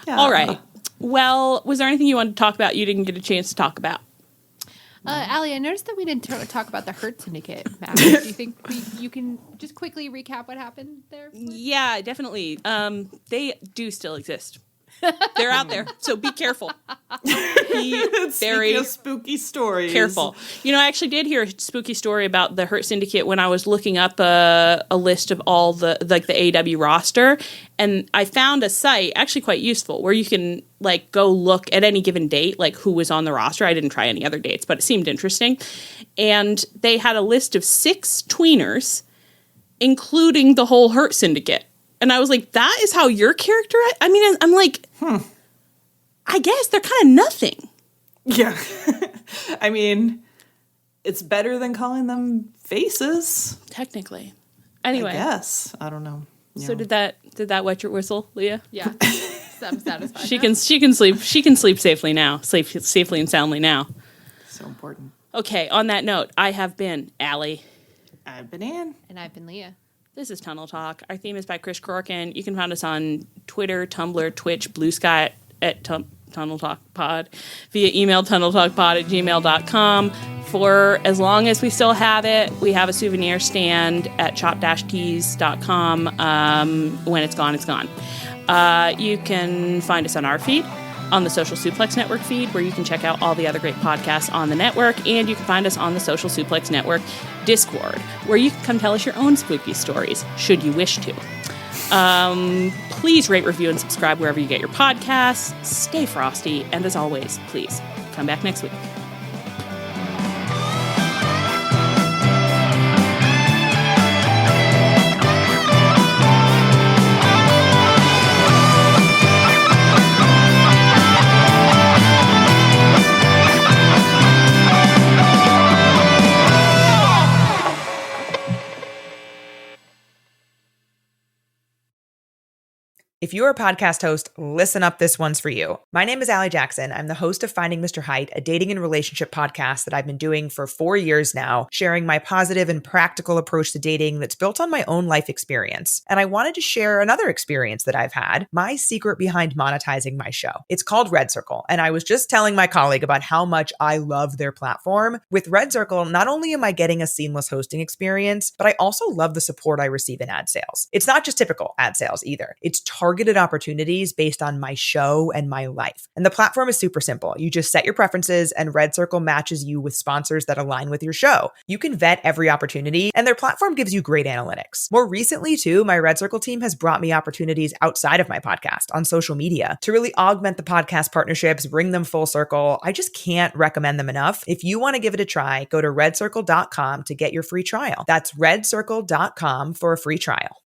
[SPEAKER 2] Yeah. All right. Well, was there anything you wanted to talk about you didn't get a chance to talk about?
[SPEAKER 4] Allie, I noticed that we didn't talk about the Hurt Syndicate match. Do you think you can just quickly recap what happened there?
[SPEAKER 2] Yeah, definitely. They do still exist. They're out there, so be careful. Be very
[SPEAKER 3] spooky stories.
[SPEAKER 2] Careful. I actually did hear a spooky story about the Hurt Syndicate when I was looking up a list of all the AEW roster, and I found a site actually quite useful where you can go look at any given date, who was on the roster. I didn't try any other dates, but it seemed interesting. And they had a list of 6 tweeners, including the whole Hurt Syndicate. And I was like, that is how your character... I mean, I'm like, I guess they're kind of nothing.
[SPEAKER 3] Yeah. I mean, it's better than calling them faces.
[SPEAKER 2] Technically. Anyway.
[SPEAKER 3] I guess. I don't know.
[SPEAKER 2] Yeah. So did that wet your whistle, Leah?
[SPEAKER 4] Yeah. I'm satisfied.
[SPEAKER 2] She can sleep. She can sleep safely now. Sleep safely and soundly now.
[SPEAKER 3] So important.
[SPEAKER 2] Okay, on that note, I have been Allie.
[SPEAKER 3] I've been Ann.
[SPEAKER 4] And I've been Leah.
[SPEAKER 2] This is Tunnel Talk. Our theme is by Chris Corkin. You can find us on Twitter, Tumblr, Twitch, Blue Sky at Tunnel Talk Pod, via email tunneltalkpod@gmail.com. For as long as we still have it, we have a souvenir stand at chop-tees.com. When it's gone, it's gone. You can find us on our feed, on the Social Suplex Network feed, where you can check out all the other great podcasts on the network, and you can find us on the Social Suplex Network Discord, where you can come tell us your own spooky stories, should you wish to. Please rate, review, and subscribe wherever you get your podcasts. Stay frosty, and as always, please come back next week.
[SPEAKER 1] If you're a podcast host, listen up, this one's for you. My name is Allie Jackson. I'm the host of Finding Mr. Height, a dating and relationship podcast that I've been doing for 4 years now, sharing my positive and practical approach to dating that's built on my own life experience. And I wanted to share another experience that I've had, my secret behind monetizing my show. It's called Red Circle, and I was just telling my colleague about how much I love their platform. With Red Circle, not only am I getting a seamless hosting experience, but I also love the support I receive in ad sales. It's not just typical ad sales either. It's targeted opportunities based on my show and my life. And the platform is super simple. You just set your preferences and Red Circle matches you with sponsors that align with your show. You can vet every opportunity and their platform gives you great analytics. More recently too, my Red Circle team has brought me opportunities outside of my podcast on social media to really augment the podcast partnerships, bring them full circle. I just can't recommend them enough. If you want to give it a try, go to redcircle.com to get your free trial. That's redcircle.com for a free trial.